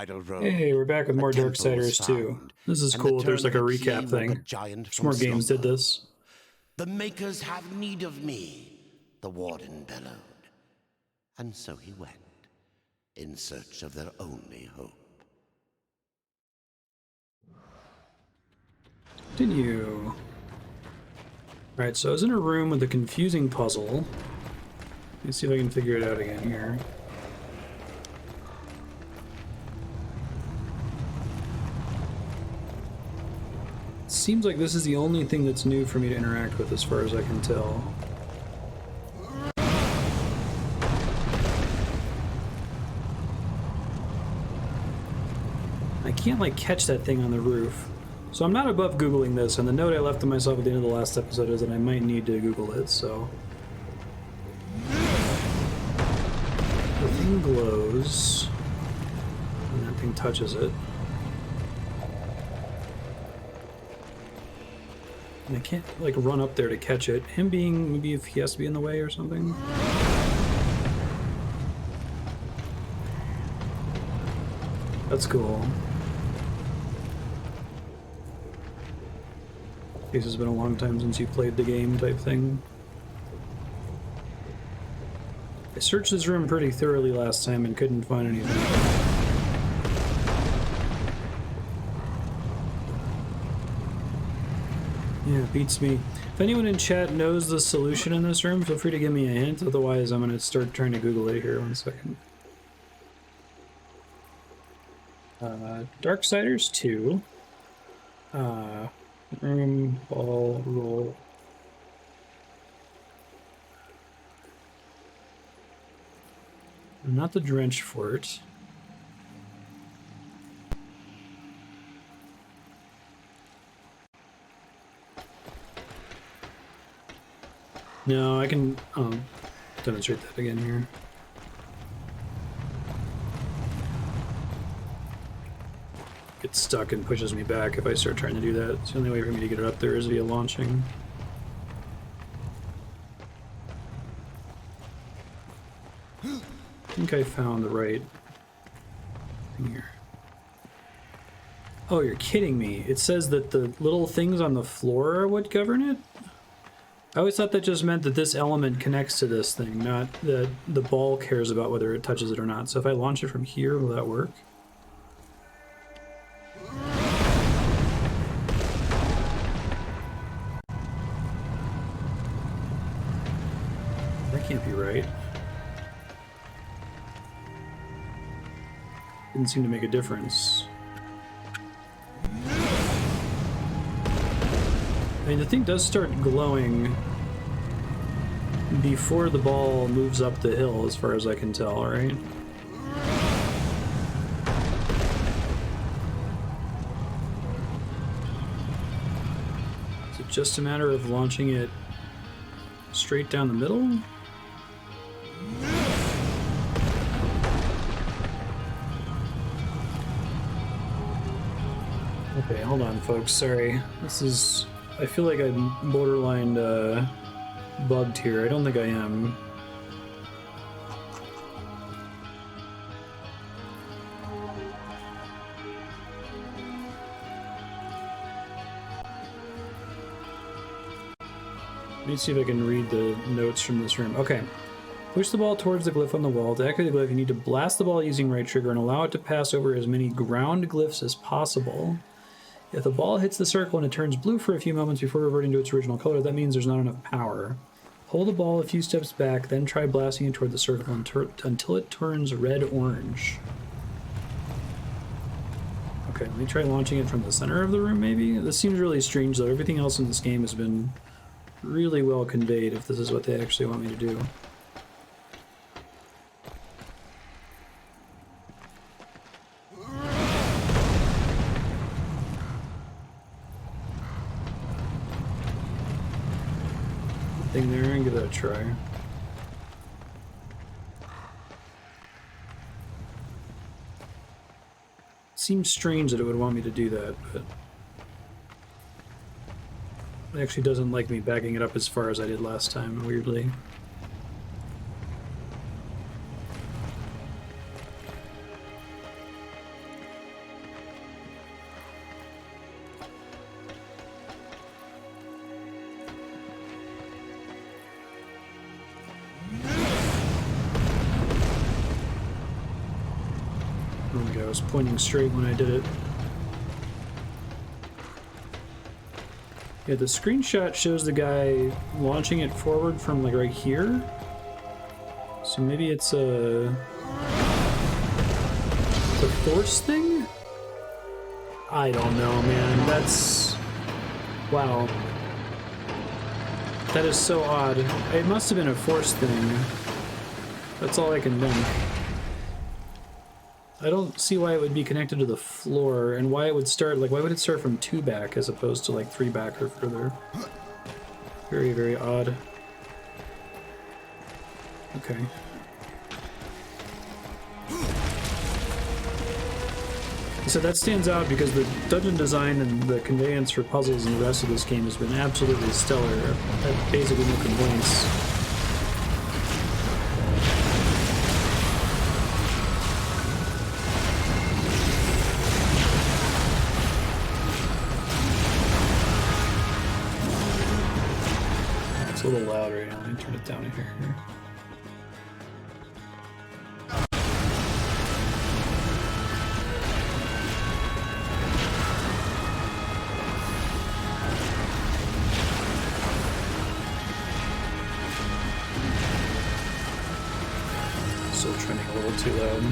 bridle road. Hey, we're back with more A temple was Darksiders 2. found, This is and cool. the There's like a turn of key recap woke thing. a giant Some from more games did slumber. this. The makers have need of me, the warden bellowed. And so he went, in search of their only hope. Continue. Alright, so I was in a room with a confusing puzzle. Let's see if I can figure it out again here. It seems like this is the only thing that's new for me to interact with as far as I can tell. I can't, like, catch that thing on the roof. So I'm not above Googling this, and the note I left to myself at the end of the last episode is that I might need to Google it, so... The thing glows, and that thing touches it. And I can't, like, run up there to catch it. Him being, maybe if he has to be in the way or something? That's cool. I guess it's been a long time since you played the game type thing. I searched this room pretty thoroughly last time and couldn't find anything. Yeah, beats me. If anyone in chat knows the solution in this room, feel free to give me a hint. Otherwise, I'm going to start trying to Google it here. 1 second. Darksiders 2. Room, ball, roll. Not the drench fort. No, I can demonstrate that again here. Gets stuck and pushes me back if I start trying to do that. It's the only way for me to get it up there is via launching. I think I found the right thing here. Oh, you're kidding me. It says that the little things on the floor are what govern it? I always thought that just meant that this element connects to this thing, not that the ball cares about whether it touches it or not. So if I launch it from here, will that work? That can't be right. Didn't seem to make a difference. I mean, the thing does start glowing before the ball moves up the hill, as far as I can tell, right? Is it just a matter of launching it straight down the middle? Okay, hold on, folks. Sorry. This is... I feel like I'm borderline bugged here. I don't think I am. Let me see if I can read the notes from this room. Okay. Push the ball towards the glyph on the wall. To activate the glyph, you need to blast the ball using right trigger and allow it to pass over as many ground glyphs as possible. If the ball hits the circle and it turns blue for a few moments before reverting to its original color, that means there's not enough power. Hold the ball a few steps back, then try blasting it toward the circle until it turns red-orange. Okay, let me try launching it from the center of the room, maybe? This seems really strange, though. Everything else in this game has been really well conveyed, if this is what they actually want me to do. Thing there and give that a try. Seems strange that it would want me to do that, but it actually doesn't like me backing it up as far as I did last time, weirdly. Oh my god, I was pointing straight when I did it. Yeah, the screenshot shows the guy launching it forward from like right here. So maybe it's a force thing? I don't know, man. That's... wow. That is so odd. It must have been a force thing. That's all I can think. I don't see why it would be connected to the floor, and why it would start, like, why would it start from 2 back as opposed to, like, 3 back or further? Very, very odd. Okay. So that stands out because the dungeon design and the conveyance for puzzles in the rest of this game has been absolutely stellar. I have basically no complaints. It's a little loud right now. Let me turn it down here. Still trending a little too loud.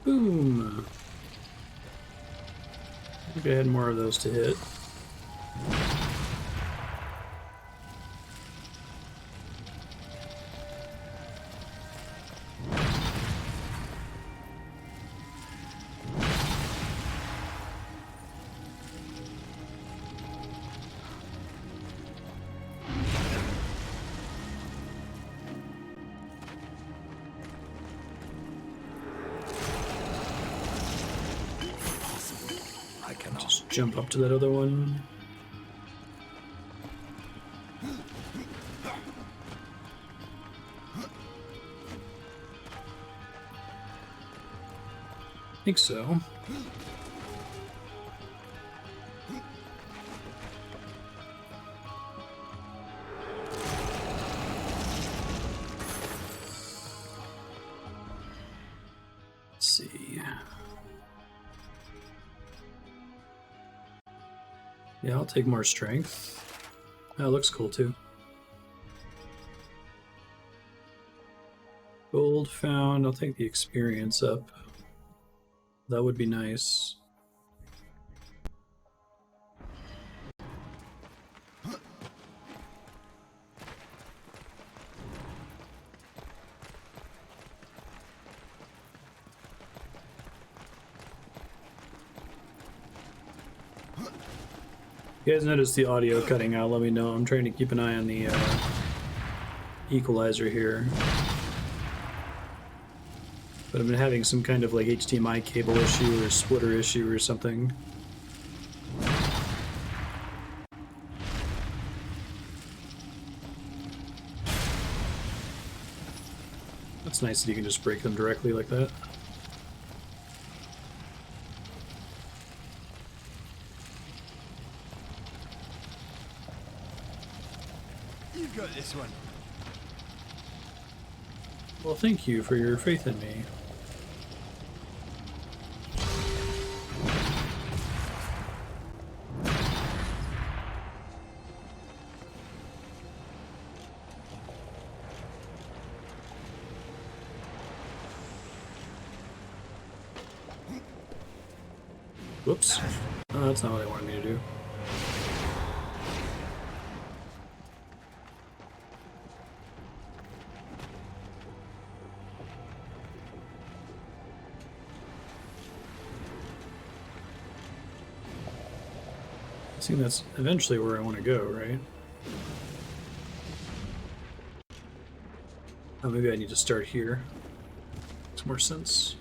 Boom! I think I had more of those to hit. Just jump up to that other one. I think so. Let's see. Yeah, I'll take more strength. That looks cool too. Gold found. I'll take the experience up. That would be nice. You guys notice the audio cutting out, let me know. I'm trying to keep an eye on the equalizer here. But I've been having some kind of like HDMI cable issue or splitter issue or something. That's nice that you can just break them directly like that. You got this one. Well, thank you for your faith in me. Whoops. Oh, that's not what I wanted me to do. I think that's eventually where I want to go, right? Oh, maybe I need to start here. Makes more sense.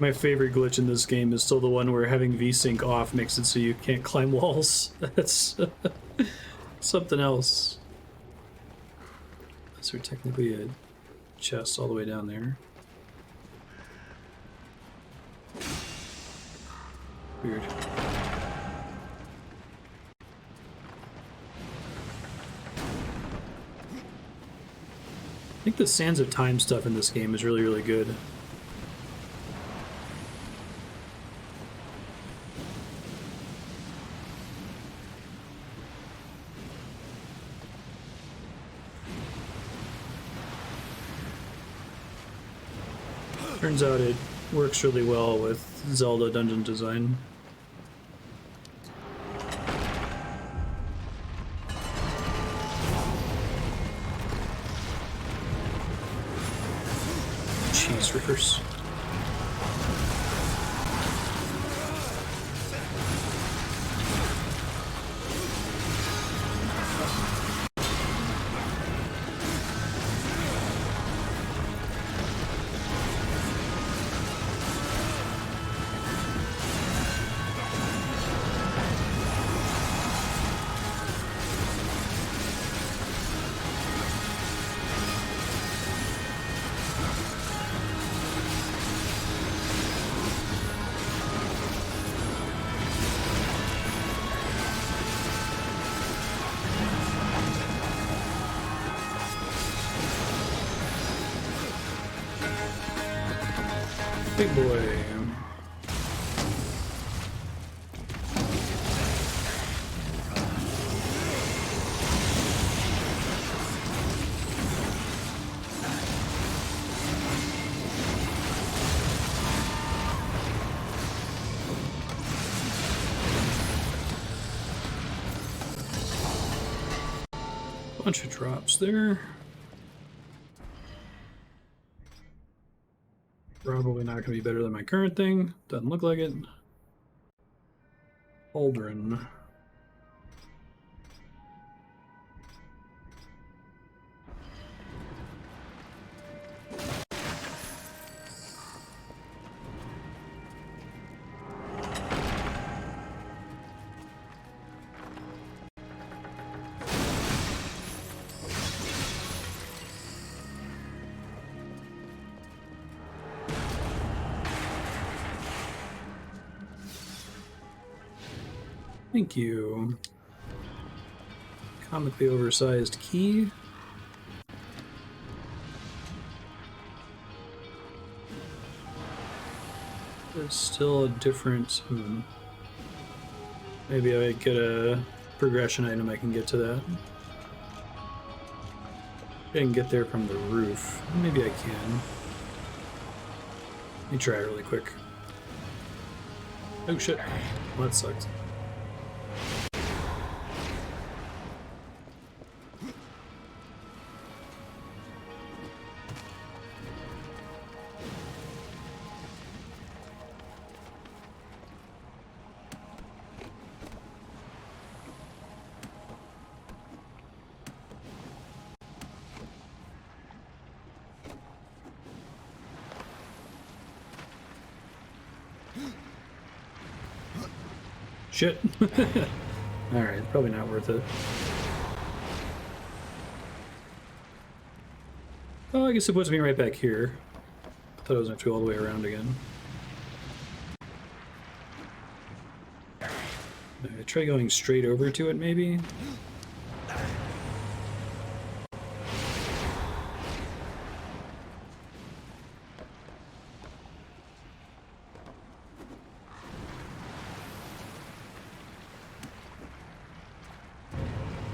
My favorite glitch in this game is still the one where having VSync off makes it so you can't climb walls. That's something else. Is there technically a chest all the way down there? Weird. I think the Sands of Time stuff in this game is really, really good. Turns out it works really well with Zelda dungeon design. Cheese rippers. Big boy. Bunch of drops there. Probably not going to be better than my current thing. Doesn't look like it. Aldrin. Thank you. Comically oversized key. There's still a different... Maybe I get a progression item I can get to that. I can get there from the roof. Maybe I can. Let me try it really quick. Oh shit. Well, that sucked. Shit. Alright, probably not worth it. Oh, I guess it puts me right back here. I thought I was going to have to go all the way around again. Right, try going straight over to it, maybe?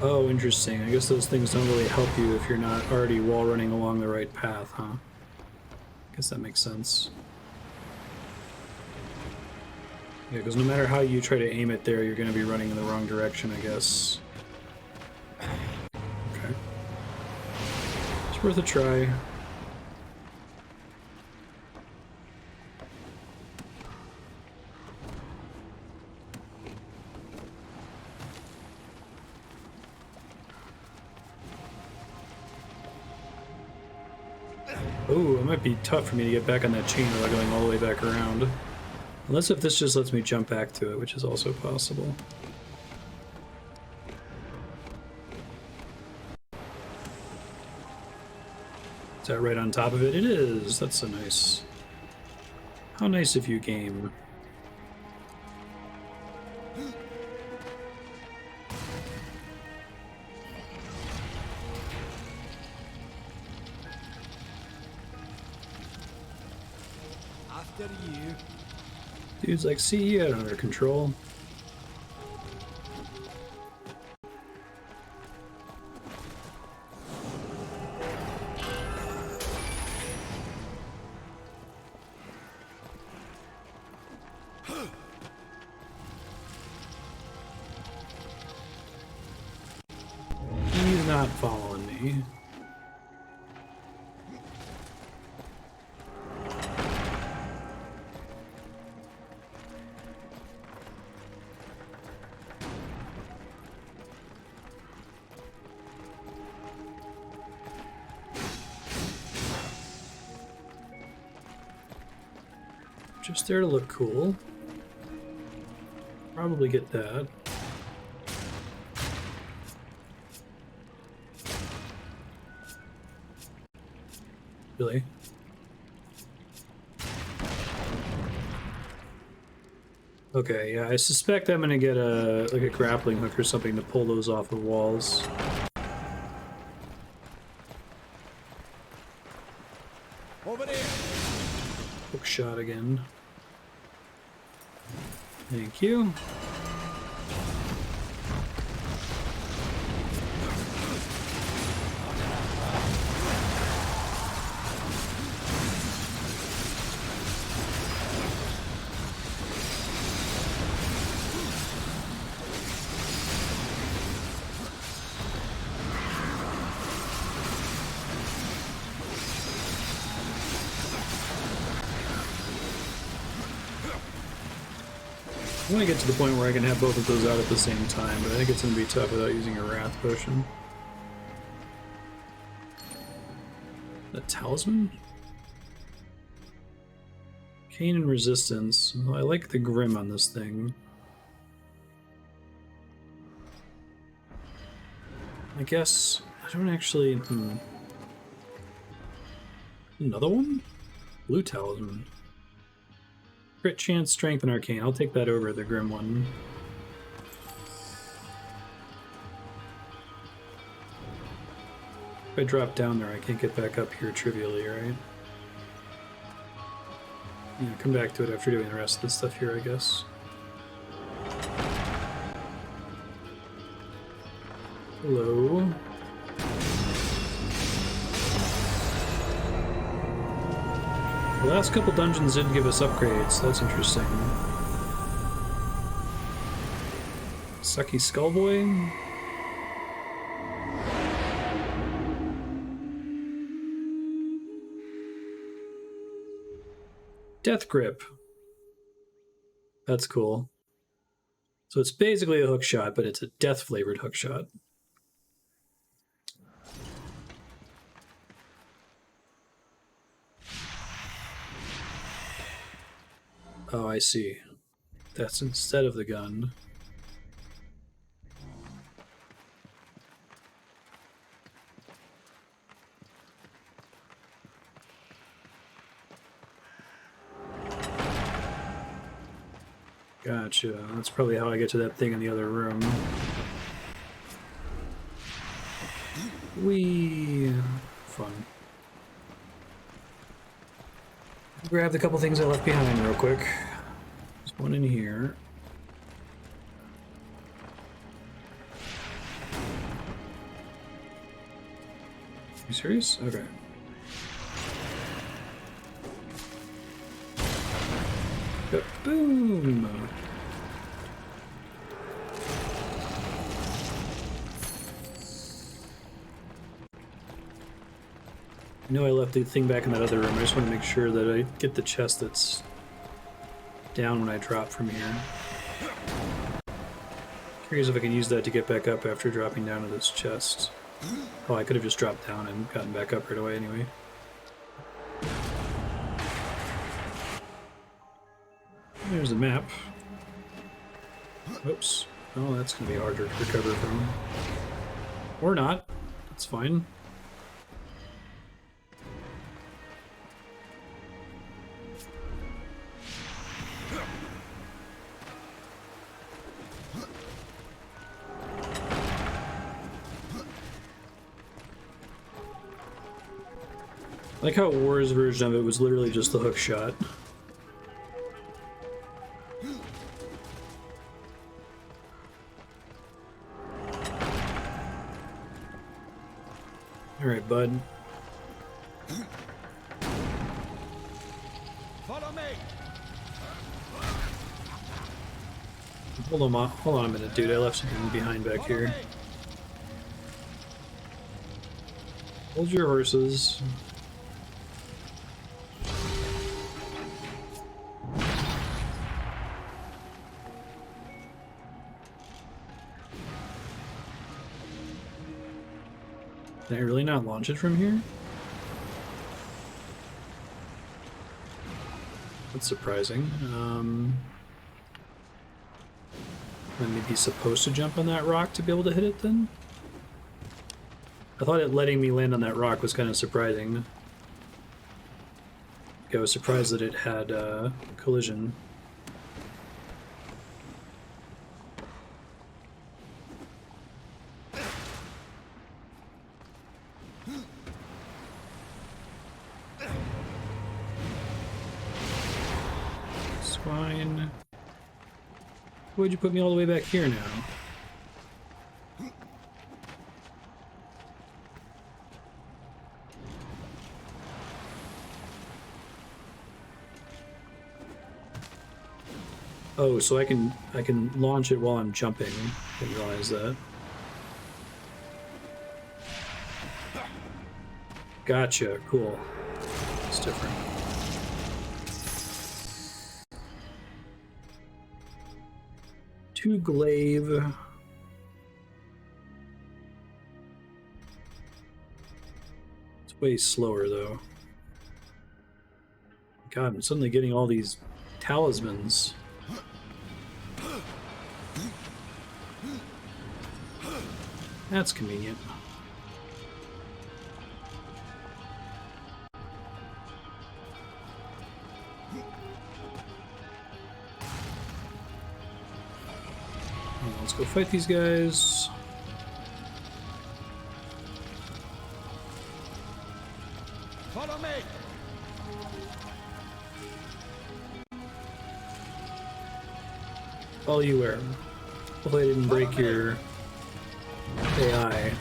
Oh, interesting. I guess those things don't really help you if you're not already wall running along the right path, huh? Guess that makes sense. Yeah, because no matter how you try to aim it there, you're going to be running in the wrong direction, I guess. Okay. It's worth a try. Oh, it might be tough for me to get back on that chain without going all the way back around. Unless if this just lets me jump back to it, which is also possible. Is that right on top of it? It is! That's so nice. How nice of you, game. After you. Dude's like, see, you had it under control. He's not following me. Just there to look cool. Probably get that. Really? Okay, yeah, I suspect I'm gonna get like a grappling hook or something to pull those off of walls. Over there. Hook shot again. Thank you. I want to get to the point where I can have both of those out at the same time, but I think it's going to be tough without using a Wrath Potion. A Talisman? Cane and Resistance. Well, I like the Grim on this thing. I guess I don't actually... Another one? Blue Talisman. Crit chance, strength, and arcane. I'll take that over the Grim one. If I drop down there, I can't get back up here trivially, right? Yeah, come back to it after doing the rest of the stuff here, I guess. Hello. The last couple dungeons didn't give us upgrades. That's interesting. Sucky Skullboy. Death Grip. That's cool. So it's basically a hook shot, but it's a death-flavored hook shot. Oh, I see. That's instead of the gun. Gotcha. That's probably how I get to that thing in the other room. Whee! Fun. Grab the couple things I left behind real quick. There's one in here. You serious? Okay. Boom! I know I left the thing back in that other room. I just want to make sure that I get the chest that's down when I drop from here. Curious if I can use that to get back up after dropping down to this chest. Oh, I could have just dropped down and gotten back up right away anyway. There's the map. Oops. Oh, that's gonna be harder to recover from. Or not. That's fine. I like how War's version of it was literally just the hook shot. Alright, bud. Follow me. Hold on a minute, dude. I left something behind back Follow here. me. Hold your horses. Can I really not launch it from here? That's surprising. I maybe supposed to jump on that rock to be able to hit it then? I thought it letting me land on that rock was kind of surprising. I was surprised that it had collision. It's fine. Why'd you put me all the way back here now? Oh, so I can launch it while I'm jumping. I didn't realize that. Gotcha, cool. It's different. To glaive. It's way slower though. God, I'm suddenly getting all these talismans. That's convenient. Let's go fight these guys. Follow me. Follow you where? Hopefully I didn't break your AI.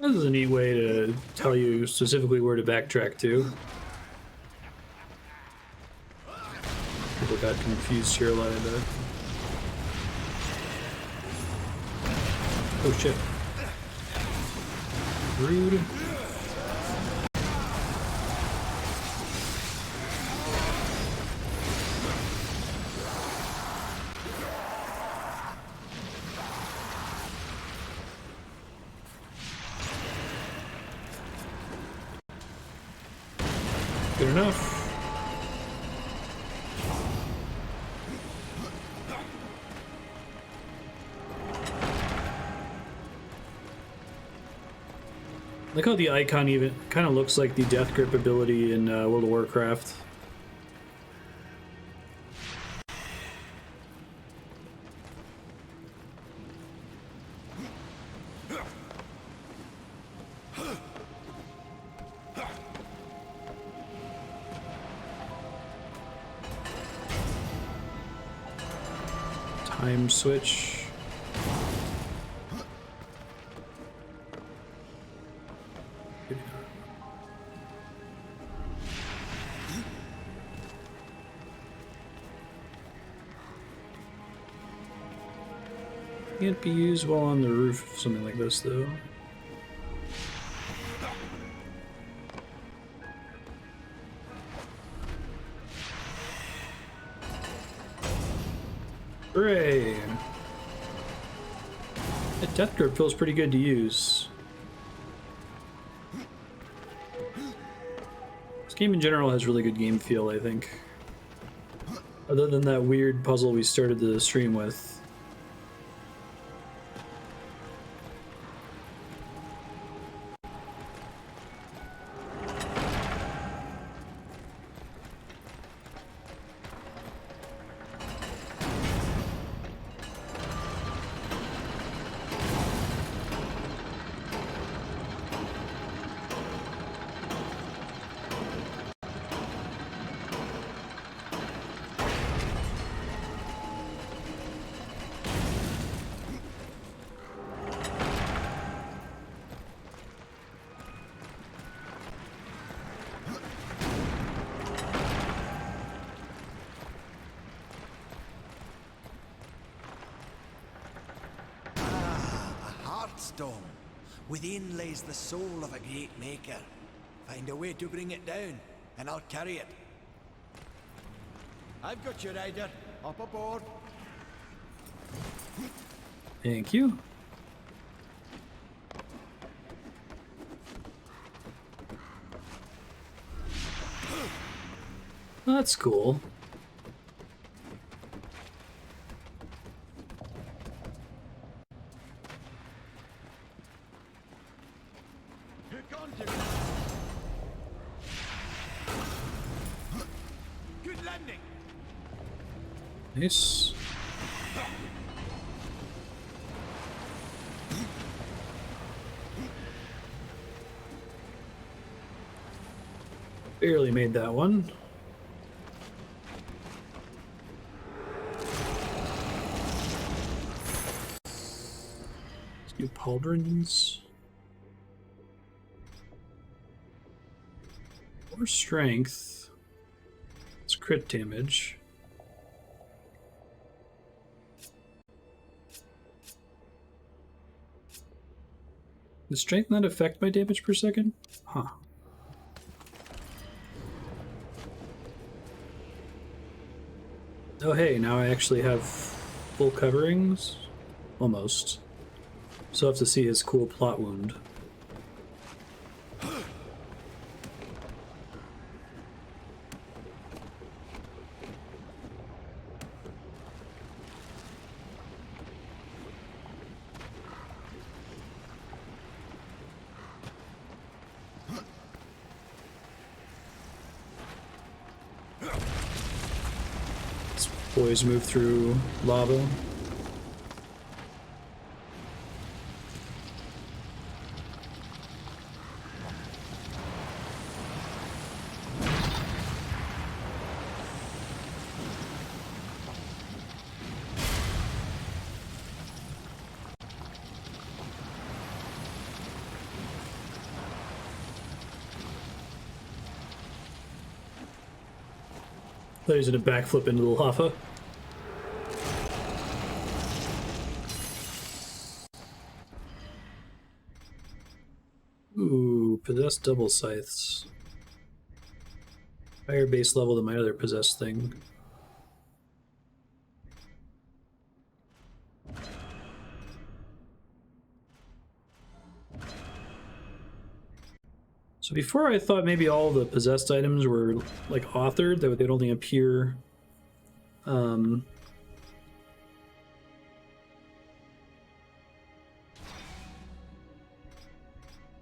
This is a neat way to tell you specifically where to backtrack to. People got confused here a lot of that. Oh shit. Rude. Good enough. Look how the icon even kind of looks like the death grip ability in World of Warcraft. Time switch. Can't be used while on the roof of something like this, though. Hooray! That death grip feels pretty good to use. This game in general has really good game feel, I think. Other than that weird puzzle we started the stream with. Stone. Within lays the soul of a great maker. Find a way to bring it down, and I'll carry it. I've got you, Ryder. Up aboard. Thank you. That's cool. Hook onto it. Good landing. Nice. Barely made that one. Let's do pauldrons. Or strength. It's crit damage. Does strength not affect my damage per second? Huh. Oh hey, now I actually have full coverings? Almost. So I have to see his cool plot wound. Boys move through lava. Thought he was gonna backflip into the lava. Ooh, possessed double scythes. Higher base level than my other possessed thing. So before I thought maybe all the possessed items were like authored, that they'd only appear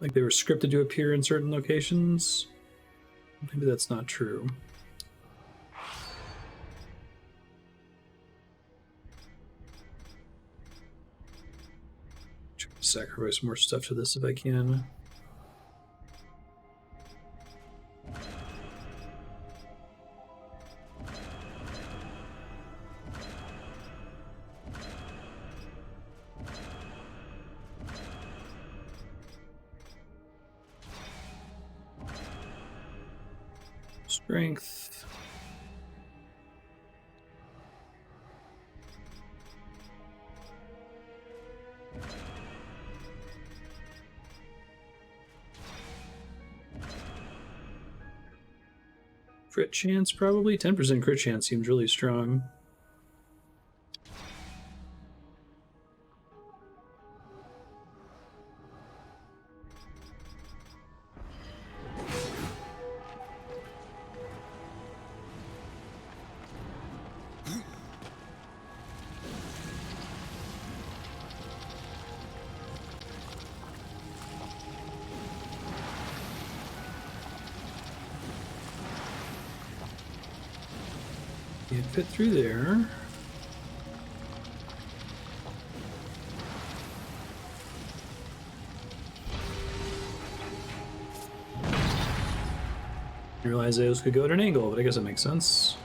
like they were scripted to appear in certain locations. Maybe that's not true. Try to sacrifice more stuff to this if I can. Strength. Crit chance, probably. 10% crit chance seems really strong. Can't fit through there. I realize those could go at an angle, but I guess it makes sense.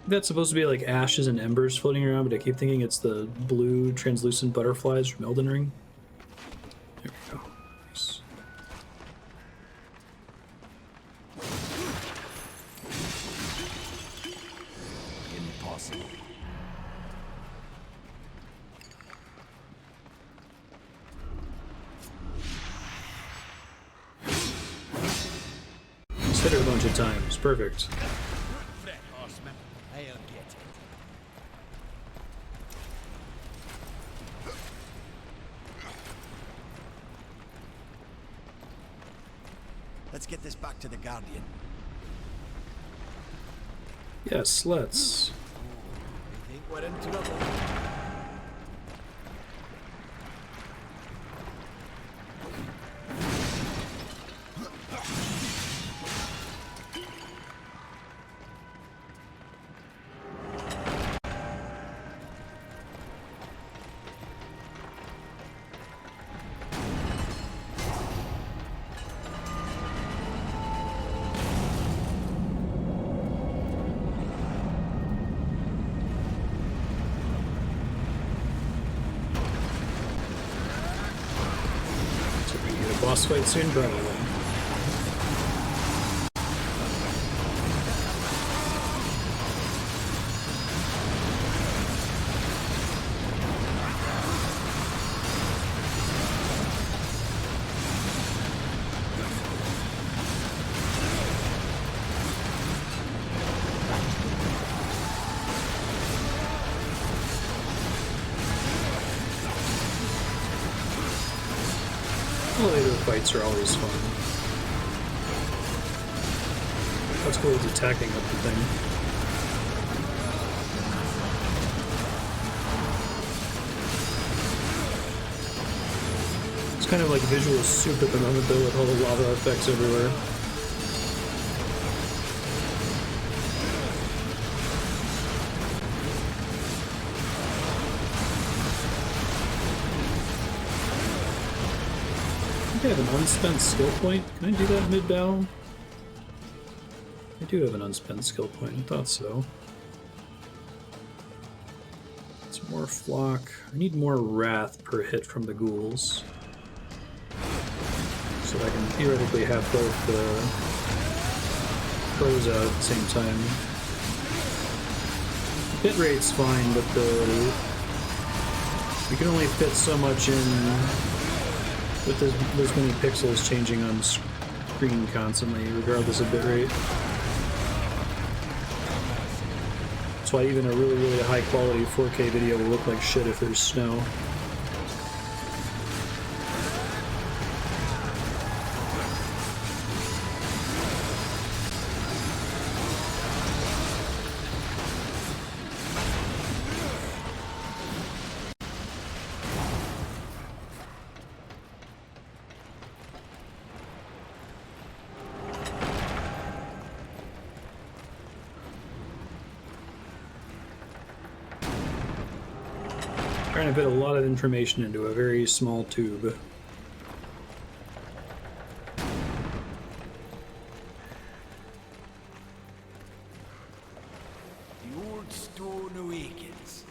That's supposed to be like ashes and embers floating around, but I keep thinking it's the blue translucent butterflies from Elden Ring. There we go. Nice. Impossible. Just hit it a bunch of times. Perfect. Fret, horseman. I'll get it. Let's get this back to the Guardian. Yes, let's. I think we're in trouble. So we get a boss fight soon, probably. Elevator fights are always fun. What's cool is attacking up the thing. It's kind of like visual soup at the moment though, with all the lava effects everywhere. I think I have an unspent skill point. Can I do that mid-battle? I do have an unspent skill point. I thought so. It's more flock. I need more wrath per hit from the ghouls. So I can theoretically have both crows out at the same time. Hit rate's fine, but you can only fit so much in with this many pixels changing on screen constantly, regardless of bitrate. That's why even a really, really high quality 4K video will look like shit if there's snow. Trying to fit a lot of information into a very small tube. The old stone awakens.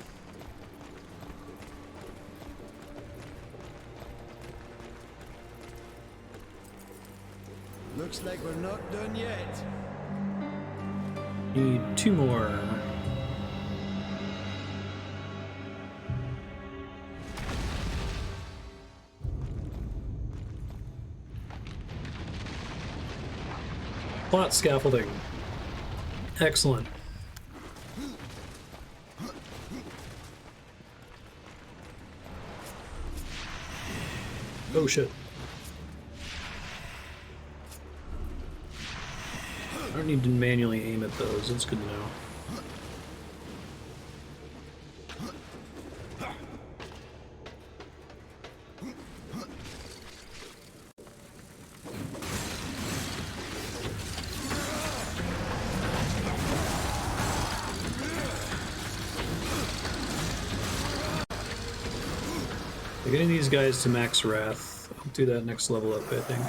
Looks like we're not done yet. Need 2 more. plot scaffolding. Excellent. Oh shit. I don't need to manually aim at those, that's good to know. Getting these guys to max wrath. I'll do that next level up, I think.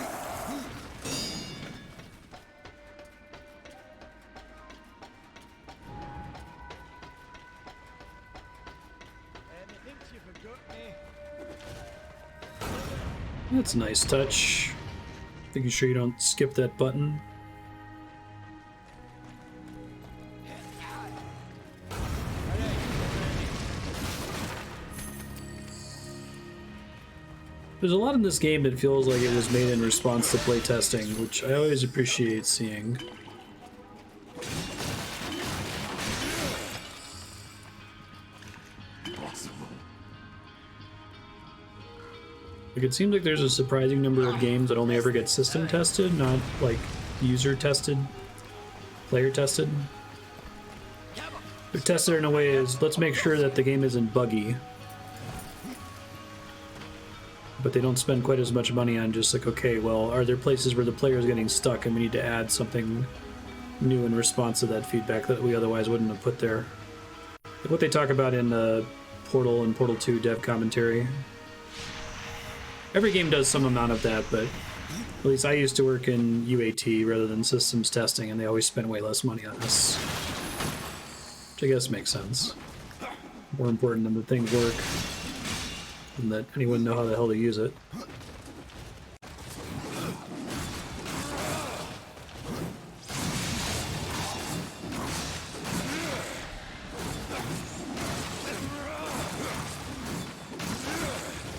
Thinks you forgot me. That's a nice touch. Making sure you don't skip that button. There's a lot in this game that feels like it was made in response to playtesting, which I always appreciate seeing. Like, it seems like there's a surprising number of games that only ever get system tested, not like user tested, player tested. They're tested in a way as, let's make sure that the game isn't buggy. But they don't spend quite as much money on just like, okay, well, are there places where the player is getting stuck and we need to add something new in response to that feedback that we otherwise wouldn't have put there? Like what they talk about in Portal and Portal 2 dev commentary. Every game does some amount of that, but at least I used to work in UAT rather than systems testing, and they always spend way less money on this. Which I guess makes sense. More important than the things work. And that anyone know how the hell to use it.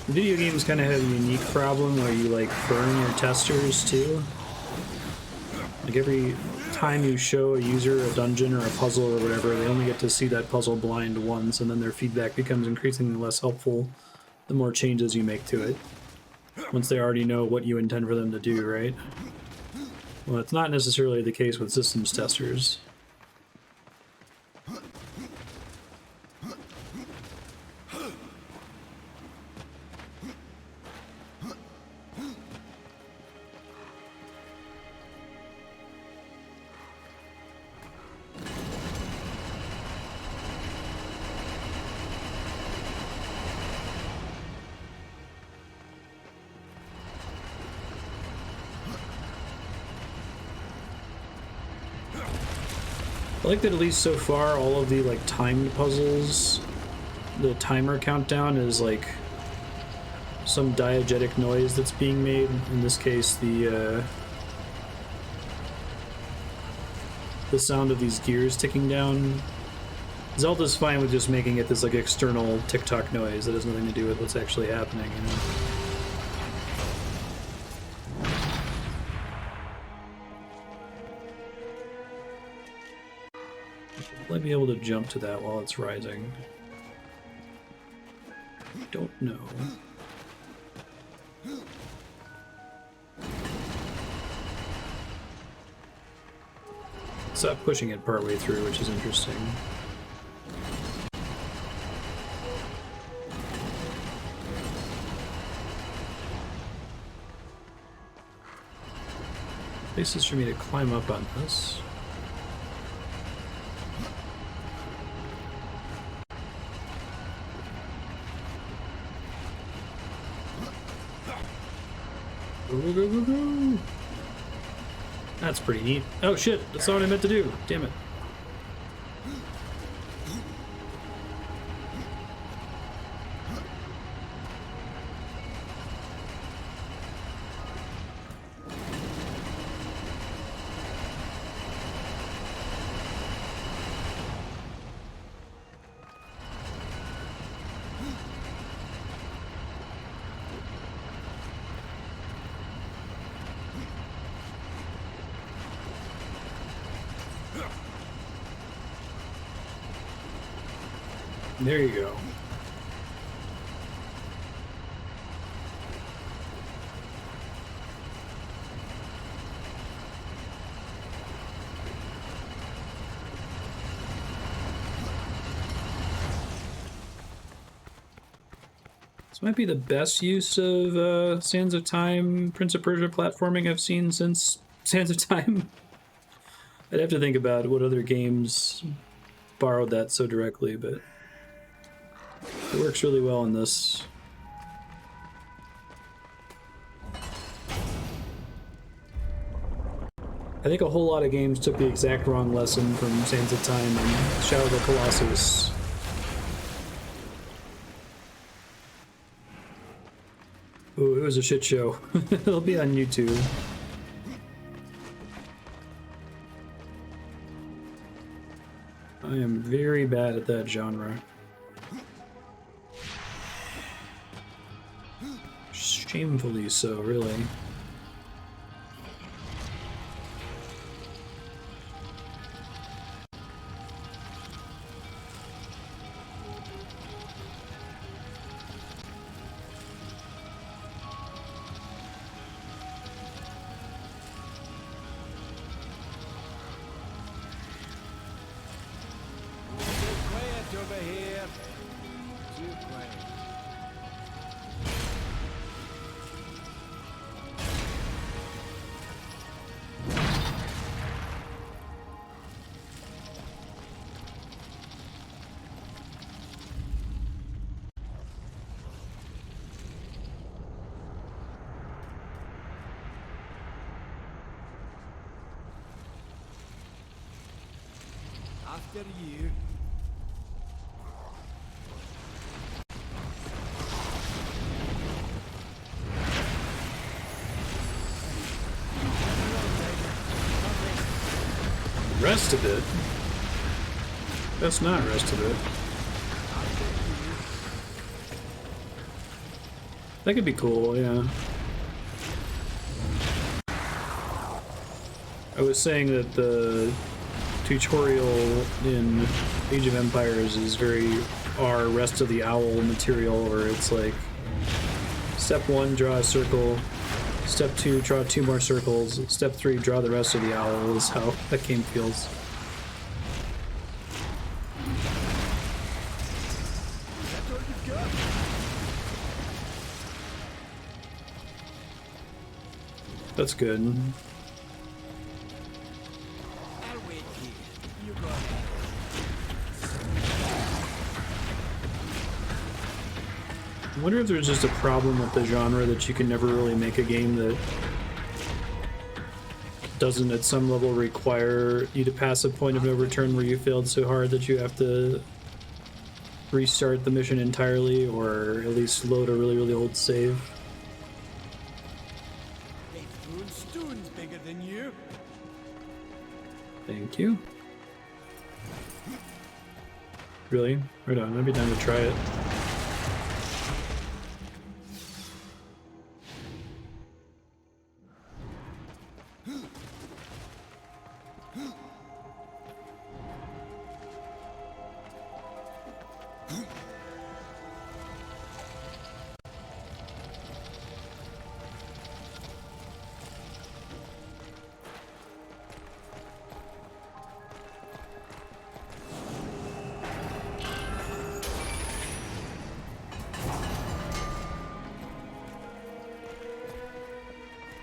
Video games kind of have a unique problem where you like burn your testers too. Like every time you show a user a dungeon or a puzzle or whatever, they only get to see that puzzle blind once, and then their feedback becomes increasingly less helpful the more changes you make to it, once they already know what you intend for them to do, right? Well, it's not necessarily the case with systems testers. I like that at least so far all of the like timed puzzles, the timer countdown is like some diegetic noise that's being made. In this case, the sound of these gears ticking down. Zelda's fine with just making it this like external tick-tock noise that has nothing to do with what's actually happening, you know? Will I be able to jump to that while it's rising? I don't know. Stop pushing it partway through, which is interesting. Places for me to climb up on this. Go, go, go, go. That's pretty neat. Oh shit, that's not what I meant to do. Damn it. There you go. This might be the best use of Sands of Time, Prince of Persia platforming I've seen since Sands of Time. I'd have to think about what other games borrowed that so directly, but it works really well in this. I think a whole lot of games took the exact wrong lesson from Sands of Time and Shadow of the Colossus. Ooh, it was a shit show. It'll be on YouTube. I am very bad at that genre. Shamefully so, really. Over here. Too quiet. After you. Rest of it? That's not rest of it. That could be cool, yeah. I was saying that the tutorial in Age of Empires is very our Rest of the Owl material, where it's like step 1, draw a circle, step 2, draw 2 more circles, step 3, draw the rest of the owl, is how that game feels. That's good. I'll wait here. You go ahead. I wonder if there's just a problem with the genre that you can never really make a game that doesn't at some level require you to pass a point of no return where you failed so hard that you have to restart the mission entirely, or at least load a really old save. Stone's bigger than you. Thank you. Really? Right on, I'd be down to try it.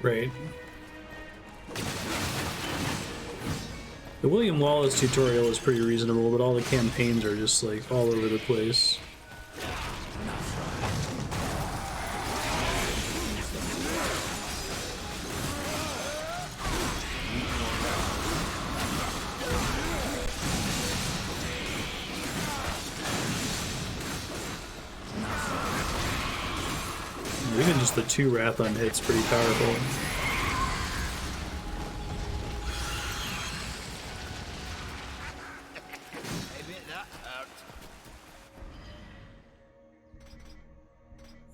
Right. The William Wallace tutorial is pretty reasonable, but all the campaigns are just like all over the place. Even just the 2 Wrathon hits pretty powerful.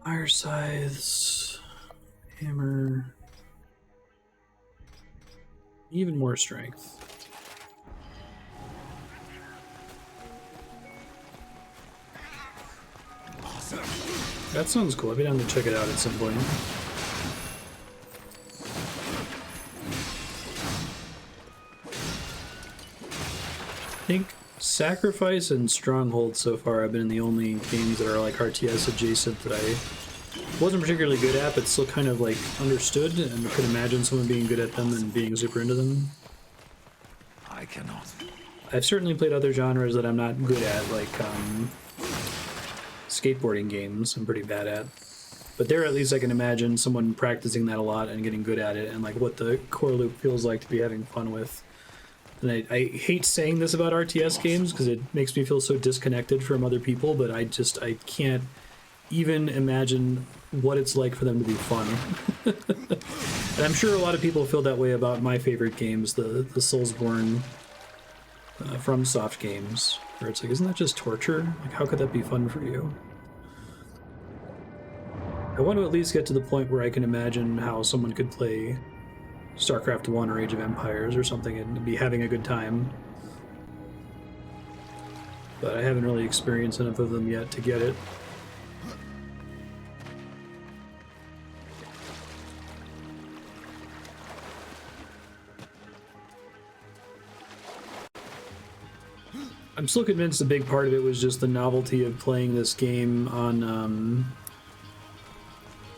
Fire scythes, hammer, even more strength. That sounds cool. I'll be down to check it out at some point. I think Sacrifice and Stronghold so far have been the only games that are like RTS adjacent that I wasn't particularly good at, but still kind of like understood and could imagine someone being good at them and being super into them. I cannot. I've certainly played other genres that I'm not good at, like skateboarding games I'm pretty bad at. But there at least I can imagine someone practicing that a lot and getting good at it and like what the core loop feels like to be having fun with. And I hate saying this about RTS games because it makes me feel so disconnected from other people, but I can't even imagine what it's like for them to be fun. And I'm sure a lot of people feel that way about my favorite games, the Soulsborne FromSoft games, where it's like, isn't that just torture? Like, how could that be fun for you? I want to at least get to the point where I can imagine how someone could play StarCraft 1 or Age of Empires or something and be having a good time. But I haven't really experienced enough of them yet to get it. I'm still convinced a big part of it was just the novelty of playing this game on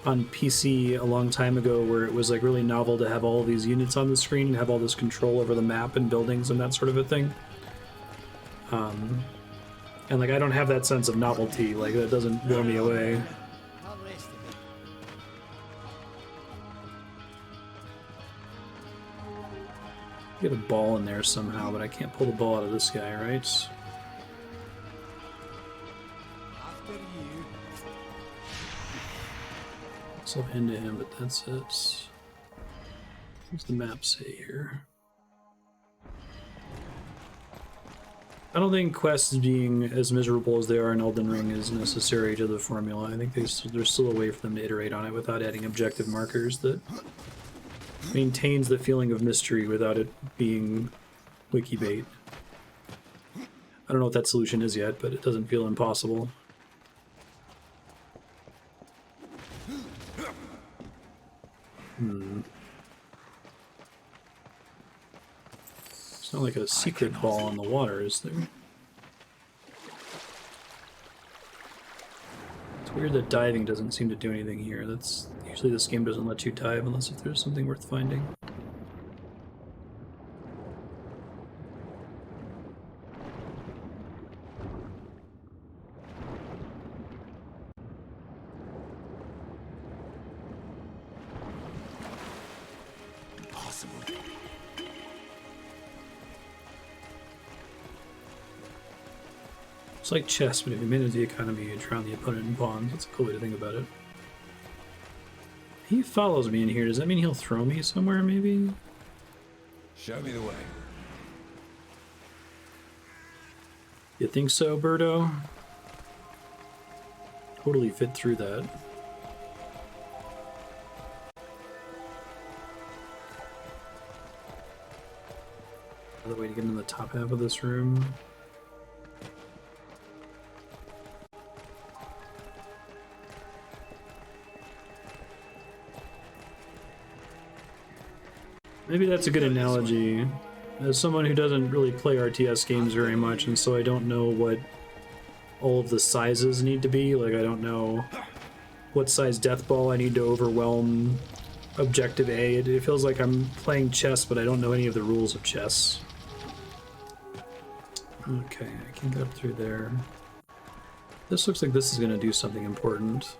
PC a long time ago, where it was like really novel to have all of these units on the screen and have all this control over the map and buildings and that sort of a thing. And like I don't have that sense of novelty, like that doesn't blow me away. I'll rest a bit. Get a ball in there somehow, but I can't pull the ball out of this guy, right? After you. So into him, but that's it. What's the map say here? I don't think quests being as miserable as they are in Elden Ring is necessary to the formula. I think there's still a way for them to iterate on it without adding objective markers that maintains the feeling of mystery without it being wiki bait. I don't know what that solution is yet, but it doesn't feel impossible. It's not like a secret ball in the water, is there? It's weird that diving doesn't seem to do anything here. That's usually this game doesn't let you dive unless if there's something worth finding. Impossible. It's like chess, but if you manage the economy, you drown the opponent in pawns. That's a cool way to think about it. He follows me in here. Does that mean he'll throw me somewhere, maybe? Show me the way. You think so, Birdo? Totally fit through that. Another way to get into the top half of this room. Maybe that's a good analogy. As someone who doesn't really play RTS games very much, and so I don't know what all of the sizes need to be. Like, I don't know what size death ball I need to overwhelm Objective A. It feels like I'm playing chess, but I don't know any of the rules of chess. Okay, I can get up through there. This looks like this is going to do something important.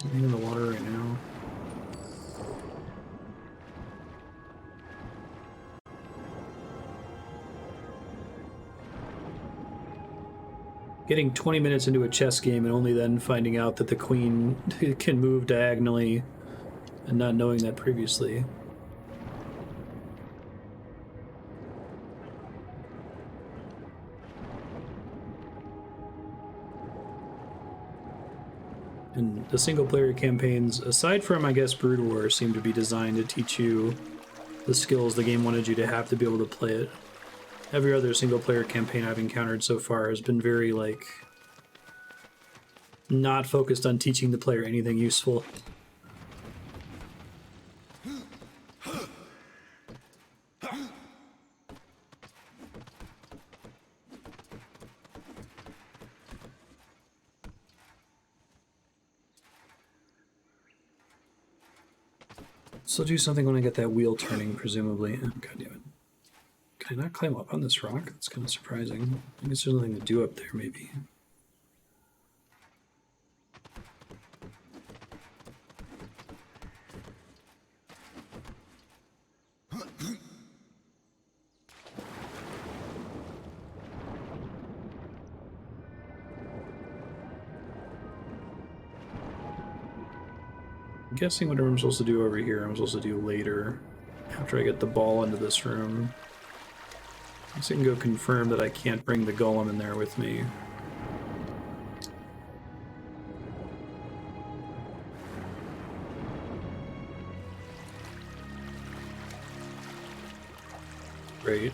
I'm in the water right now. Getting 20 minutes into a chess game and only then finding out that the queen can move diagonally and not knowing that previously. And the single-player campaigns, aside from, I guess, Brood War, seem to be designed to teach you the skills the game wanted you to have to be able to play it. Every other single-player campaign I've encountered so far has been very, like, not focused on teaching the player anything useful. So I'll do something when I get that wheel turning, presumably. Oh, God damn it. Can I not climb up on this rock? That's kind of surprising. I guess there's nothing to do up there, maybe. I'm guessing whatever I'm supposed to do over here, I'm supposed to do later, after I get the ball into this room. I guess I can go confirm that I can't bring the golem in there with me. Great.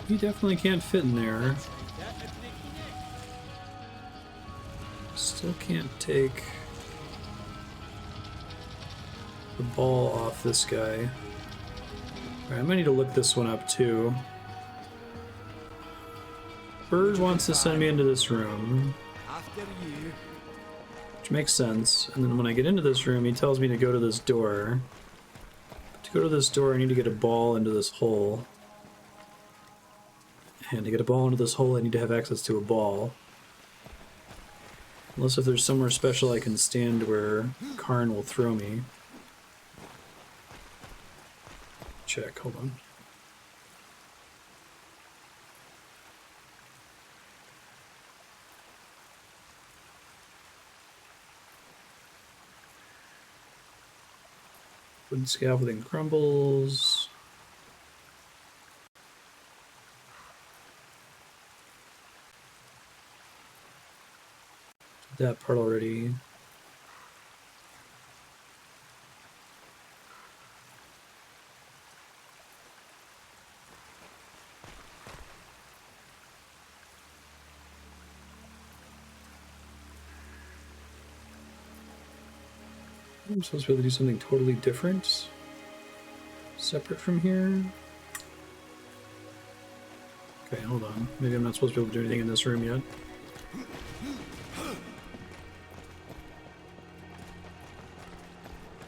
You definitely can't fit in there. Still can't take the ball off this guy. Alright, I might need to look this one up too. Bird wants to send me into this room, After you. which makes sense. And then when I get into this room, he tells me to go to this door. To go to this door, I need to get a ball into this hole. And to get a ball into this hole, I need to have access to a ball. Unless if there's somewhere special I can stand where Karn will throw me. Check, hold on. Wooden scaffolding crumbles. Did that part already. I'm supposed to be able to do something totally different, separate from here. Okay, hold on. Maybe I'm not supposed to be able to do anything in this room yet.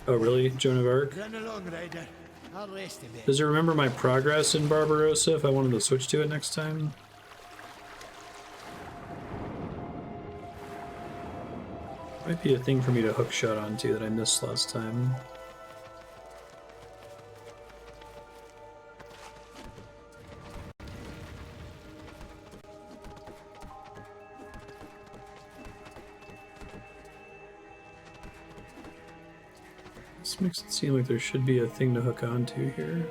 Oh, really? Joan of Arc? Run along, Ryder. I'll rest a bit. Does it remember my progress in Barbarossa if I wanted to switch to it next time? Might be a thing for me to hook shot onto that I missed last time. This makes it seem like there should be a thing to hook onto here.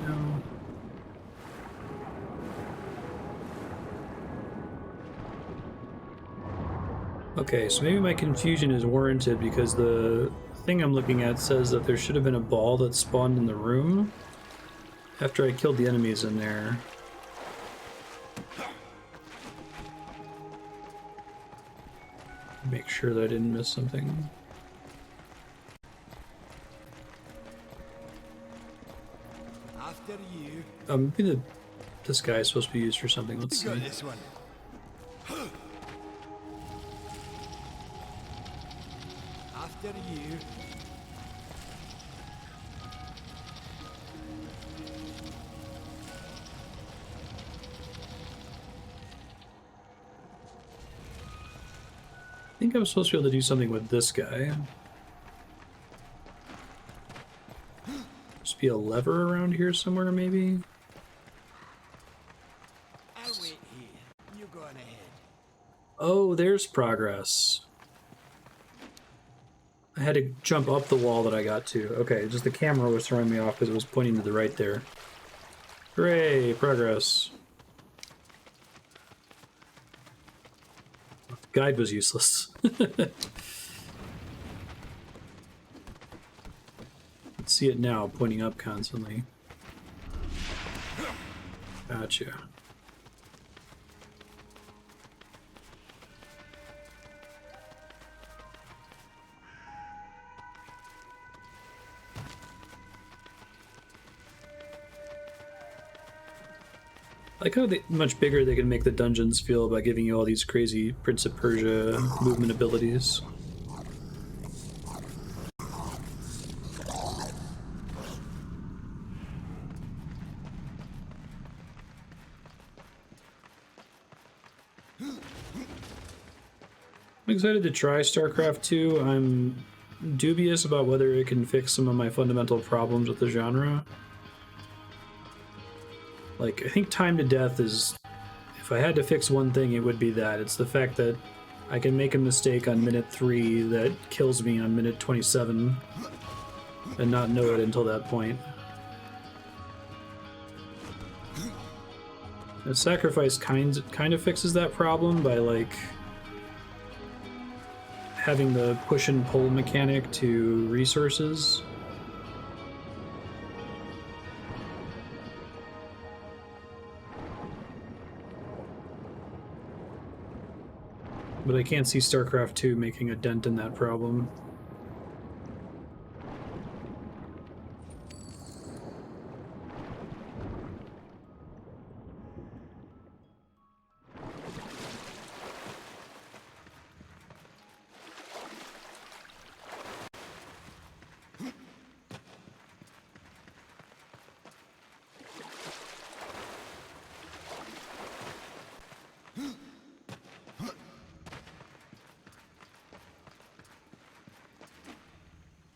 No. Okay, so maybe my confusion is warranted because the thing I'm looking at says that there should have been a ball that spawned in the room after I killed the enemies in there. Make sure that I didn't miss something. After you. Maybe this guy is supposed to be used for something. Let's see. Got this one. After you. I think I'm supposed to be able to do something with this guy. Just be a lever around here somewhere, maybe? Oh, there's progress. I had to jump up the wall that I got to. Okay, just the camera was throwing me off because it was pointing to the right there. Hooray, progress. Guide was useless. See it now, pointing up constantly. Gotcha. I like how much bigger they can make the dungeons feel by giving you all these crazy Prince of Persia movement abilities. I'm excited to try StarCraft 2. I'm dubious about whether it can fix some of my fundamental problems with the genre. Like, I think time to death is... If I had to fix one thing, it would be that. It's the fact that I can make a mistake on minute 3 that kills me on minute 27 and not know it until that point. A sacrifice kind of fixes that problem by, like, having the push and pull mechanic to resources. But I can't see StarCraft 2 making a dent in that problem.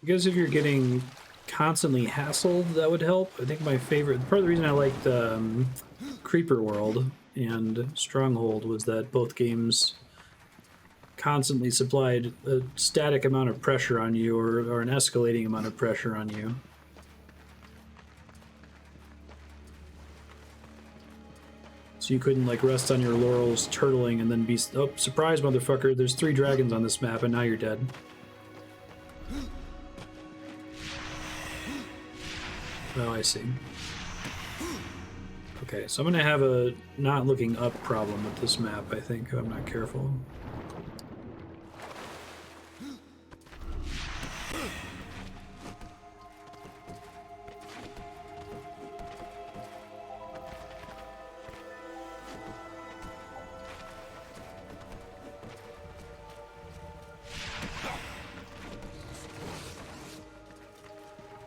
I guess if you're getting constantly hassled, that would help. I think my favorite, part of the reason I liked Creeper World and Stronghold was that both games constantly supplied a static amount of pressure on you, or an escalating amount of pressure on you. So you couldn't, like, rest on your laurels turtling and then be, oh, surprise, motherfucker, there's 3 dragons on this map and now you're dead. Oh, I see. Okay, so I'm gonna have a not looking up problem with this map, I think, if I'm not careful.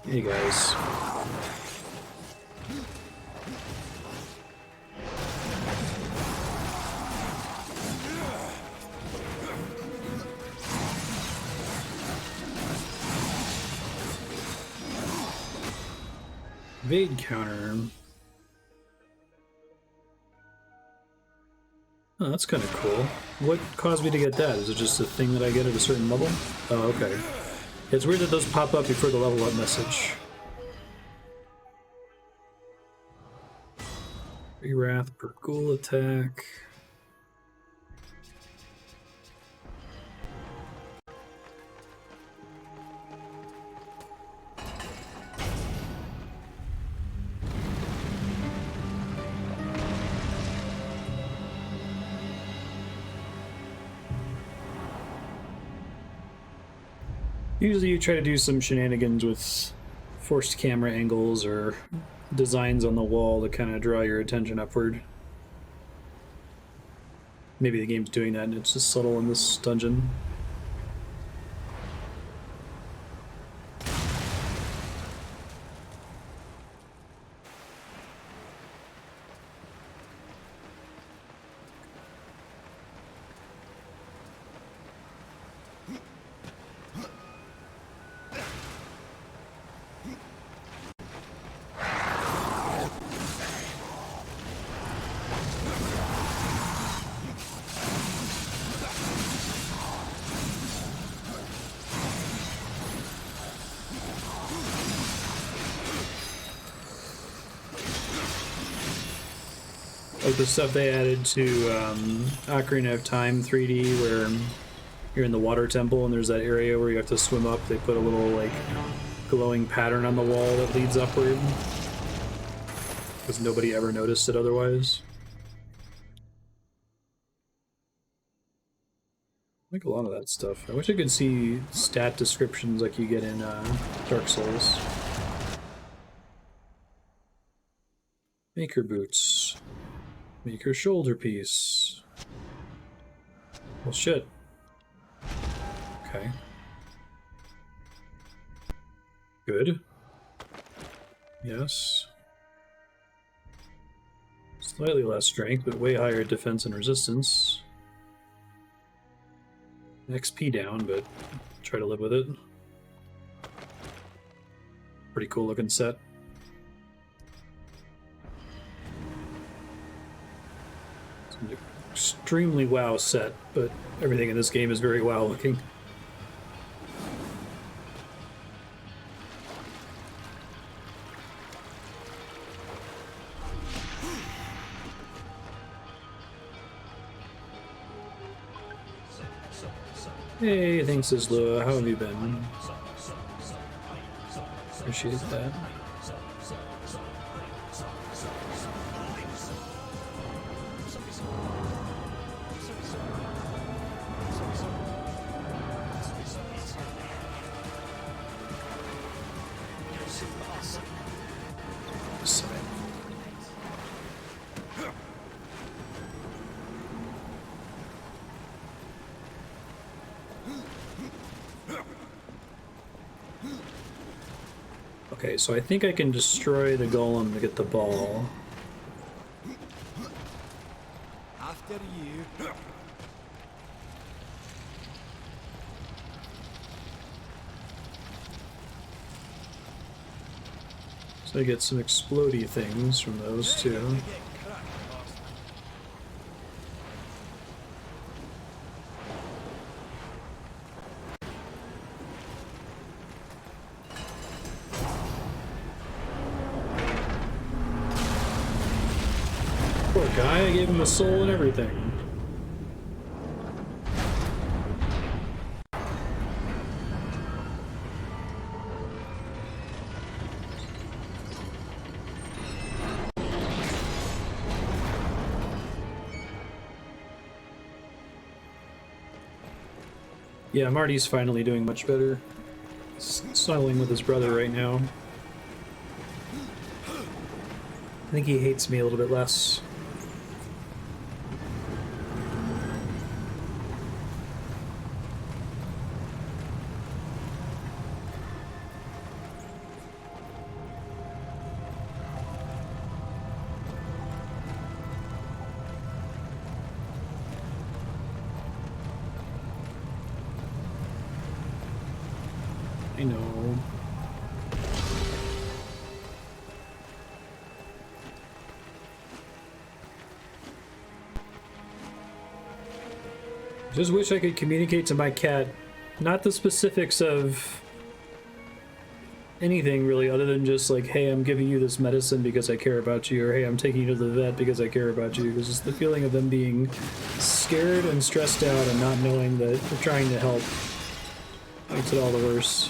Hey guys. Evade counter. Oh, that's kind of cool. What caused me to get that? Is it just a thing that I get at a certain level? Oh, okay. It's weird that those pop up before the level up message. Free Wrath per ghoul attack. Usually you try to do some shenanigans with forced camera angles or designs on the wall to kind of draw your attention upward. Maybe the game's doing that and it's just subtle in this dungeon. Like the stuff they added to Ocarina of Time 3D, where you're in the water temple and there's that area where you have to swim up. They put a little like glowing pattern on the wall that leads upward, because nobody ever noticed it otherwise. I like a lot of that stuff. I wish I could see stat descriptions like you get in Dark Souls. Maker boots. Maker shoulder piece. Well, shit. Okay. Good. Yes. Slightly less strength, but way higher defense and resistance. XP down, but try to live with it. Pretty cool looking set. It's an extremely WoW set, but everything in this game is very WoW looking. Hey, thanks, Isla. How have you been? Appreciate that. Okay, so I think I can destroy the golem to get the ball. After you. So I get some explodey things from those two. Poor guy, I gave him a soul and everything. Yeah, Marty's finally doing much better. He's snuggling with his brother right now. I think he hates me a little bit less. I know. Just wish I could communicate to my cat, not the specifics of anything really, other than just like, hey, I'm giving you this medicine because I care about you, or hey, I'm taking you to the vet because I care about you. Because it's the feeling of them being scared and stressed out and not knowing that we're trying to help. Makes it all the worse.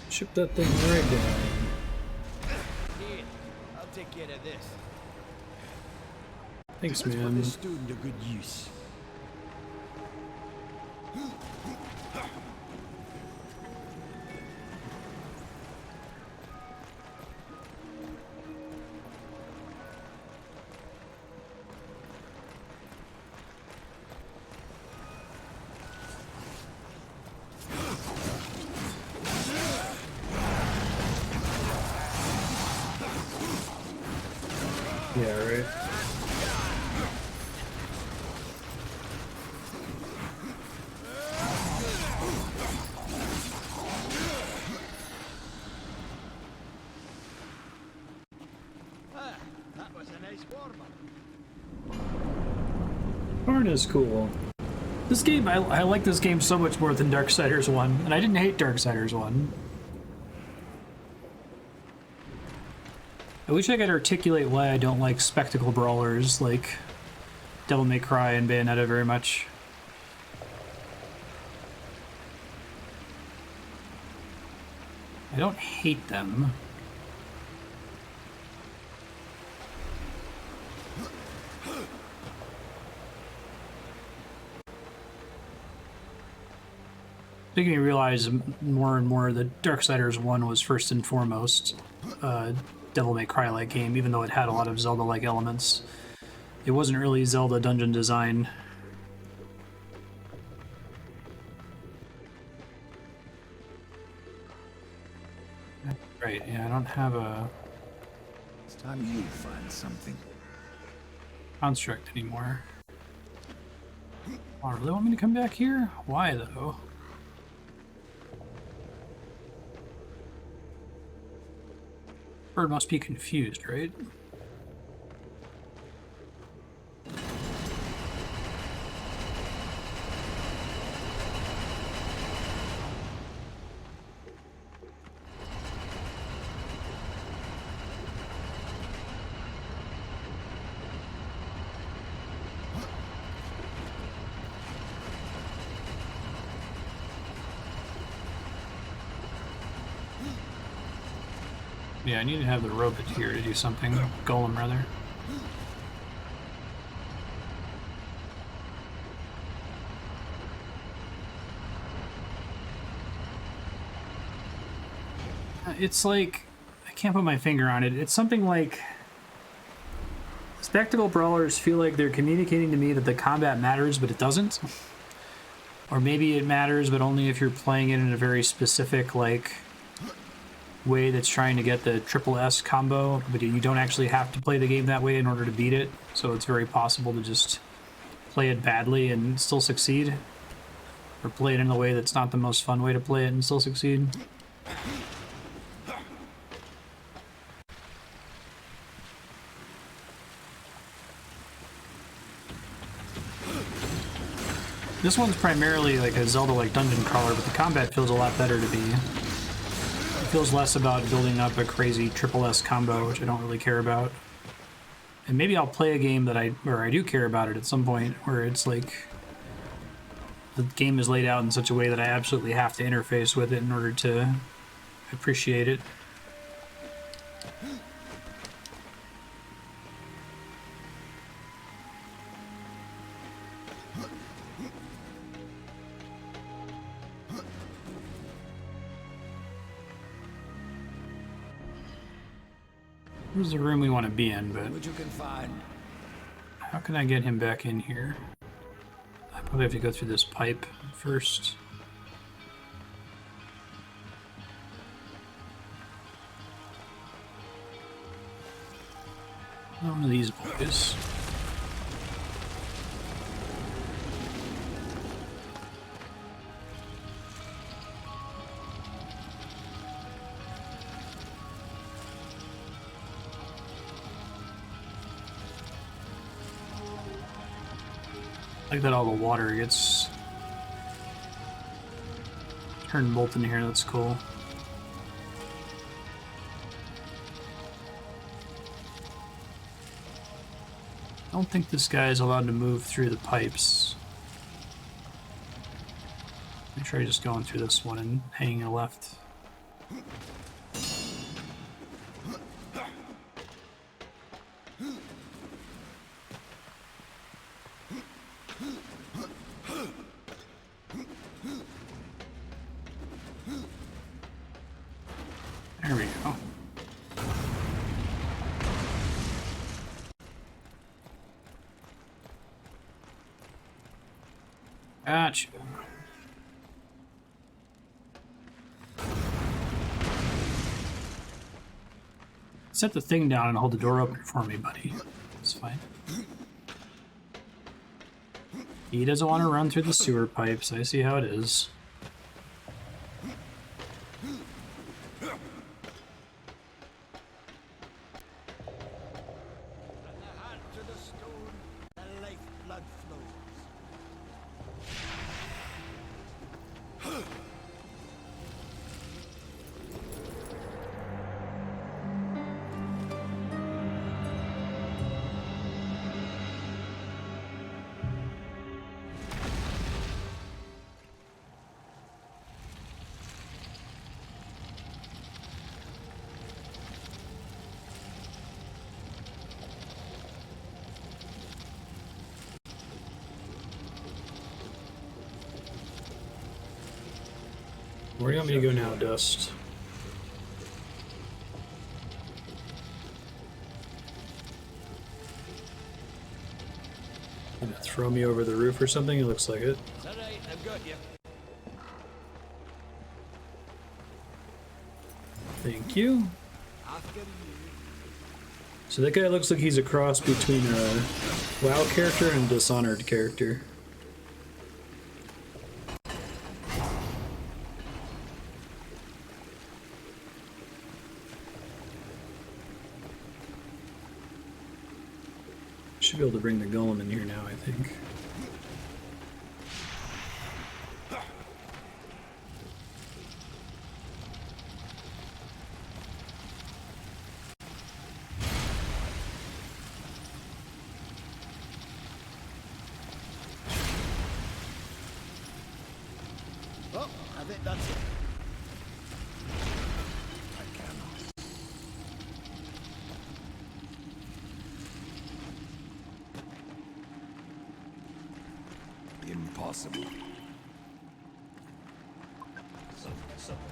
Chip that thing right down. Here, I'll take care of this. Thanks, Let's put man. this stone to good use. Yeah, right. Barn is cool. This game, I like this game so much more than Darksiders 1, and I didn't hate Darksiders 1. I wish I could articulate why I don't like spectacle brawlers like Devil May Cry and Bayonetta very much. I don't hate them. Making me realize more and more that Darksiders 1 was first and foremost Devil May Cry-like game, even though it had a lot of Zelda-like elements. It wasn't really Zelda dungeon design. Right, yeah, I don't have a It's time you find something. construct anymore. Oh, really want me to come back here? Why, though? Bird must be confused, right? Yeah, I need to have the robot here to do something. Golem, rather. It's like... I can't put my finger on it. It's something like... Spectacle brawlers feel like they're communicating to me that the combat matters, but it doesn't. Or maybe it matters, but only if you're playing it in a very specific, like... way that's trying to get the triple S combo, but you don't actually have to play the game that way in order to beat it, so it's very possible to just play it badly and still succeed, or play it in a way that's not the most fun way to play it and still succeed. This one's primarily like a Zelda-like dungeon crawler, but the combat feels a lot better to me. It feels less about building up a crazy triple S combo, which I don't really care about. And maybe I'll play a game that I do care about it at some point, where it's like the game is laid out in such a way that I absolutely have to interface with it in order to appreciate it. Here's the room we want to be in, but What you can find. how can I get him back in here? I probably have to go through this pipe first. One of these boys. I like that all the water gets turned molten here, that's cool. I don't think this guy is allowed to move through the pipes. Let me try just going through this one and hanging a left. There we go. Gotcha. Set the thing down and hold the door open for me, buddy. It's fine. He doesn't want to run through the sewer pipes. I see how it is. Where do you want me to go now, Dust? Gonna throw me over the roof or something? It looks like it. It's alright, I've got you. Thank you. After you. So that guy looks like he's a cross between a WoW character and a Dishonored character. Should be able to bring the golem in here now, I think. Oh, I think that's it. Impossible.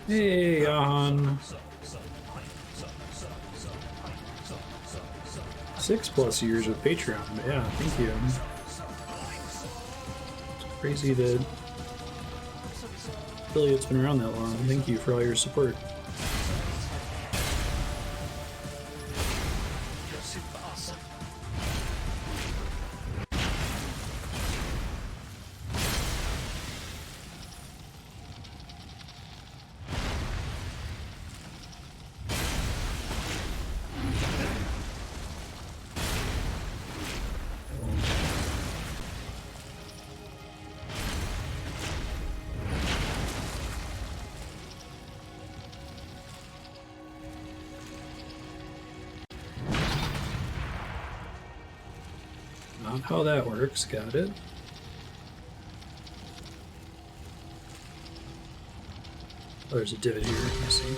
Hey, Jahan. 6+ years with Patreon. Yeah, thank you. It's crazy that affiliate's been around that long. Thank you for all your support. Not how that works, got it. Oh, there's a divot here, I see.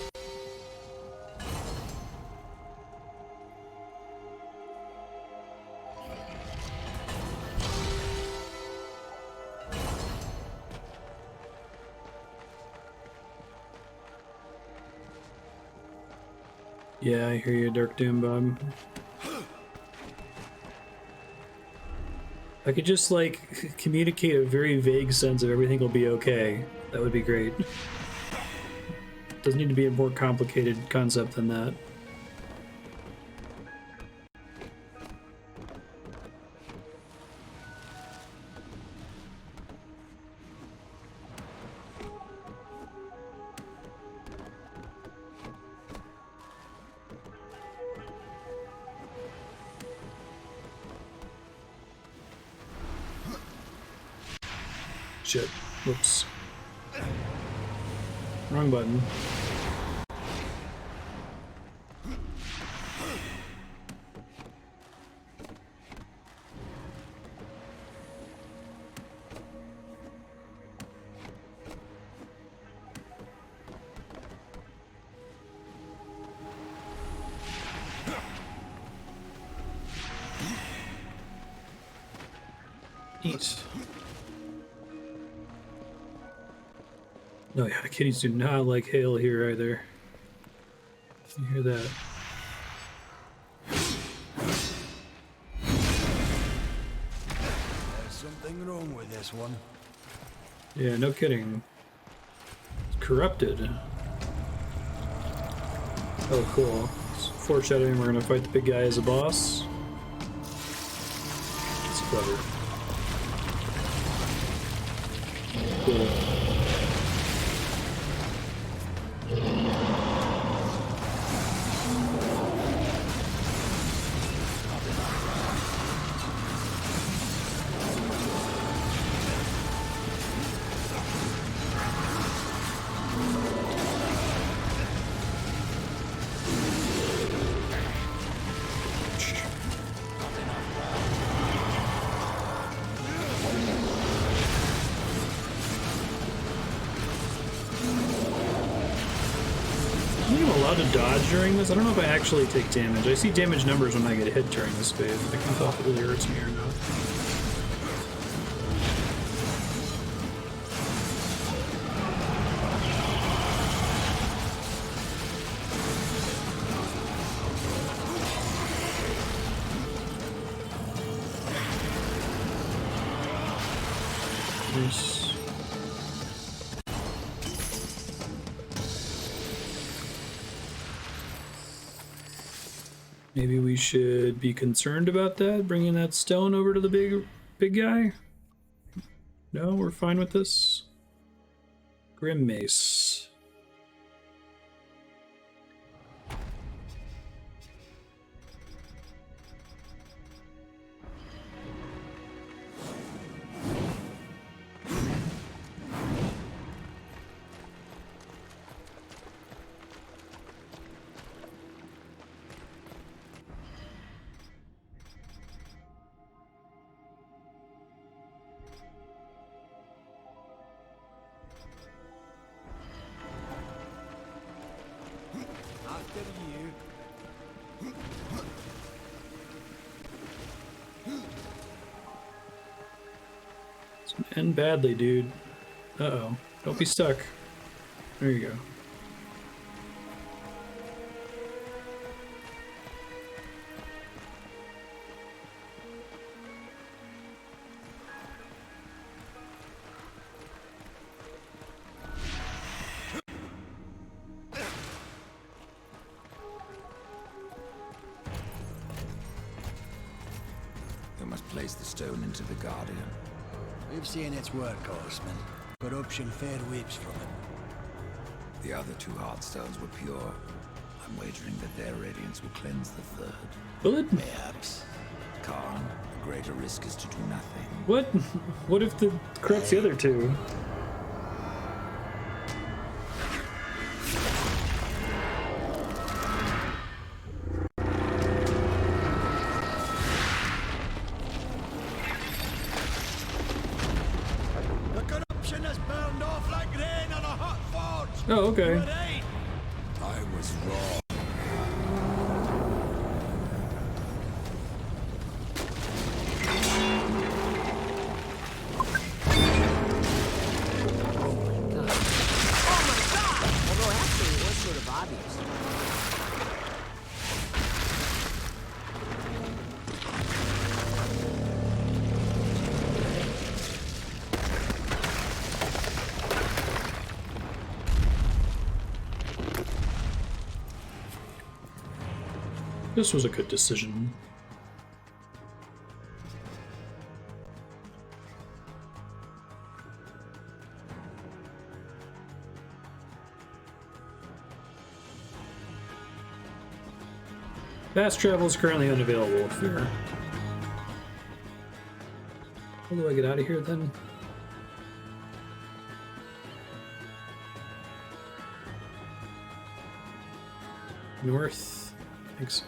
Yeah, I hear you, Dark Doom Bob. I could just, like, communicate a very vague sense of everything will be okay. That would be great. Doesn't need to be a more complicated concept than that. Shit. Whoops. Wrong button. Neat. No, yeah, kitties do not like hail here either. You hear that? There's something wrong with this one. Yeah, no kidding. It's corrupted. Oh, cool. It's foreshadowing we're gonna fight the big guy as a boss. It's clever. Cool. To dodge during this? I don't know if I actually take damage. I see damage numbers when I get hit during this phase. I can't tell if it really hurts me or not. Nice. Maybe we should be concerned about that, bringing that stone over to the big guy? No, we're fine with this. Grim Mace. After you. It's gonna end badly, dude. Uh-oh. Don't be stuck. There you go. We must place the stone into the Guardian. We've seen its work, horseman. Corruption fair weeps from it. The other two Heartstones were pure. I'm wagering that their radiance will cleanse the third. Will it? Perhaps. Khan, the greater risk is to do nothing. What? What if it corrupts the other two? The corruption has burned off like rain on a hot forge. Oh, okay. Right. I was wrong. Although actually it was sort of obvious. This was a good decision. Fast travel is currently unavailable. Fair. How do I get out of here then? North? I think so.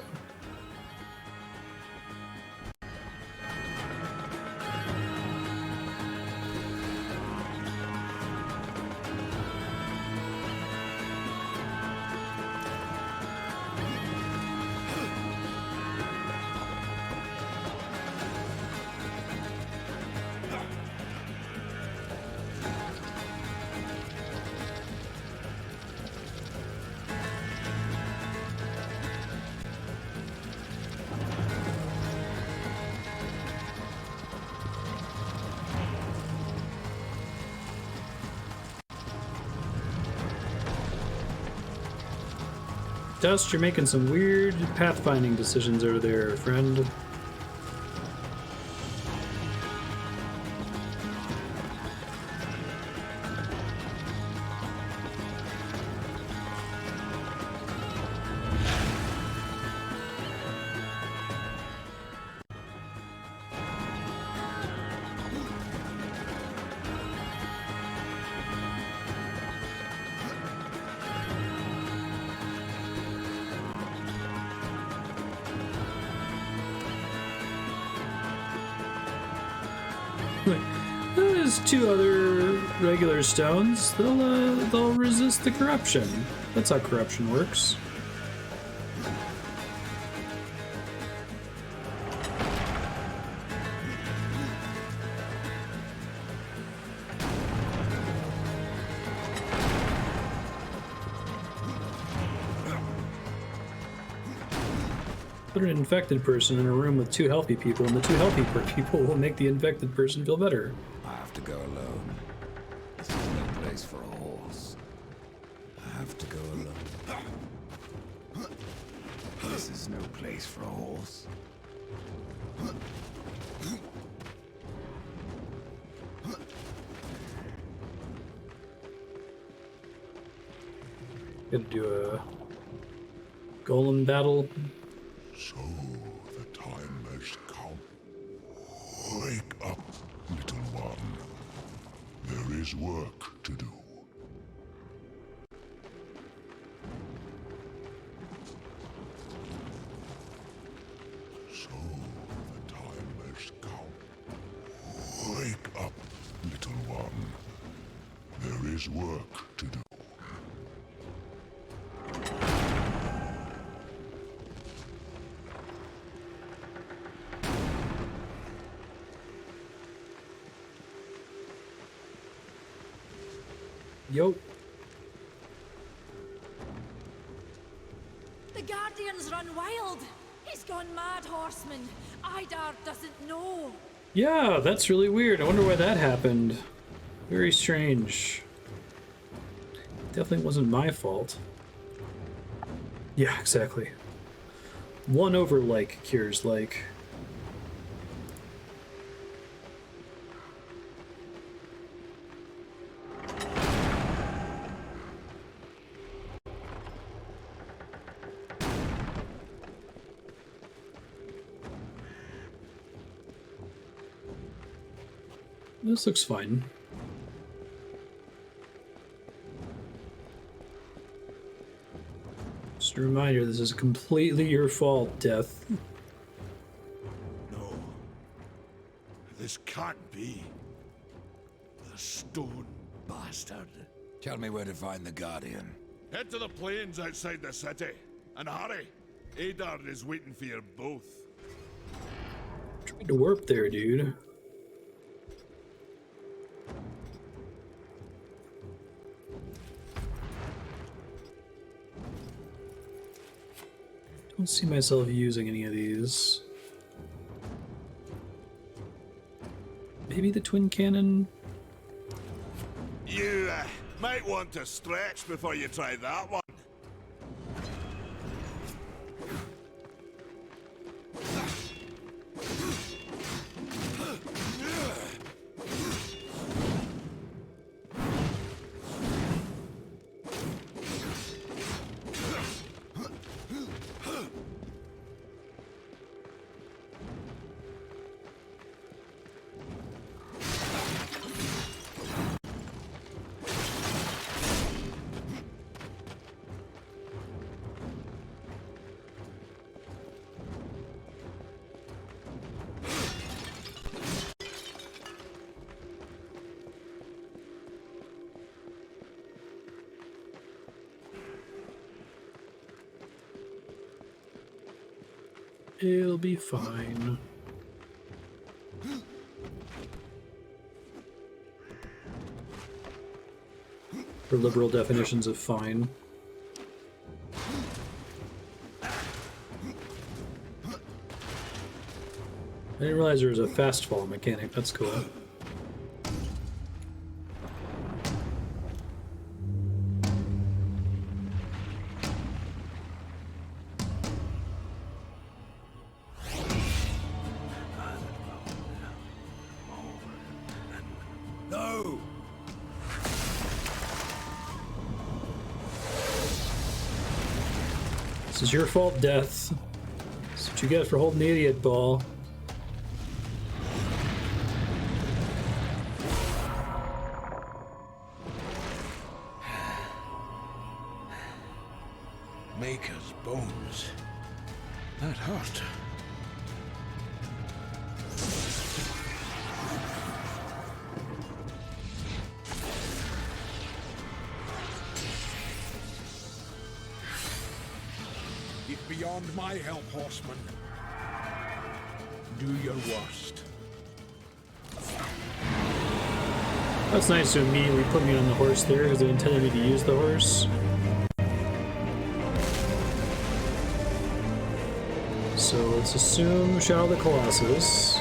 Dust, you're making some weird pathfinding decisions over there, friend. There's two other regular stones. They'll resist the corruption. That's how corruption works. Put an infected person in a room with 2 healthy people, and the 2 healthy people will make the infected person feel better. I have to go alone. This is no place for a horse. I have to go alone. This is no place for a horse. Gonna do a golem battle. So the time has come. Wake up, little one. There is work to do. So the time has come. Wake up, little one. There is work to do. Yo. The Guardian's run wild. He's gone mad, horseman. Idar doesn't know. Yeah, that's really weird. I wonder why that happened. Very strange. Definitely wasn't my fault. Yeah, exactly. 1 over like cures like. This looks fine. Just a reminder, this is completely your fault, Death. No. This can't be. The stone bastard. Tell me where to find the Guardian. Head to the plains outside the city. And hurry. Adar is waiting for you both. Trying to warp there, dude. Don't see myself using any of these. Maybe the twin cannon? You might want to stretch before you try that one. It'll be fine. For liberal definitions of fine. I didn't realize there was a fast fall mechanic. That's cool. No! This is your fault, Death. That's what you get for holding the idiot ball. Maker's bones. That hurt. It's beyond my help, horseman. Do your worst. That's nice to immediately put me on the horse there because they intended me to use the horse. So let's assume Shadow of the Colossus.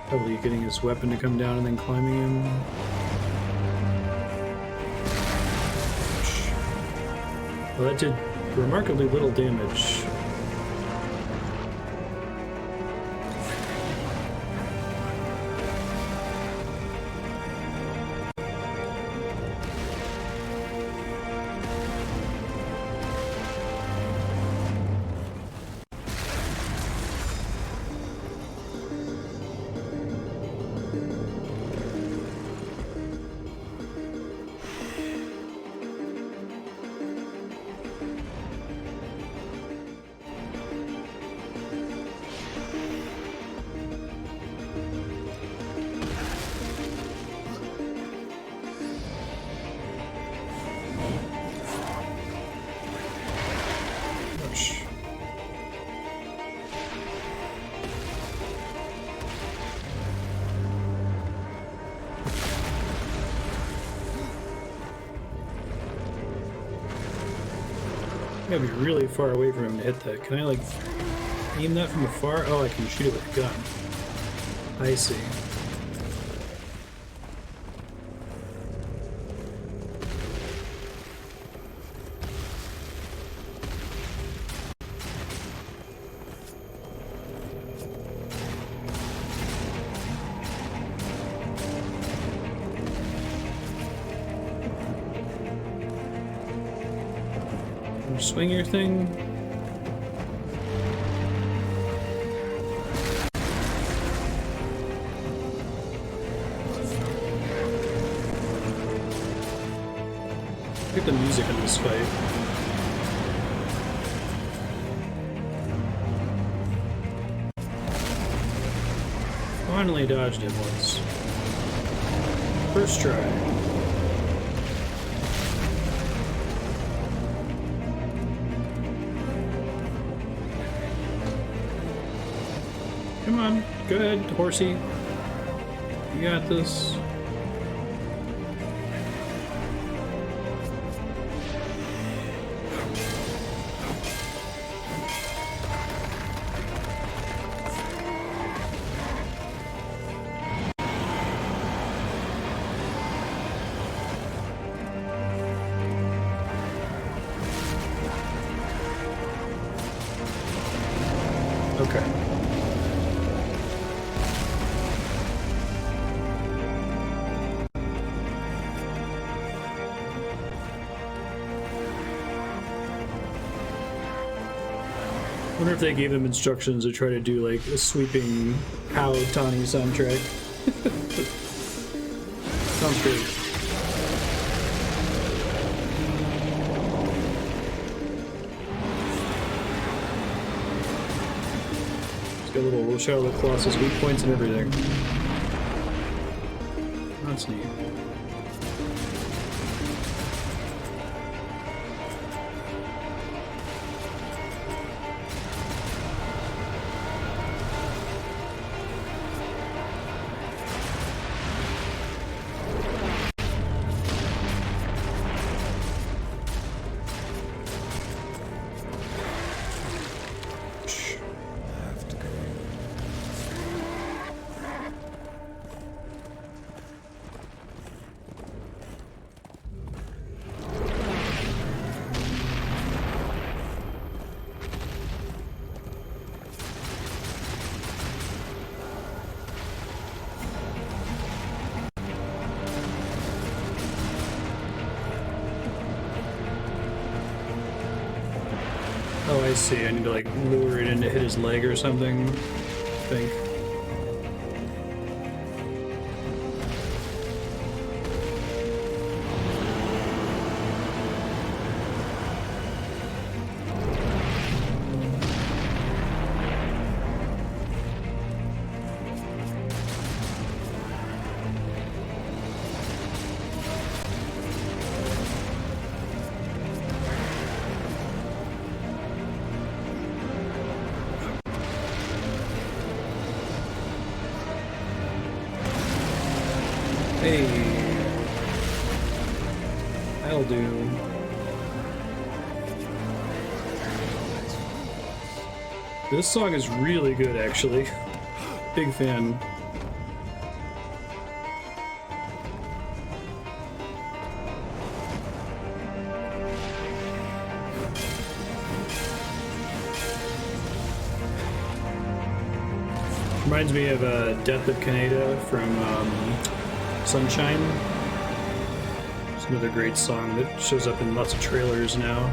Probably getting his weapon to come down and then climbing him. Well, that did remarkably little damage. I gotta be really far away from him to hit that. Can I, like, aim that from afar? Oh, I can shoot it with a gun. I see. Swing your thing. Look at the music in this fight. Finally dodged it once. First try. Come on, go ahead, horsey. You got this. Okay. I wonder if they gave them instructions to try to do like a sweeping How Tawny soundtrack. Sounds great. It's got little Shadow of the Colossus weak points and everything. That's neat. Oh, I see. I need to like lure it in to hit his leg or something, I think. Hey, that'll do. This song is really good, actually. Big fan. Reminds me of Death of Kaneda from Sunshine. It's another great song that shows up in lots of trailers now.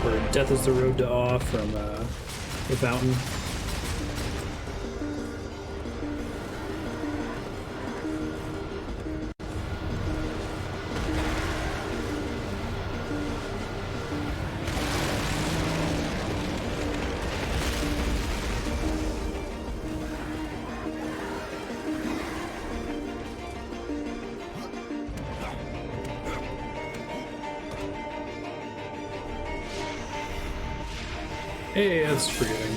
Or Death is the Road to Awe from The Fountain. Hey, that's forgiving.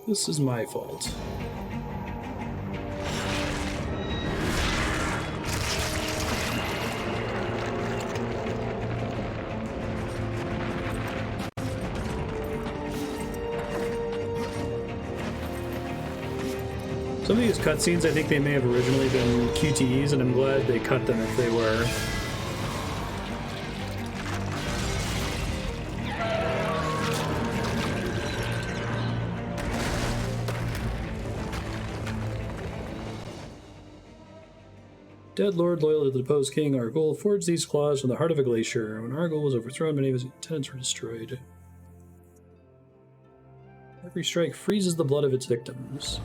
This is my fault. Some of these cutscenes, I think they may have originally been QTEs, and I'm glad they cut them if they were. Dead Lord, loyal to the deposed king, Argol forged these claws from the heart of a glacier. When Argol was overthrown, many of his tenants were destroyed. Every strike freezes the blood of its victims.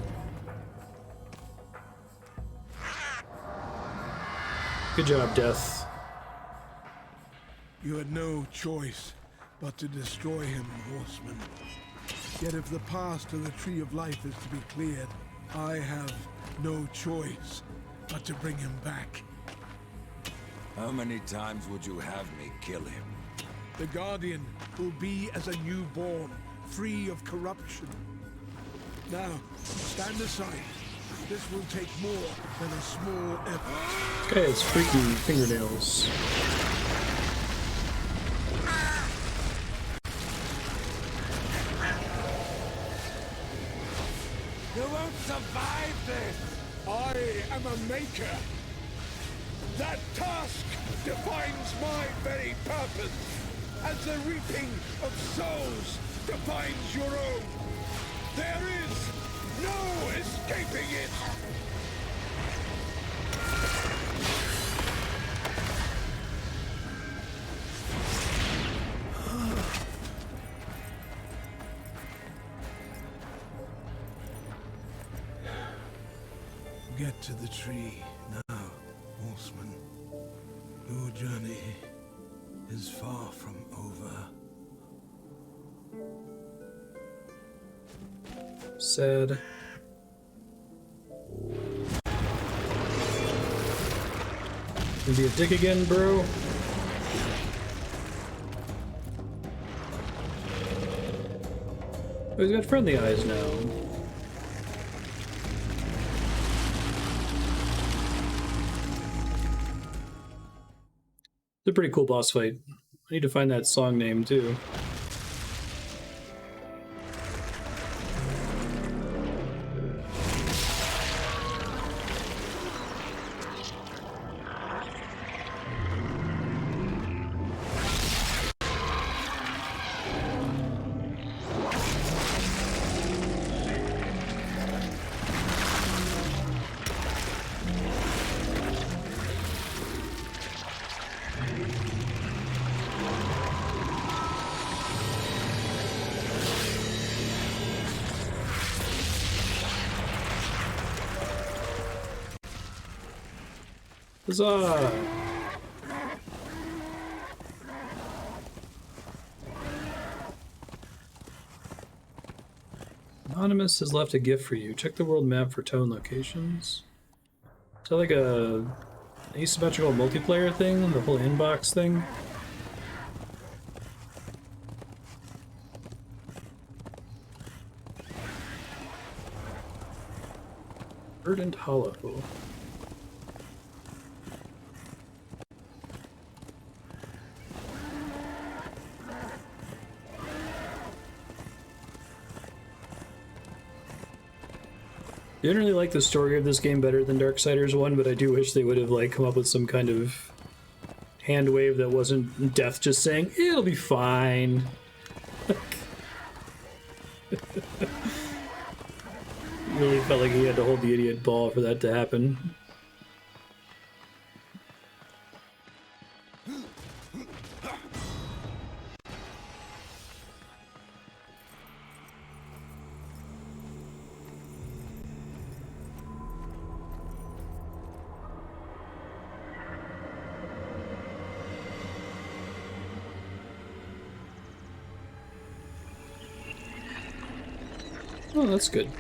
Good job, Death. You had no choice but to destroy him, Horseman. Yet if the path to the Tree of Life is to be cleared, I have no choice but to bring him back. How many times would you have me kill him? The Guardian will be as a newborn, free of corruption. Now, stand aside. This will take more than a small effort. This guy has freaky fingernails. You won't survive this! I am a maker. That task defines my very purpose, as the reaping of souls defines your own. There is no escaping it! Get to the tree now, Horseman. Your journey is far from over. Sad. Gonna be a dick again, bro? Oh, he's got friendly eyes now. It's a pretty cool boss fight. I need to find that song name too. Huzzah! Anonymous has left a gift for you. Check the world map for tone locations. Is that like a asymmetrical multiplayer thing? The whole inbox thing? Verdant Hollow. I didn't really like the story of this game better than Darksiders 1, but I do wish they would have like come up with some kind of hand wave that wasn't Death just saying, it'll be fine. Really felt like he had to hold the idiot ball for that to happen. Oh, that's good.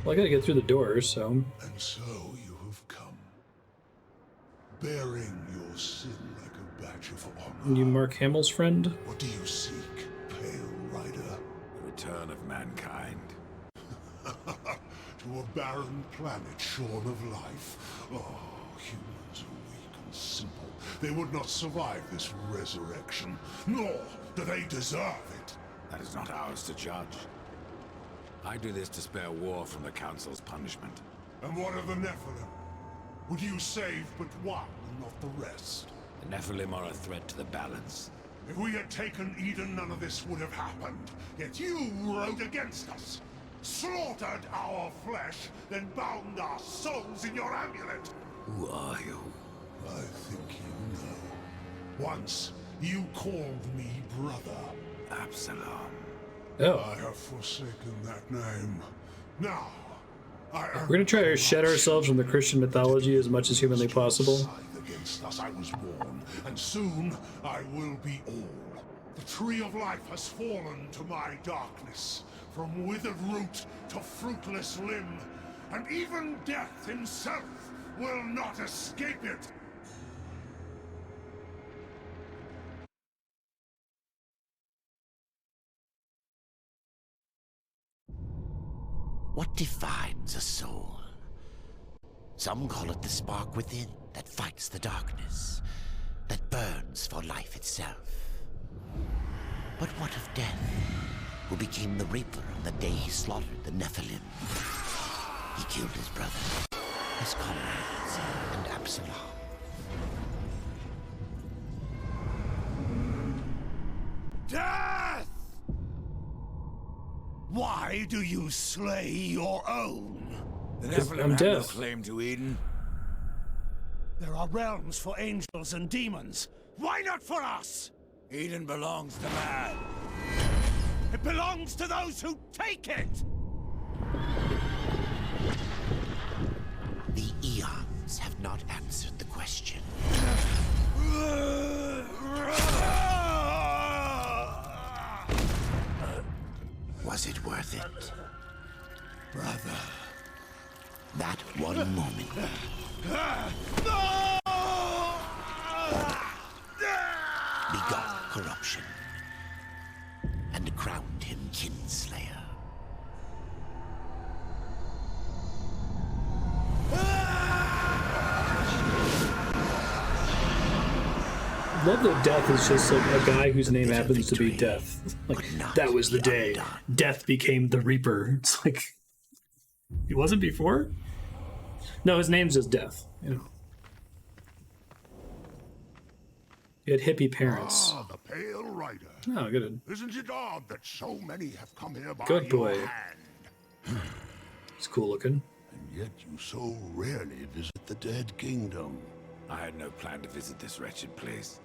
Well, I gotta get through the doors, so... And so you have come, bearing your sin like a badge of honor. You Mark Hamill's friend? What do you seek, Pale Rider? The return of mankind. To a barren planet shorn of life? Oh, humans are weak and simple. They would not survive this resurrection, nor do they deserve it. That is not ours to judge. I do this to spare war from the Council's punishment. And what of the Nephilim? Would you save but one and not the rest? The Nephilim are a threat to the balance. If we had taken Eden, none of this would have happened. Yet you rode against us, slaughtered our flesh, then bound our souls in your amulet. Who are you? I think you know. Once, you called me brother. Absalom. Oh. I have forsaken that name. Now, We're gonna try to shed ourselves from the Christian mythology as much as humanly possible. Against us I was born, and soon I will be all. The tree of life has fallen to my darkness, from withered root to fruitless limb, and even death himself will not escape it. What defines a soul? Some call it the spark within that fights the darkness, that burns for life itself. But what of Death, who became the Reaper on the day he slaughtered the Nephilim? He killed his brother, his comrades, and Absalom. Death! Why do you slay your own? The 'Cause Nephilim I'm have no deaf. claim to Eden. There are realms for angels and demons. Why not for us? Eden belongs to man. It belongs to those who take it! The eons have not answered the question. Was it worth it? Brother. That one moment begot corruption and crowned him Kinslayer. Love that Death is just like a guy whose name happens to be Death. Like, that was the day Death became the Reaper. It's like, he wasn't before? No, his name's just Death, you know. He had hippie parents. Ah, the Pale Rider. Oh, good. Isn't it odd that so many have come here by Good boy. your hand? He's cool looking. And yet you so rarely visit the Dead Kingdom. I had no plan to visit this wretched place.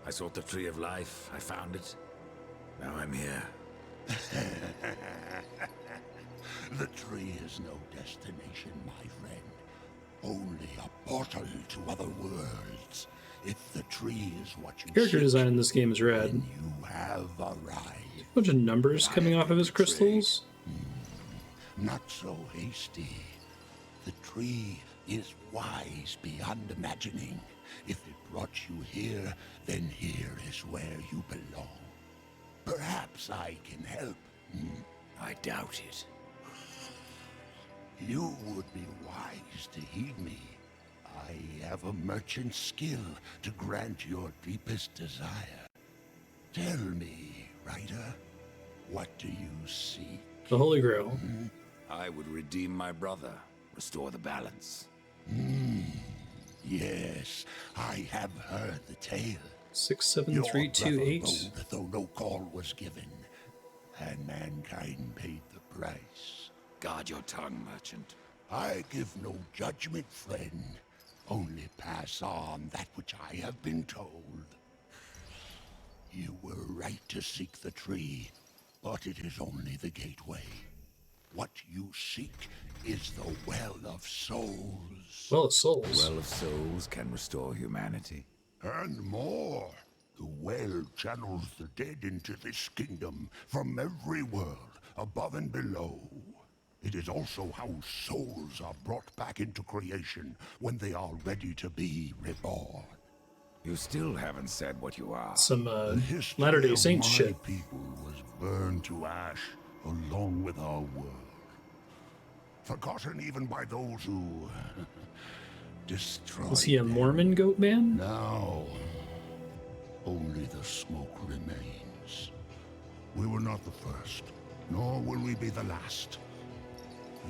I sought the Tree of Life. I found it. Now I'm here. The tree is no destination, my friend. only a portal to other worlds. If the tree is what you Character seek, design in this game is rad. then you have arrived. A bunch of numbers coming off of his crystals. Not so hasty. The tree is wise beyond imagining. If it brought you here, then here is where you belong. Perhaps I can help. I doubt it. You would be wise to heed me. I have a merchant's skill to grant your deepest desire. Tell me, Ryder, what do you seek? The Holy Grail. I would redeem my brother, restore the balance. Yes, I have heard the tale. 67328. Your brother rode, though no call was given, and mankind paid the price. Guard your tongue, merchant. I give no judgment, friend. Only pass on that which I have been told. You were right to seek the tree, but it is only the gateway. What you seek is the Well of Souls. Well, souls. Well of Souls can restore humanity. And more. The well channels the dead into this kingdom from every world, above and below. It is also how souls are brought back into creation when they are ready to be reborn. You still haven't said what you are. Some The history Latter-day of Saints my shit. people was burned to ash along with our world. Forgotten even by those who destroyed Was he a them. Mormon goat man? Now, only the smoke remains. We were not the first, nor will we be the last.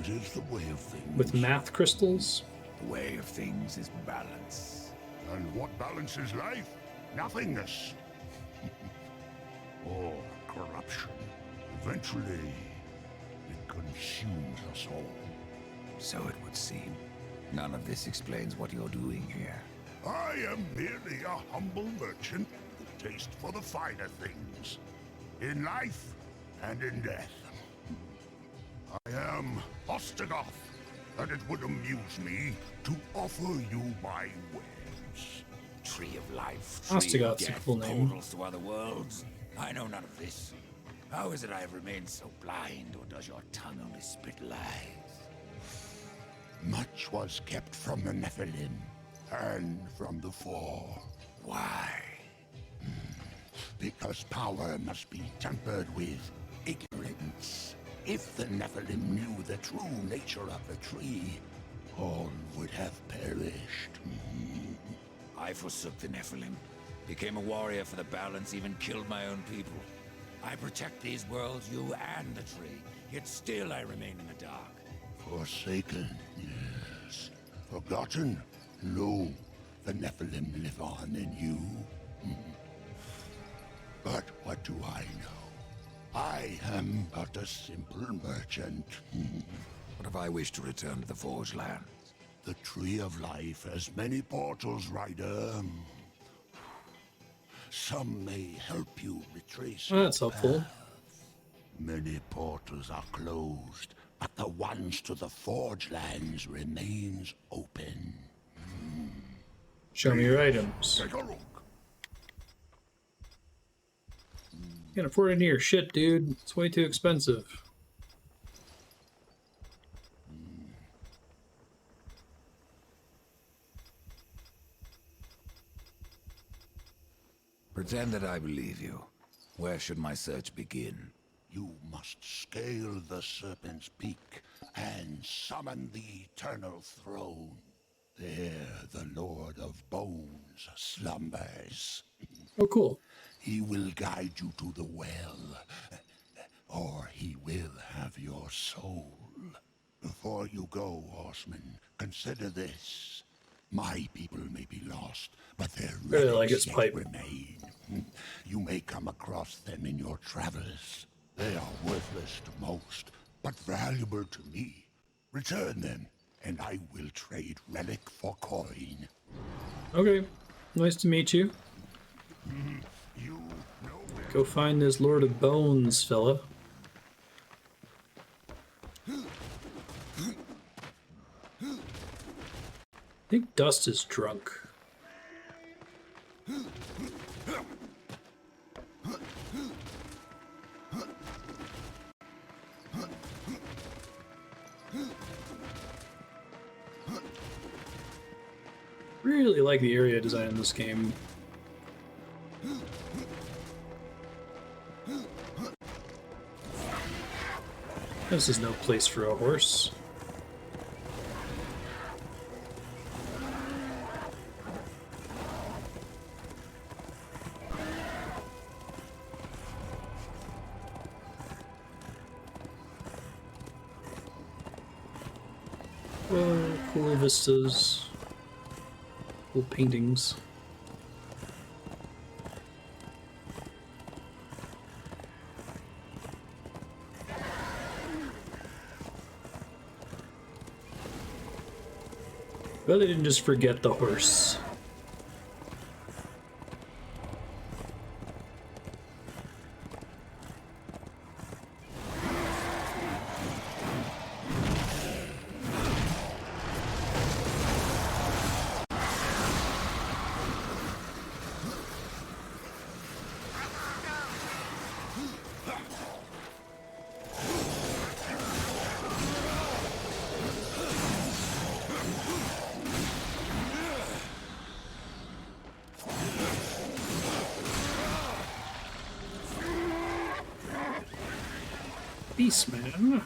It is the way of things. With math crystals? The way of things is balance. And what balances life? Nothingness. Or corruption. Eventually, it consumes us all. So it would seem. None of this explains what you're doing here. I am merely a humble merchant with a taste for the finer things. In life and in death. I am Ostagoth, and it would amuse me to offer you my wares. Tree of life, tree of Ostagoth's a death, cool name. portals to other worlds. I know none of this. How is it I have remained so blind, or does your tongue only spit lies? Much was kept from the Nephilim, and from the Four. Why? Because power must be tempered with ignorance. If the Nephilim knew the true nature of the tree, all would have perished. I forsook the Nephilim, became a warrior for the balance, even killed my own people. I protect these worlds, you and the tree, yet still I remain in the dark. Forsaken, yes. Forgotten? No. The Nephilim live on in you. But what do I know? I am but a simple merchant. What if I wish to return to the Forge Lands? The Tree of Life has many portals, Ryder. Some may help you retrace Oh, that's your helpful. path. Many portals are closed, but the ones to the Forge Lands remains open. Show me your items. Take a look. Can't afford any of your shit, dude. It's way too expensive. Pretend that I believe you. Where should my search begin? You must scale the Serpent's Peak and summon the Eternal Throne. There the Lord of Bones slumbers. Oh, cool. He will guide you to the well, or he will have your soul. Before you go, horseman, consider this. My people may be lost, but their Really like relics its yet pipe. remain. You may come across them in your travels. They are worthless to most, but valuable to me. Return them, and I will trade relic for coin. Okay. Nice to meet you. You know where Go find this Lord of Bones fella. think Dust is drunk. Really like the area design in this game. This is no place for a horse. Whoa, cool vistas. Cool paintings. Well, they didn't just forget the horse. Beastman.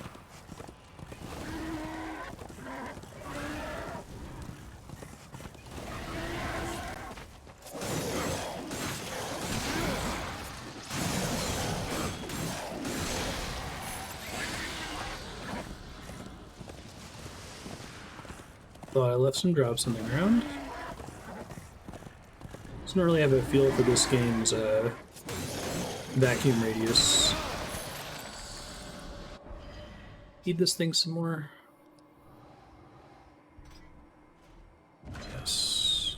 Thought I left some drops on the ground. Doesn't really have a feel for this game's vacuum radius. Feed this thing some more. Yes.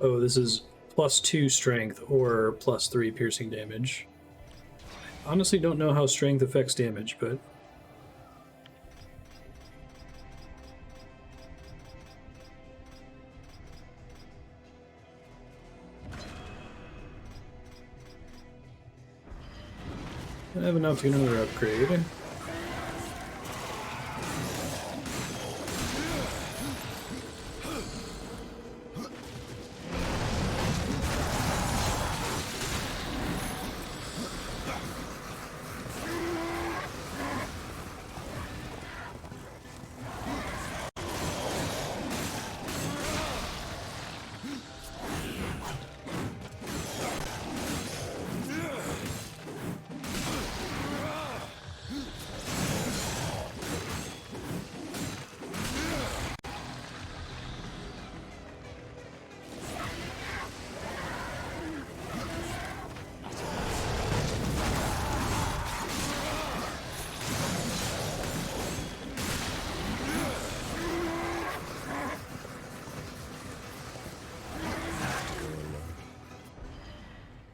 Oh, this is +2 strength or +3 piercing damage. Honestly, don't know how strength affects damage, but I have enough to get another upgrade.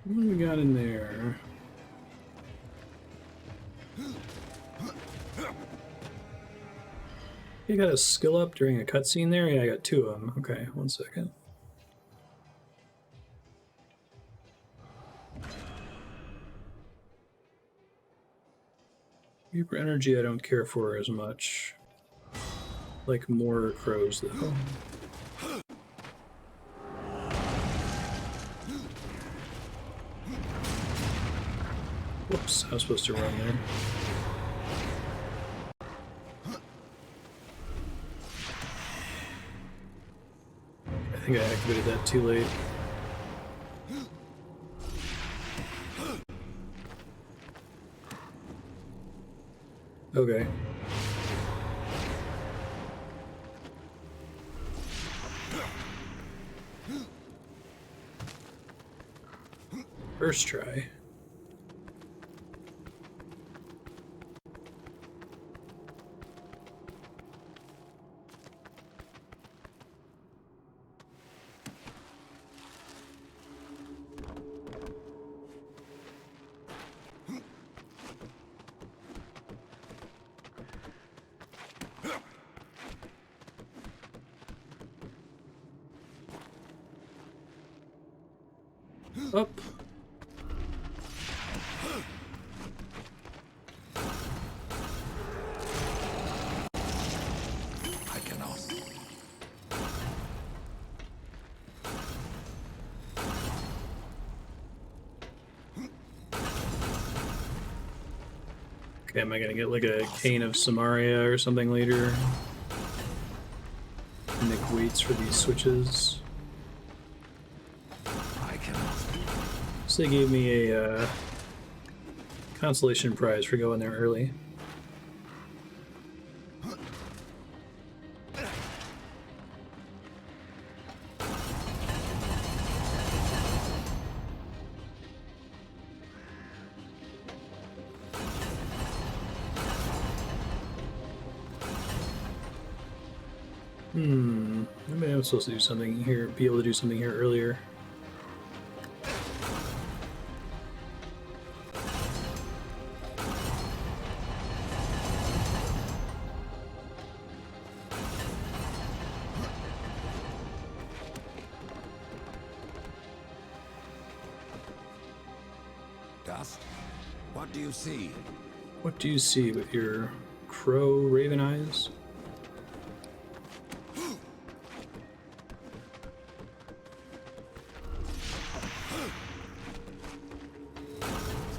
What do we got in there? You got a skill up during a cutscene there? Yeah, I got 2 of them. Okay, 1 second. Reaper energy I don't care for as much. Like more crows though. Whoops, I was supposed to run there. I think I activated that too late. Okay. First try. Up. I cannot. Okay, am I gonna get like a cane of Samaria or something later? Nick waits for these switches. I cannot. So they gave me a consolation prize for going there early. Maybe I'm supposed to do something here, be able to do something here earlier. Dust? What do you see? What do you see with your crow raven eyes?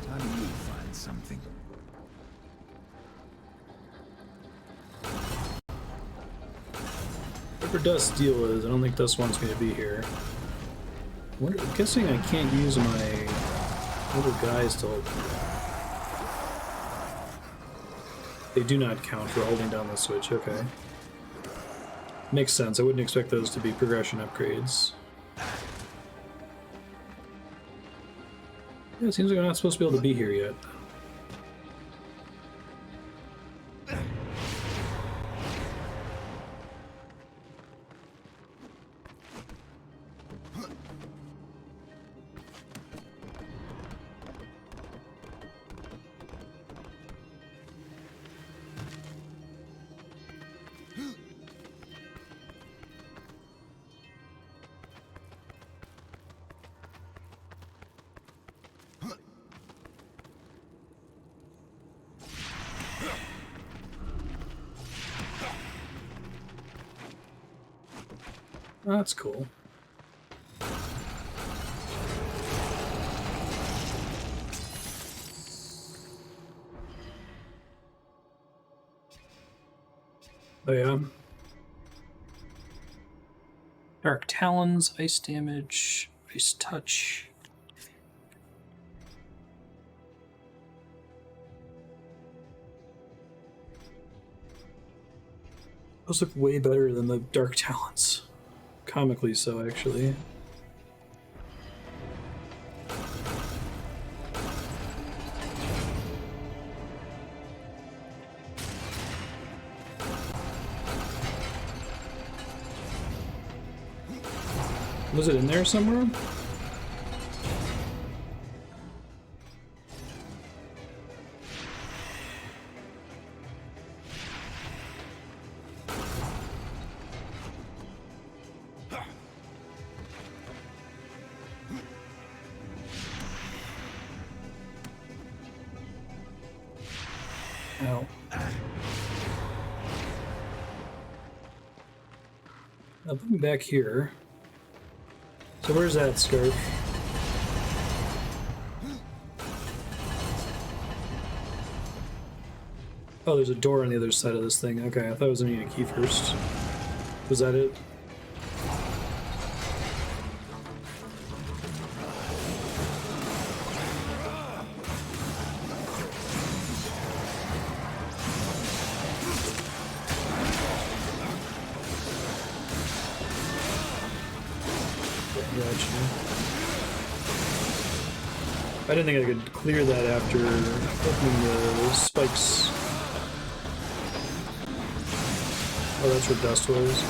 How do you find something? Whatever Dust's deal is, I don't think Dust wants me to be here. I'm guessing I can't use my little guys to hold. They do not count for holding down the switch, okay. Makes sense, I wouldn't expect those to be progression upgrades. Yeah, it seems like I'm not supposed to be able to be here yet. That's cool. Oh yeah. Dark Talons, ice damage, ice touch. Those look way better than the Dark Talons. Comically so, actually. Was it in there somewhere? Ow. Now put me back here. So where's that scarf? Oh, there's a door on the other side of this thing. Okay, I thought I was gonna need a key first. Was that it? I didn't think I could clear that after opening the spikes. Oh, that's where Dust was.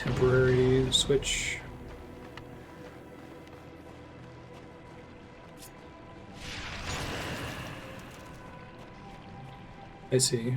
temporary switch. I see.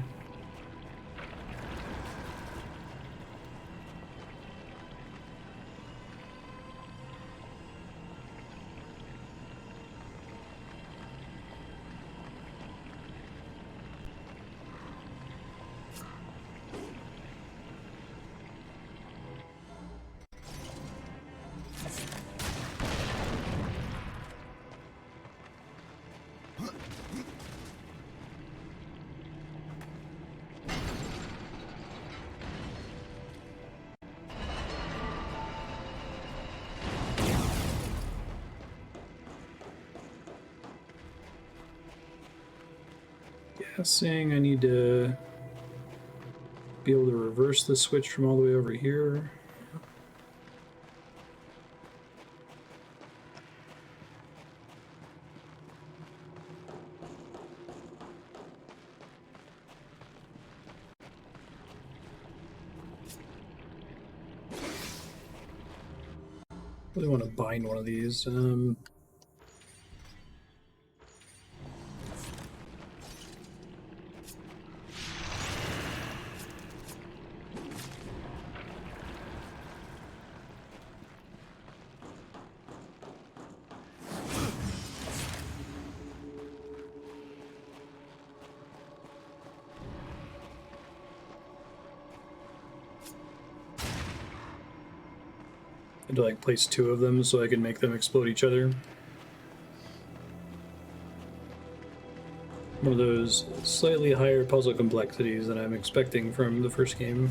Guessing I need to be able to reverse the switch from all the way over here. Really want to bind one of these. To like place two of them so I can make them explode each other. One of those slightly higher puzzle complexities than I'm expecting from the first game.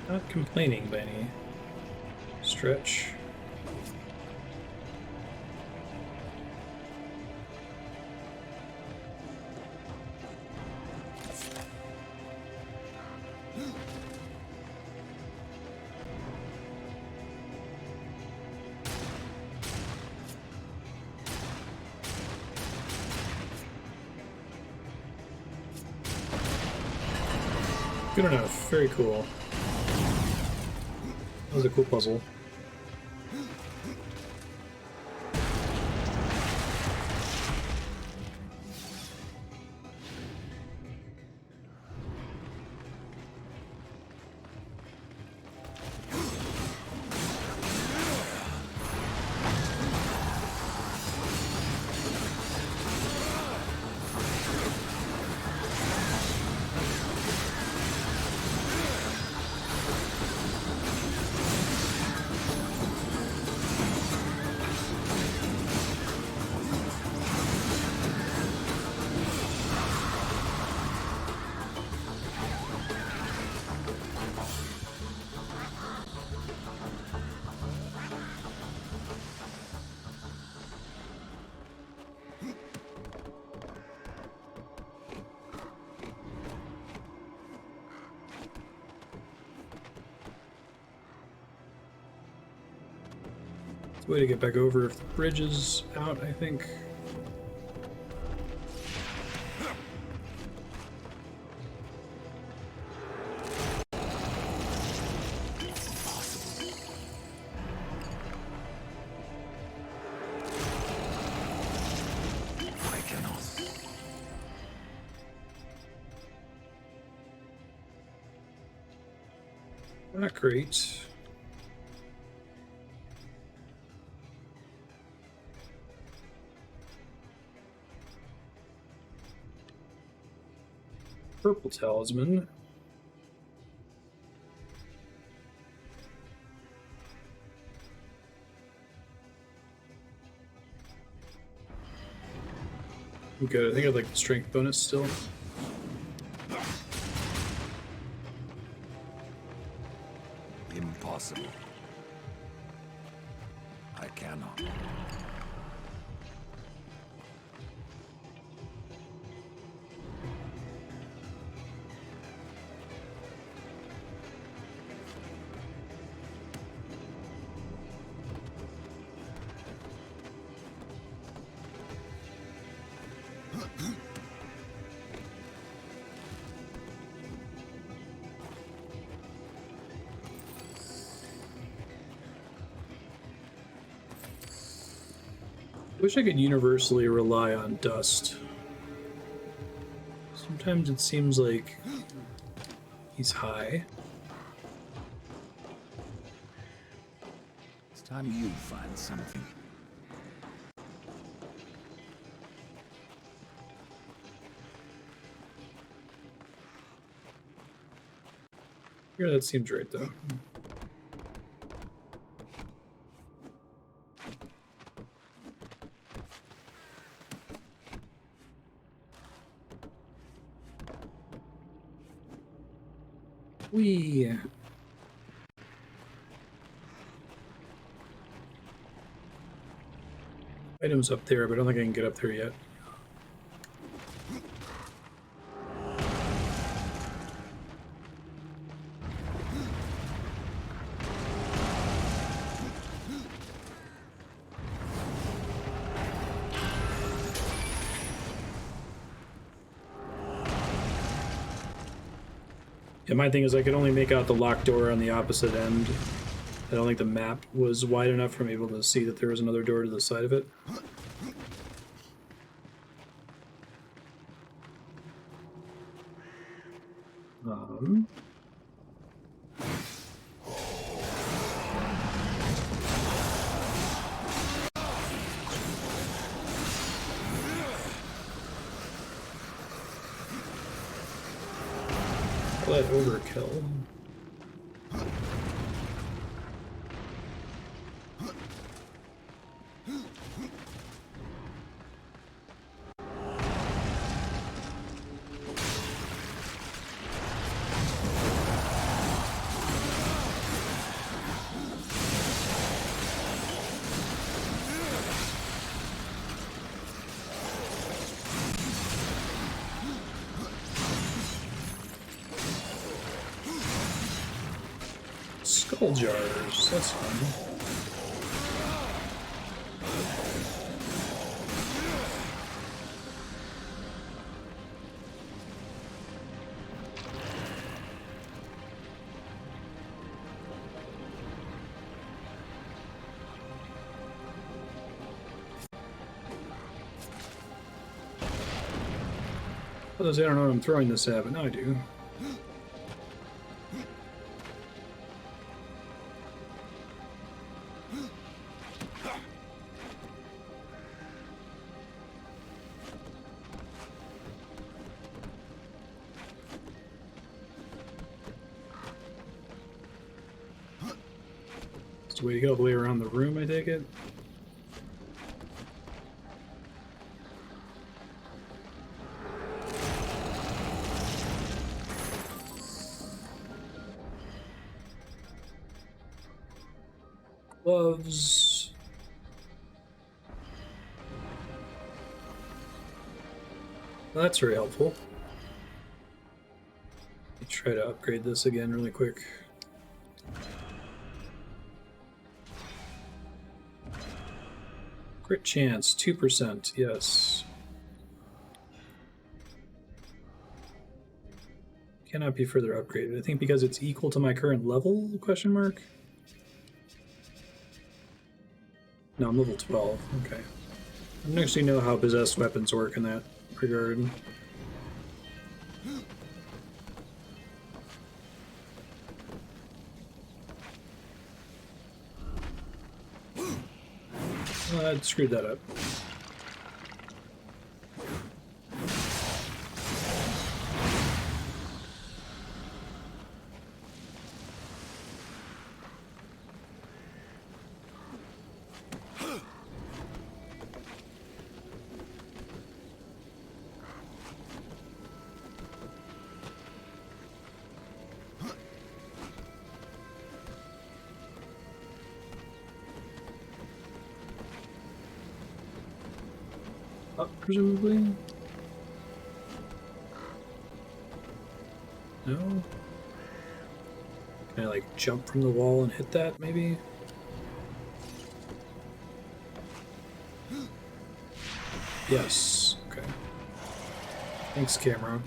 Not complaining by any stretch. Good enough. Very cool. That was a cool puzzle. It's a way to get back over if the bridge is out, I think. Not great. Purple talisman. Good. I think I'd like the strength bonus still. Impossible. I cannot. Wish I could universally rely on dust. Sometimes it seems like he's high. It's time you find something. Yeah, that seems right though. Wee. Items up there, but I don't think I can get up there yet. Yeah, my thing is I could only make out the locked door on the opposite end. I don't think the map was wide enough for me able to see that there was another door to the side of it. Let overkill. Skull jars, that's fun. Others, I don't know what I'm throwing this at, but now I do. It's a way to get all the way around the room, I take it. Gloves. Well, that's very helpful. Let me try to upgrade this again really quick. Crit chance, 2%, yes. Cannot be further upgraded. I think because it's equal to my current level, question mark? No, I'm level 12, okay. I don't actually know how possessed weapons work in that regard. I screwed that up. Up, presumably? No? Can I, like, jump from the wall and hit that, maybe? Yes. Okay. Thanks, camera.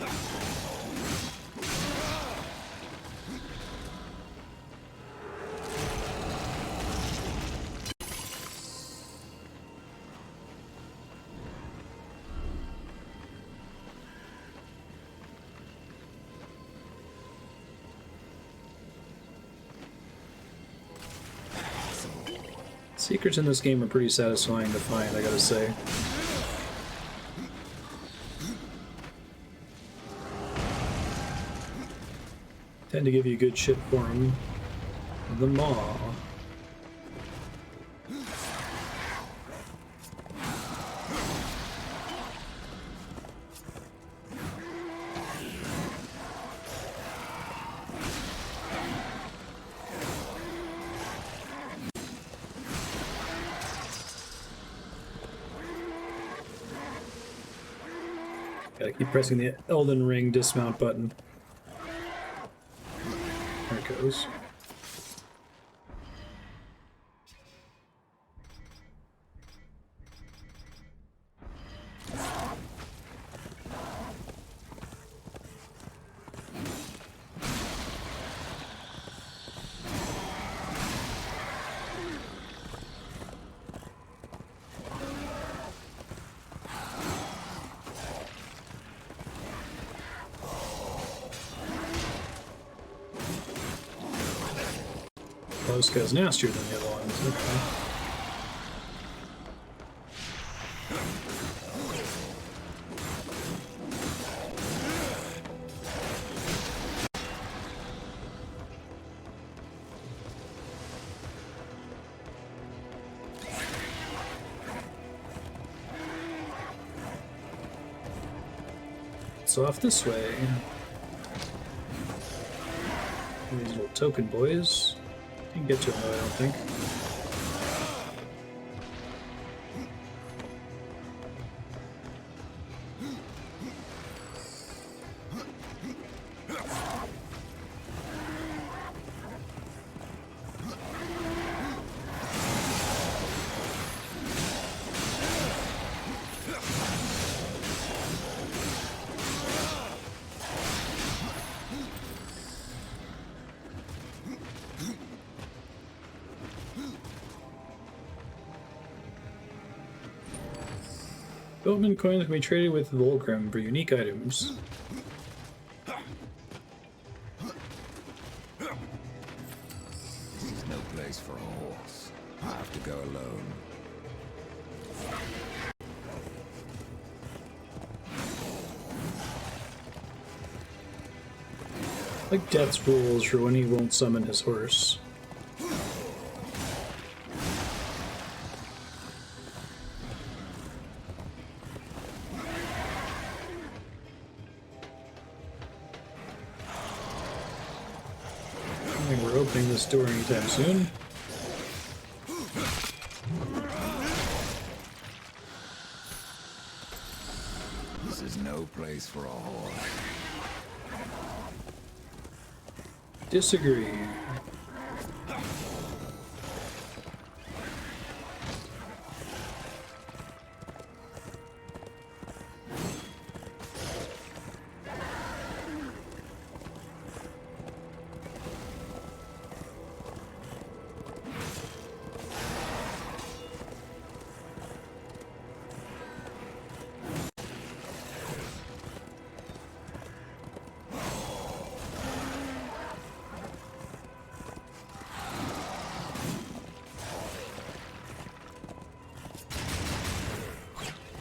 Secrets in this game are pretty satisfying to find, I gotta say. Tend to give you good shit for them. The Maw. Gotta keep pressing the Elden Ring dismount button. There it goes. Oh, this guy's nastier than the other ones. Okay. It's off this way. These little token boys. You can get to them though, I don't think. Development coins can be traded with Volcrum for unique items. This is no place for a horse. I have to go alone. Like Death's rules for when he won't summon his horse. I think we're opening this door anytime soon. This is no place for a horse. Disagree.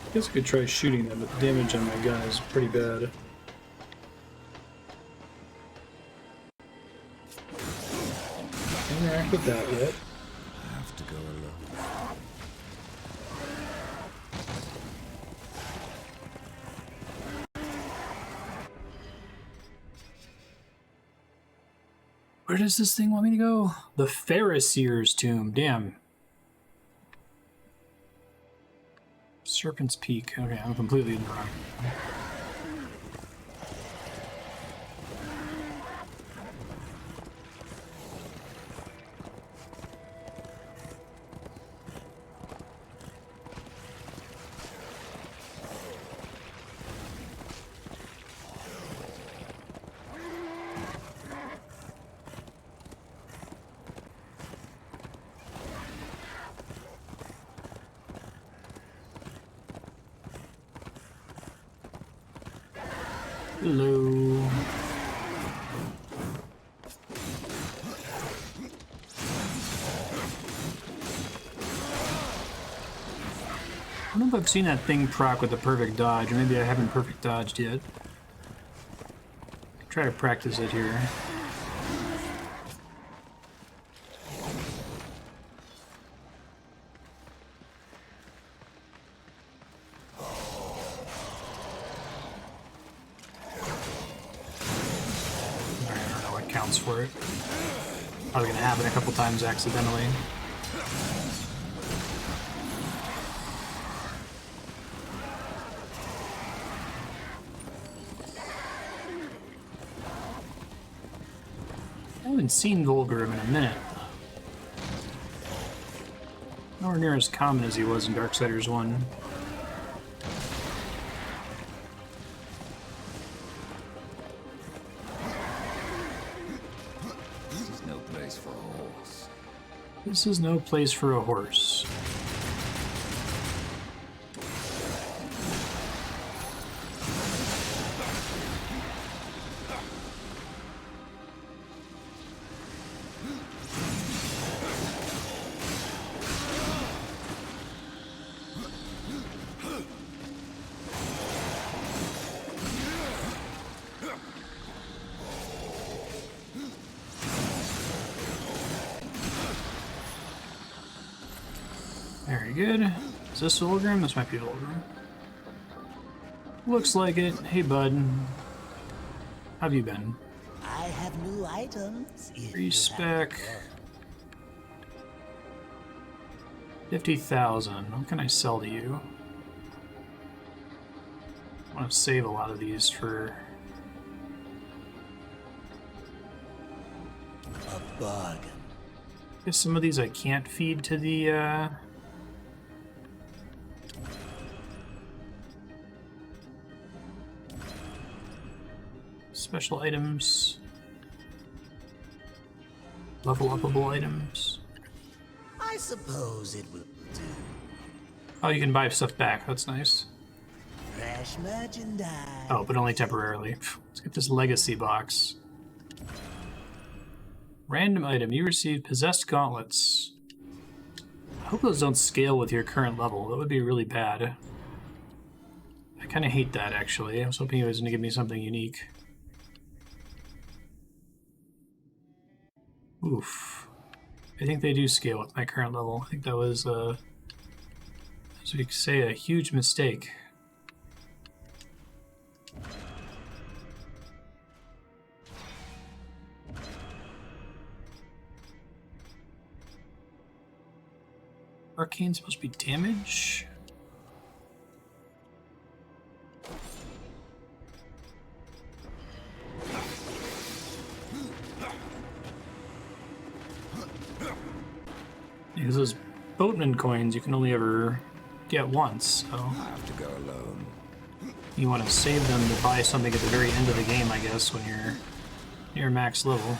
I guess I could try shooting them, but the damage on my gun is pretty bad. Can't interact with that yet. I have to go alone. Where does this thing want me to go? The Phariseer's tomb. Damn. Serpent's Peak. Okay, I'm completely in the wrong. Hello. I don't know if I've seen that thing proc with the perfect dodge, or maybe I haven't perfect dodged yet. Try to practice it here. For it. Probably gonna happen a couple times accidentally. I haven't seen Volgrim in a minute. Nowhere near as common as he was in Darksiders 1. This is no place for a horse. Very good. Is this Volgrim? This might be Volgrim. Looks like it. Hey, bud. How have you been? I have new items. Respec. 50,000. What can I sell to you? I want to save a lot of these for... a bargain. Guess some of these I can't feed to the, special items. Level upable items. I suppose it will do. Oh, you can buy stuff back. That's nice. Fresh merchandise. Oh, but only temporarily. Let's get this legacy box. Random item. You received possessed gauntlets. I hope those don't scale with your current level. That would be really bad. I kind of hate that, actually. I was hoping he was going to give me something unique. Oof. I think they do scale with my current level. I think that was, as we could say, a huge mistake. Arcane's supposed to be damage? Because those boatman coins you can only ever get once, so... I have to go alone. You want to save them to buy something at the very end of the game, I guess, when you're near max level.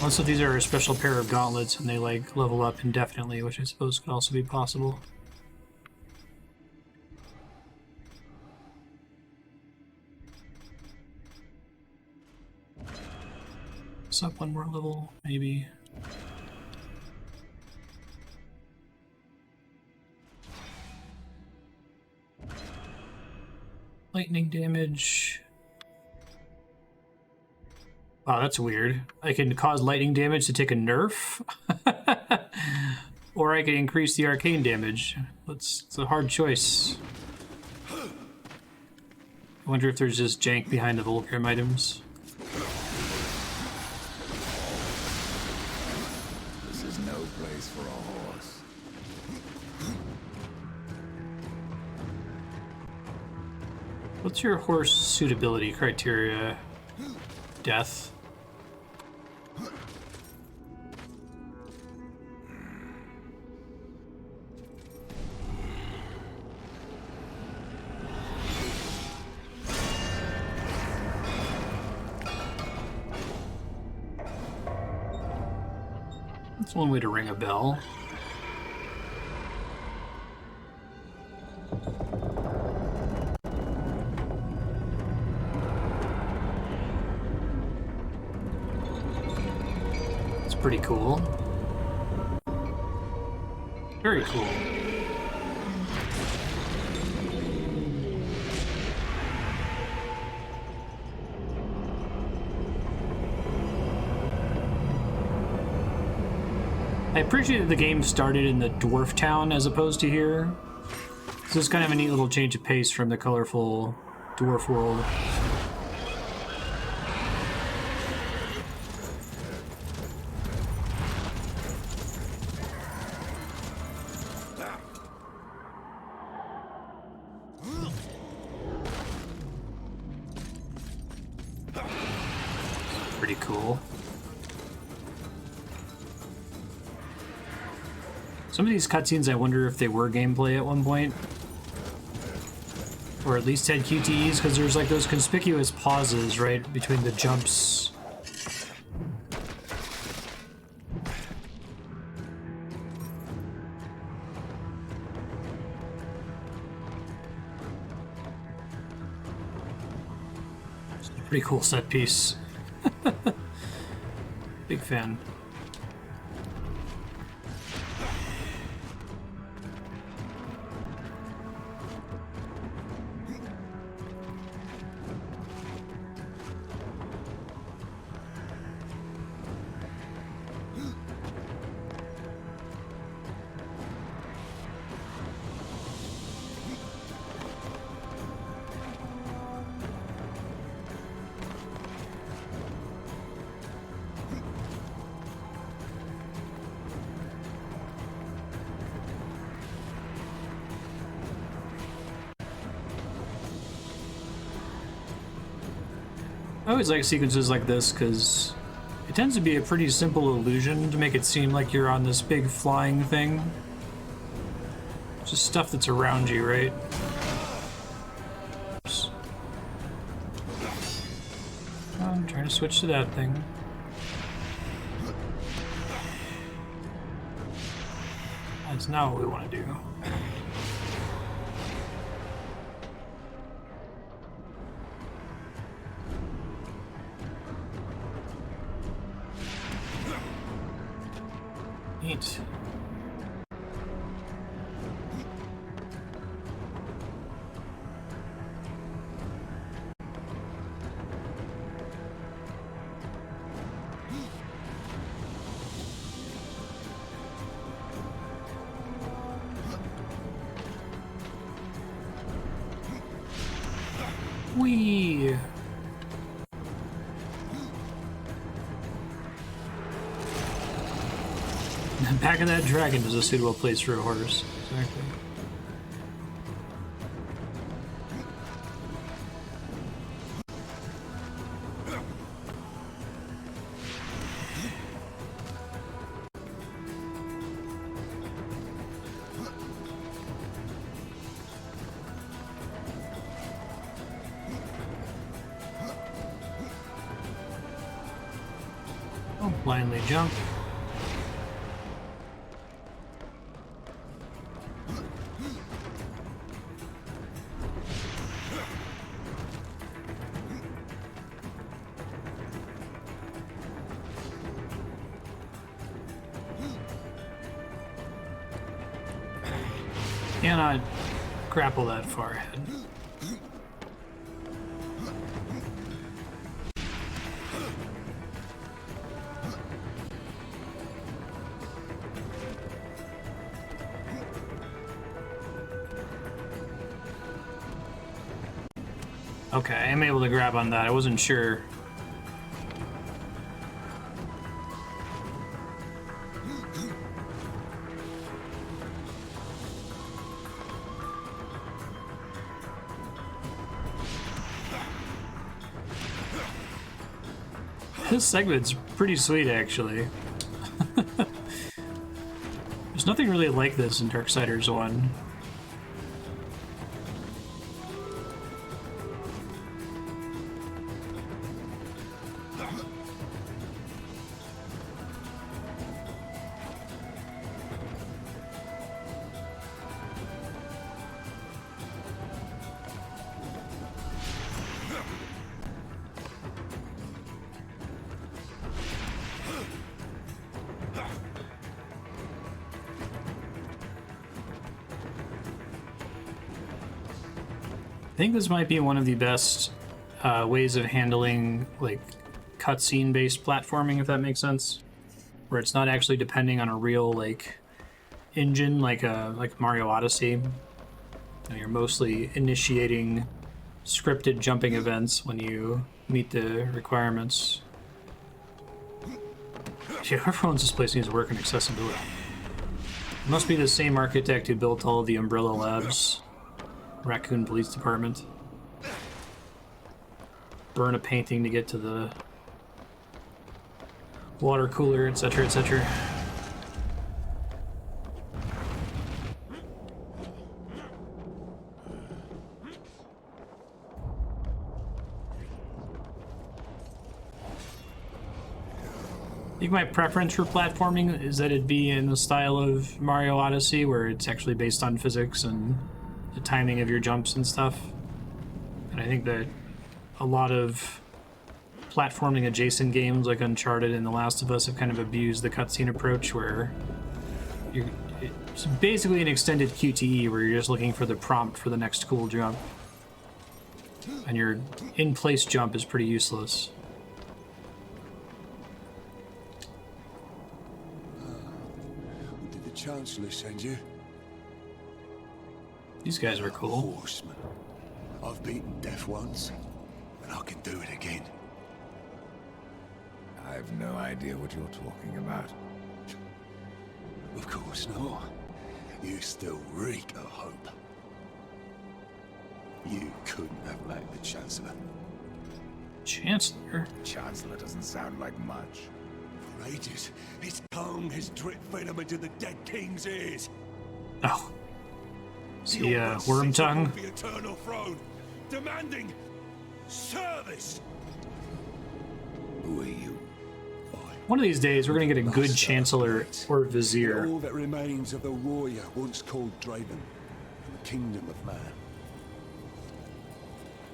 Most of these are a special pair of gauntlets, and they like level up indefinitely, which I suppose could also be possible. It's up one more level, maybe. Lightning damage. Wow, that's weird. I can cause lightning damage to take a nerf, or I can increase the arcane damage. It's a hard choice. I wonder if there's just jank behind the Volgrim items. This is no place for a horse. What's your horse suitability criteria? Death. That's one way to ring a bell. pretty cool. Very cool. I appreciate that the game started in the dwarf town as opposed to here. So it's kind of a neat little change of pace from the colorful dwarf world. Pretty cool. Some of these cutscenes, I wonder if they were gameplay at one point. Or at least had QTEs, because there's like those conspicuous pauses, right, between the jumps. It's a pretty cool set piece. Big fan. I always like sequences like this because it tends to be a pretty simple illusion to make it seem like you're on this big flying thing. Just stuff that's around you, right? Oops. Oh, I'm trying to switch to that thing. That's not what we want to do. Neat. Whee! The back of that dragon is a suitable place for a horse. Exactly. Don't blindly jump. Cannot grapple that far ahead. Okay, I am able to grab on that. I wasn't sure. This segment's pretty sweet, actually. There's nothing really like this in Darksiders 1. I think this might be one of the best ways of handling like cutscene based platforming, if that makes sense, where it's not actually depending on a real like engine like Mario Odyssey. You know, you're mostly initiating scripted jumping events when you meet the requirements. Yeah, whoever owns this place needs work in accessibility. It must be the same architect who built all of the Umbrella Labs, Raccoon Police Department. Burn a painting to get to the water cooler, etc., etc. I think my preference for platforming is that it be in the style of Mario Odyssey, where it's actually based on physics and the timing of your jumps and stuff. And I think that a lot of platforming adjacent games like Uncharted and The Last of Us have kind of abused the cutscene approach, where it's basically an extended QTE where you're just looking for the prompt for the next cool jump. And your in-place jump is pretty useless. Did the Chancellor send you? These guys were cool. Horseman. I've beaten death once, and I can do it again. I've no idea what you're talking about. Of course not. You still reek of hope. You couldn't have lacked the Chancellor. Chancellor? Chancellor doesn't sound like much. For ages, his tongue has dripped venom into the dead king's ears. Oh. See, worm tongue? The eternal throne, demanding service. Who are you? One of these days, we're gonna get a good Master Chancellor or Vizier. All that remains of the warrior once called Draven, in the kingdom of man.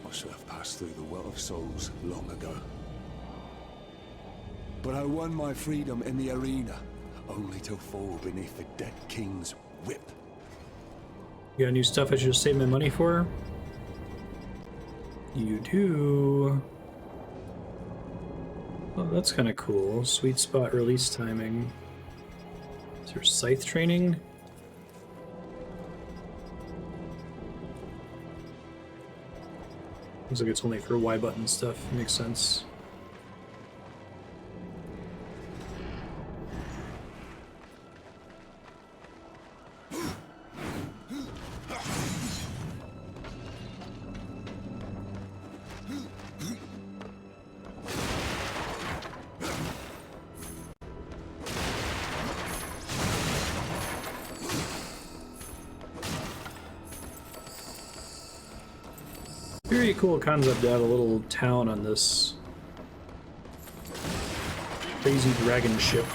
I should have passed through the well of souls long ago. But I won my freedom in the arena, only to fall beneath the dead king's whip. You got new stuff I should save my money for? You do. Oh, that's kind of cool. Sweet spot release timing. Is there scythe training? Looks like it's only for Y button stuff. Makes sense. Very cool concept to have a little town on this crazy dragon ship.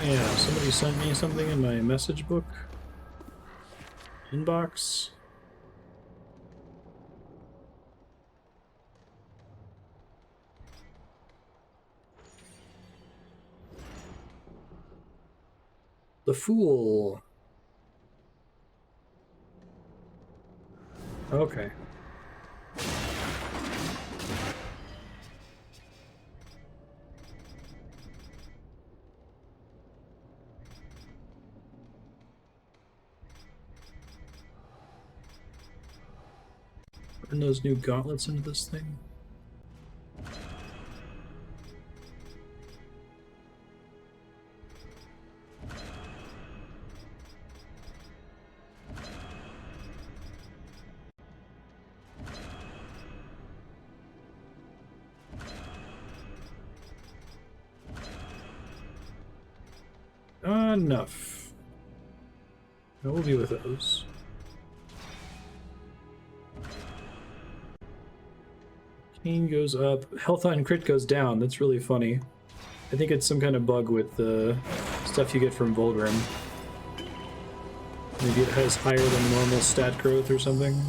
Yeah, somebody sent me something in my message book. Inbox. The Fool. Okay. Run those new gauntlets into this thing. Enough. I will be with those. Cane goes up. Health on crit goes down. That's really funny. I think it's some kind of bug with the stuff you get from Volgrim. Maybe it has higher than normal stat growth or something.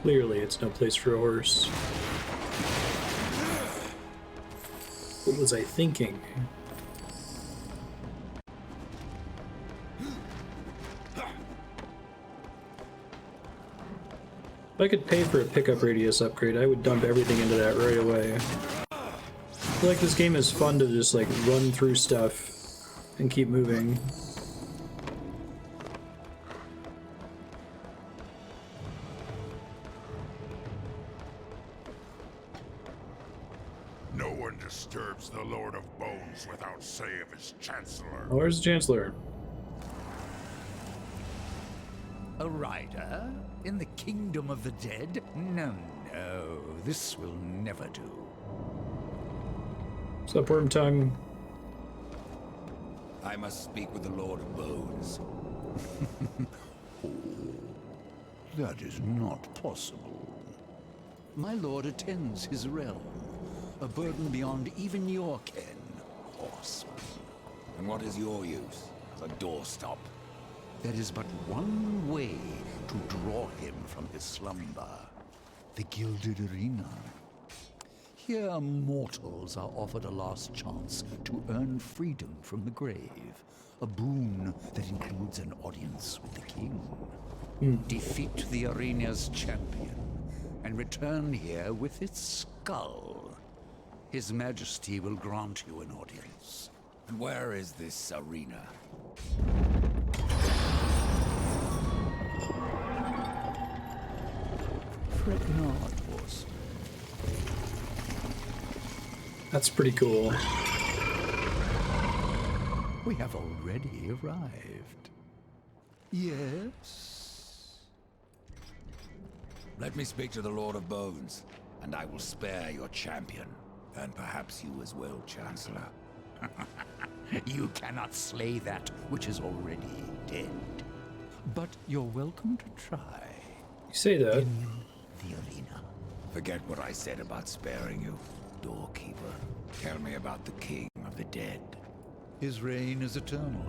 Clearly, it's no place for a horse. What was I thinking? If I could pay for a pickup radius upgrade, I would dump everything into that right away. I feel like this game is fun to just like run through stuff and keep moving. No one disturbs the Lord of Bones without say of his Chancellor. Oh, where's the Chancellor? A rider? In the kingdom of the dead? No, no, this will never do. What's up, Worm Tongue? I must speak with the Lord of Bones. That is not possible. My lord attends his realm. A burden beyond even your ken, horseman. And what is your use? A doorstop. There is but one way to draw him from his slumber. The Gilded Arena. Here mortals are offered a last chance to earn freedom from the grave. A boon that includes an audience with the king. Defeat the arena's champion and return here with its skull. His Majesty will grant you an audience. And where is this arena? Fret not, horse. That's pretty cool. We have already arrived. Yes? Let me speak to the Lord of Bones, and I will spare your champion. And perhaps you as well, Chancellor. You cannot slay that which is already dead. But you're welcome to try. You say that. In the arena. Forget what I said about sparing you, doorkeeper. Tell me about the King of the Dead. His reign is eternal.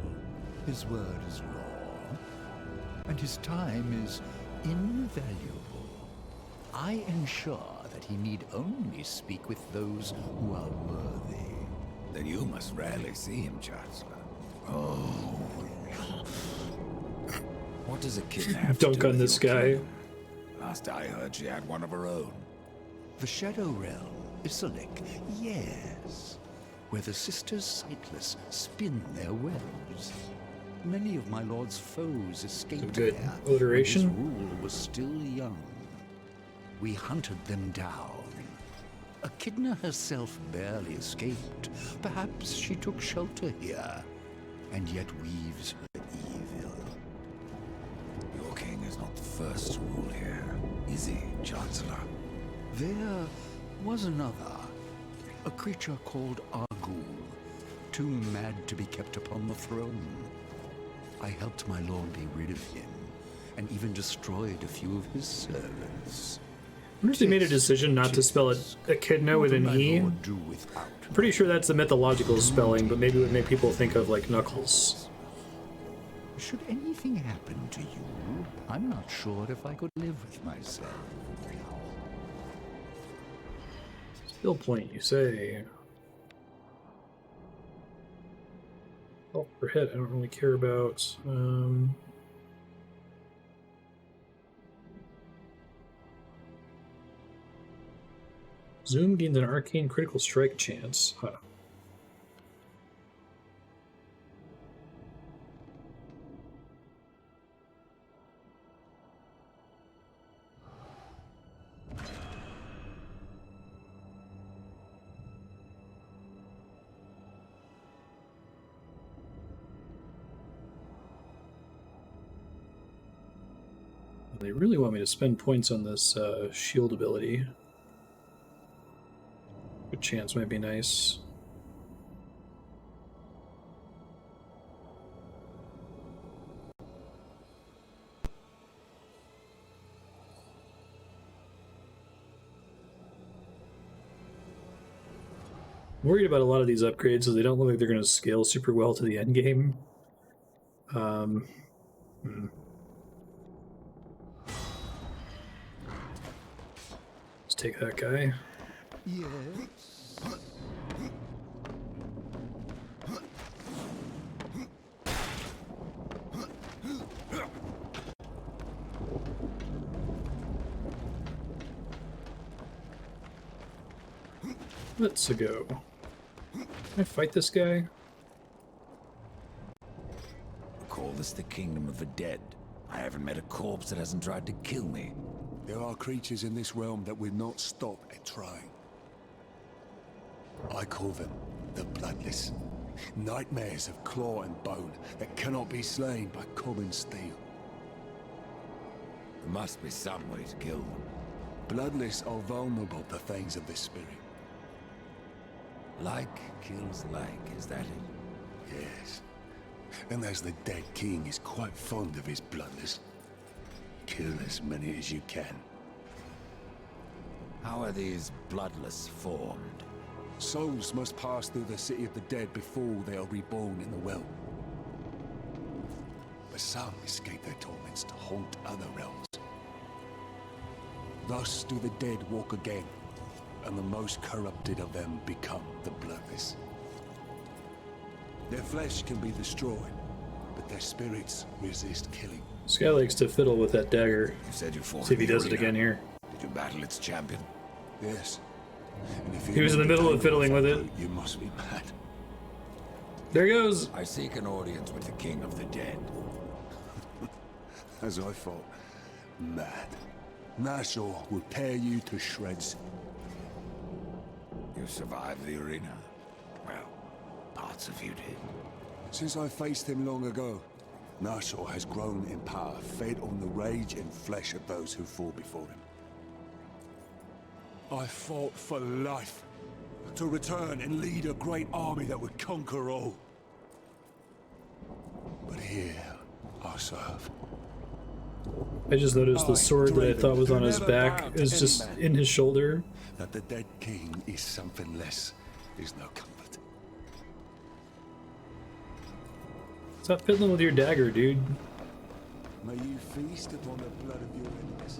His word is law. And his time is invaluable. I ensure that he need only speak with those who are worthy. Then you must rarely see him, Chancellor. Oh. What does a kidnap have to Dunk do on with this your guy. king? Last I heard, she had one of her own. The Shadow Realm, Isalik, yes. Where the Sisters Sightless spin their webs. Many of my lord's foes escaped good there alliteration. when his rule was still young. We hunted them down. Echidna herself barely escaped. Perhaps she took shelter here, and yet weaves her evil. Your king is not the first to rule here, is he, Chancellor? There was another, a creature called Argul, too mad to be kept upon the throne. I helped my lord be rid of him, and even destroyed a few of his servants. I wonder if they made a decision not to spell it Echidna with an E. I'm pretty sure that's the mythological spelling, but maybe it would make people think of like Knuckles. Should anything happen to you, I'm not sure if I could live with myself. Skill point, you say. Oh, per hit, I don't really care about. Zoom gains an arcane critical strike chance. Huh. They really want me to spend points on this shield ability. Good chance might be nice. worried about a lot of these upgrades, so they don't look like they're going to scale super well to the end game. Let's take that guy. Yes. Let's go. Can I fight this guy? Call this the kingdom of the dead. I haven't met a corpse that hasn't tried to kill me. There are creatures in this realm that will not stop at trying. I call them the Bloodless. Nightmares of claw and bone that cannot be slain by common steel. There must be some way to kill them. Bloodless are vulnerable to things of the spirit. Like kills like, is that it? Yes. And as the dead king is quite fond of his Bloodless, kill as many as you can. How are these Bloodless formed? Souls must pass through the city of the dead before they are reborn in the well. But some escape their torments to haunt other realms. Thus do the dead walk again, and the most corrupted of them become the Bloodless. Their flesh can be destroyed, but their spirits resist killing. This guy likes to fiddle with that dagger. You said you fought See if he in the does it arena. again here. Did you battle its champion? Yes. And if He was in the middle of fiddling with it. You must be mad. There he goes. I seek an audience with the king of the dead. As I thought, mad. Nashor will tear you to shreds. You survived the arena. Well, parts of you did. Since I faced him long ago, Nashor has grown in power, fed on the rage and flesh of those who fall before him. I fought for life, to return and lead a great army that would conquer all. But here I serve. I just noticed the sword that I thought was on his back is just in his shoulder. That the dead king is something less is no comfort. Stop fiddling with your dagger, dude. May you feast upon the blood of your enemies.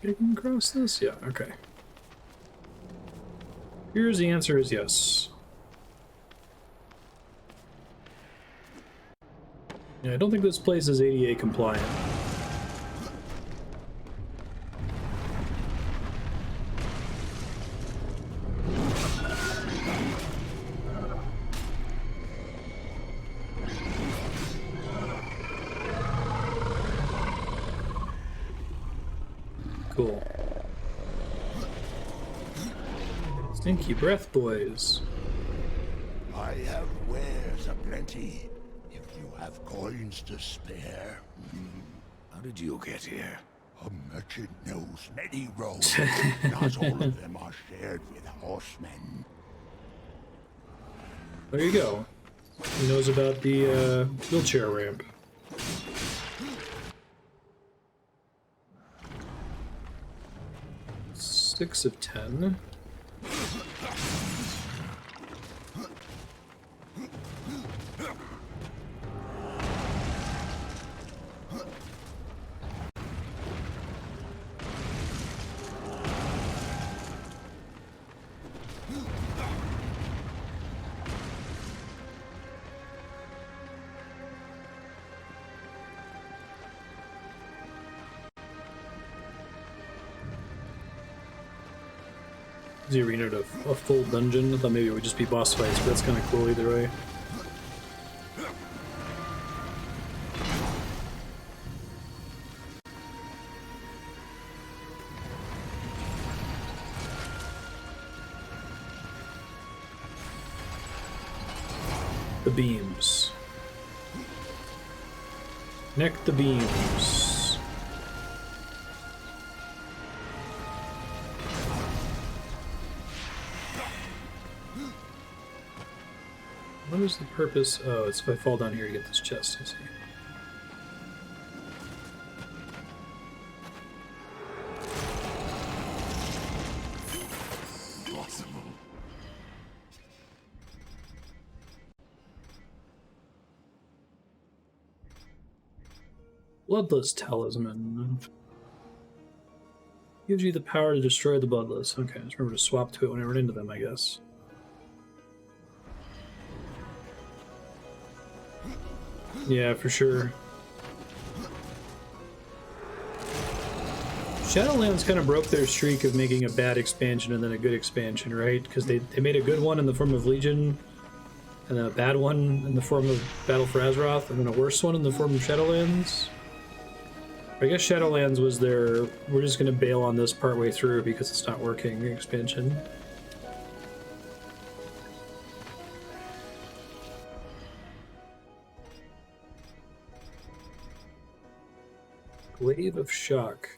You can cross this? Yeah, okay. Here's the answer is yes. Yeah, I don't think this place is ADA compliant. Cool. Stinky breath, boys. I have wares aplenty, if you have coins to spare. How did you get here? A merchant knows many roads. Not all of them are shared with horsemen. There you go. He knows about the wheelchair ramp. Six of 10. The arena to a full dungeon. I thought maybe it would just be boss fights, but that's kind of cool either way. The beams. Connect the beams. What is the purpose? Oh, it's if I fall down here to get this chest, I see. Bloodless Talisman. Gives you the power to destroy the Bloodless. Okay, just remember to swap to it when I run into them, I guess. Yeah, for sure. Shadowlands kind of broke their streak of making a bad expansion and then a good expansion, right? Because they made a good one in the form of Legion, and then a bad one in the form of Battle for Azeroth, and then a worse one in the form of Shadowlands. I guess Shadowlands was their, we're just going to bail on this partway through because it's not working expansion. Glaive of Shock.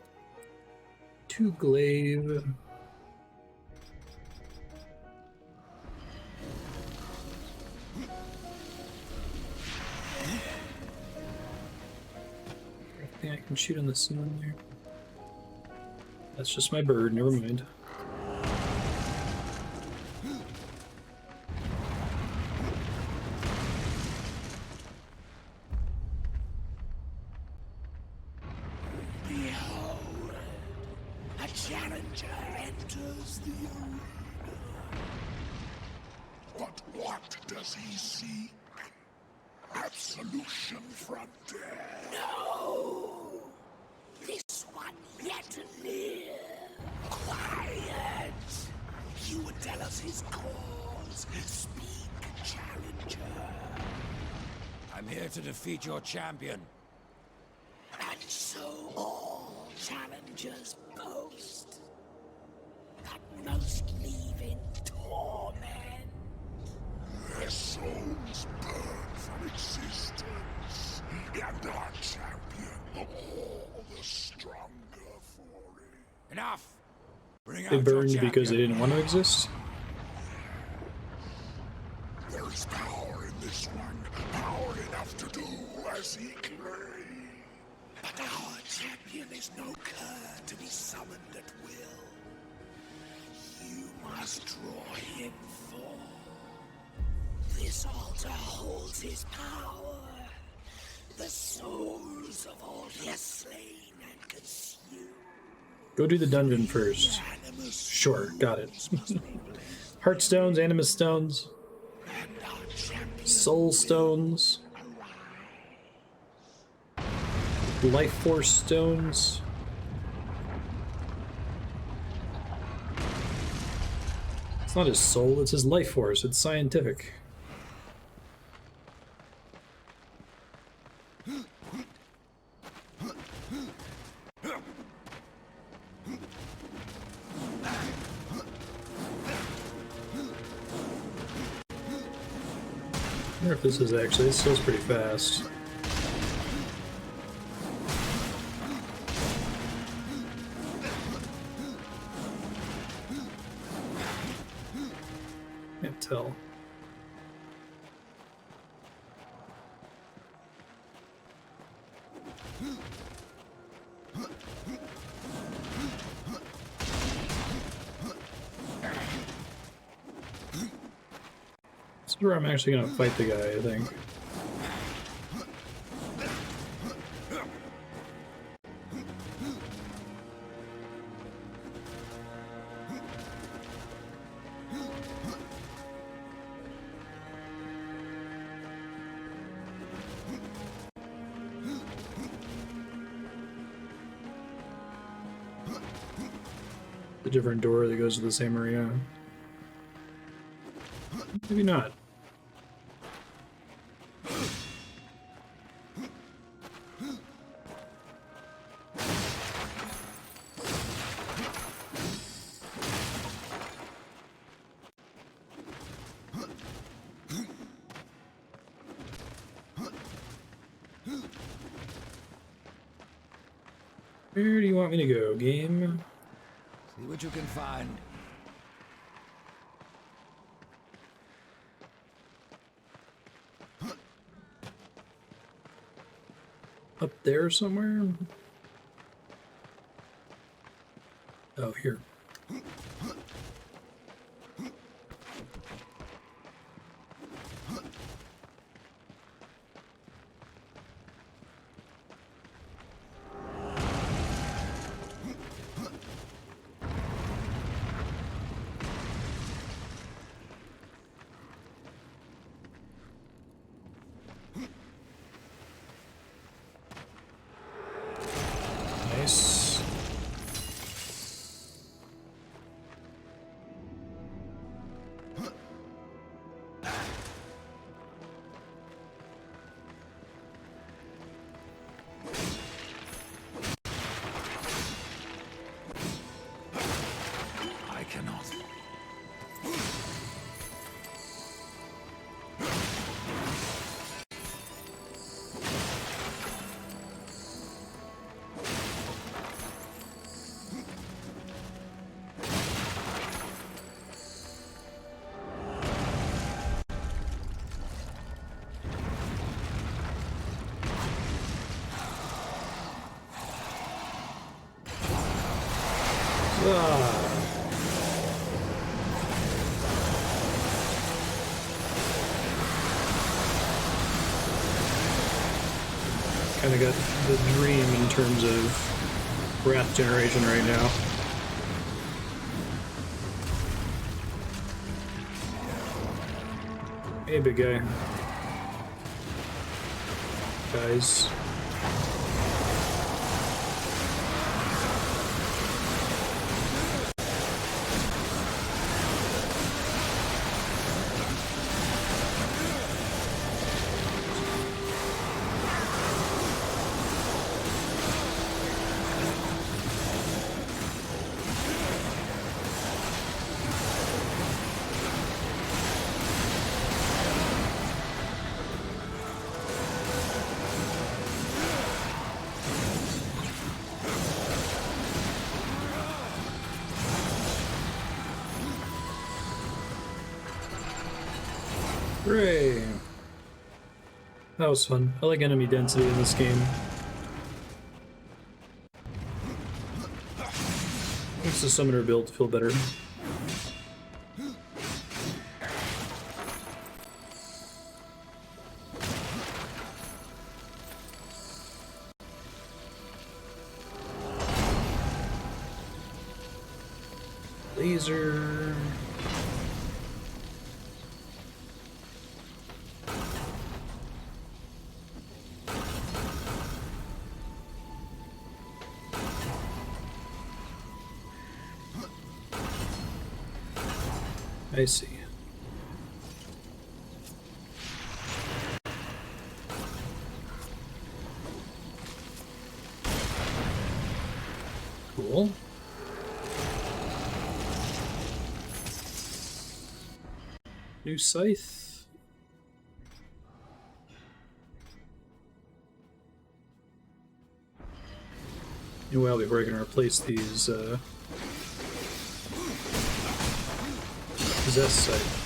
2 glaive. I can shoot on the ceiling there. That's just my bird, never mind. Behold, a challenger enters the arena. But what does he seek? Absolution from death. No! This one yet to live. Quiet! He would tell us his cause. Speak, challenger. I'm here to defeat your champion. And so all challengers boast. But most leave in torment. Their souls burn from existence, and our champion all the stronger for it. Enough! Bring They out your burned champion. because they didn't want to exist? There is power in this one, power enough to do as he claims. But our champion is no cur to be summoned at will. You must draw him forth. This altar holds his power. The souls of all he has slain and consumed. Go do the dungeon first. Sure, got it. Heart stones, animus stones, soul stones, life force stones. It's not his soul, it's his life force. It's scientific. I wonder if this is actually, this feels pretty fast. Can't tell. This is where I'm actually gonna fight the guy, I think. A different door that goes to the same area. Maybe not. Where do you want me to go, game? See what you can find. Up there somewhere? Oh, here. Nice. I cannot. Kind of got the dream in terms of wrath generation right now. Hey, big guy. Guys. Hooray! That was fun. I like enemy density in this game. Makes the summoner build feel better. Laser. I see. Cool. New scythe. A while before I can replace these possessed scythe.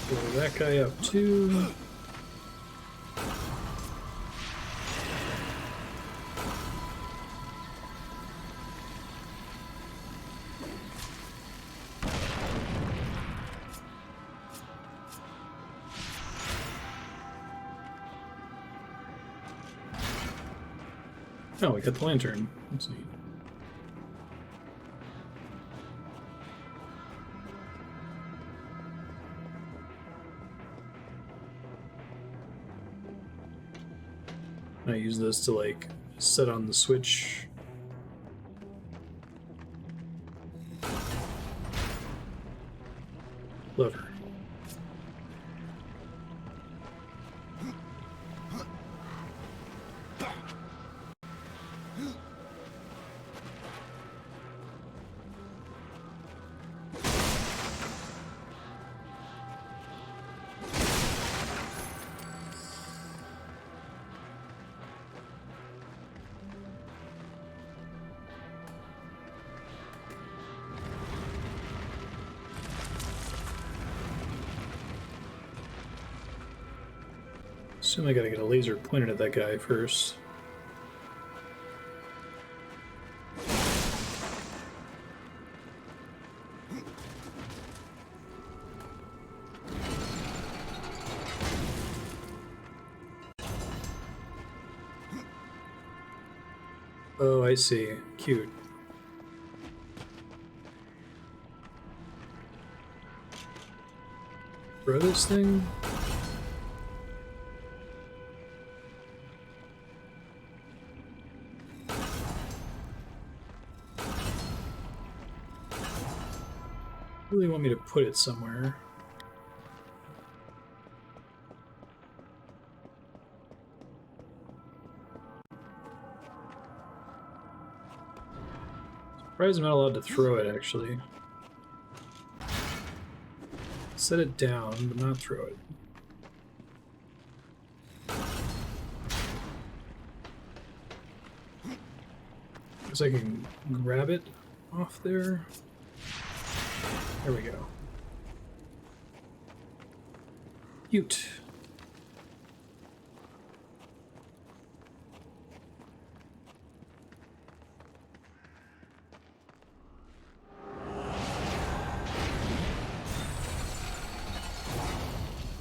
Blow that guy up too. Oh, we got the lantern. That's neat. I use this to like set on the switch. Lever. Assume I gotta get a laser pointed at that guy first. Oh, I see. Cute. Throw this thing? Really want me to put it somewhere. Surprised I'm not allowed to throw it, actually. Set it down, but not throw it. Guess I can grab it off there. There we go. Cute.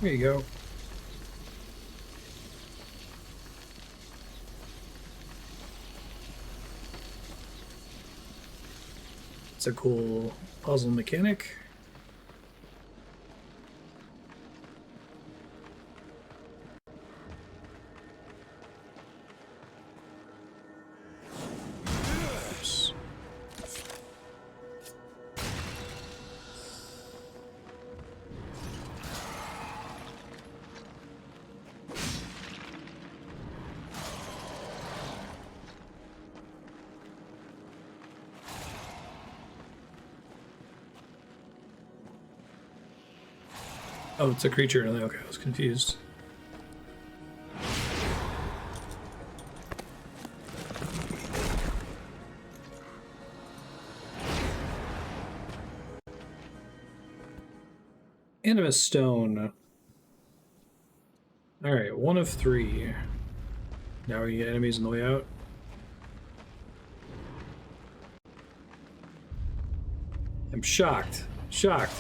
There you go. It's a cool puzzle mechanic. Oops. Oh, it's a creature. Okay, I was confused. Animus stone. Alright, 1 of 3. Now we get enemies on the way out. I'm shocked. Shocked.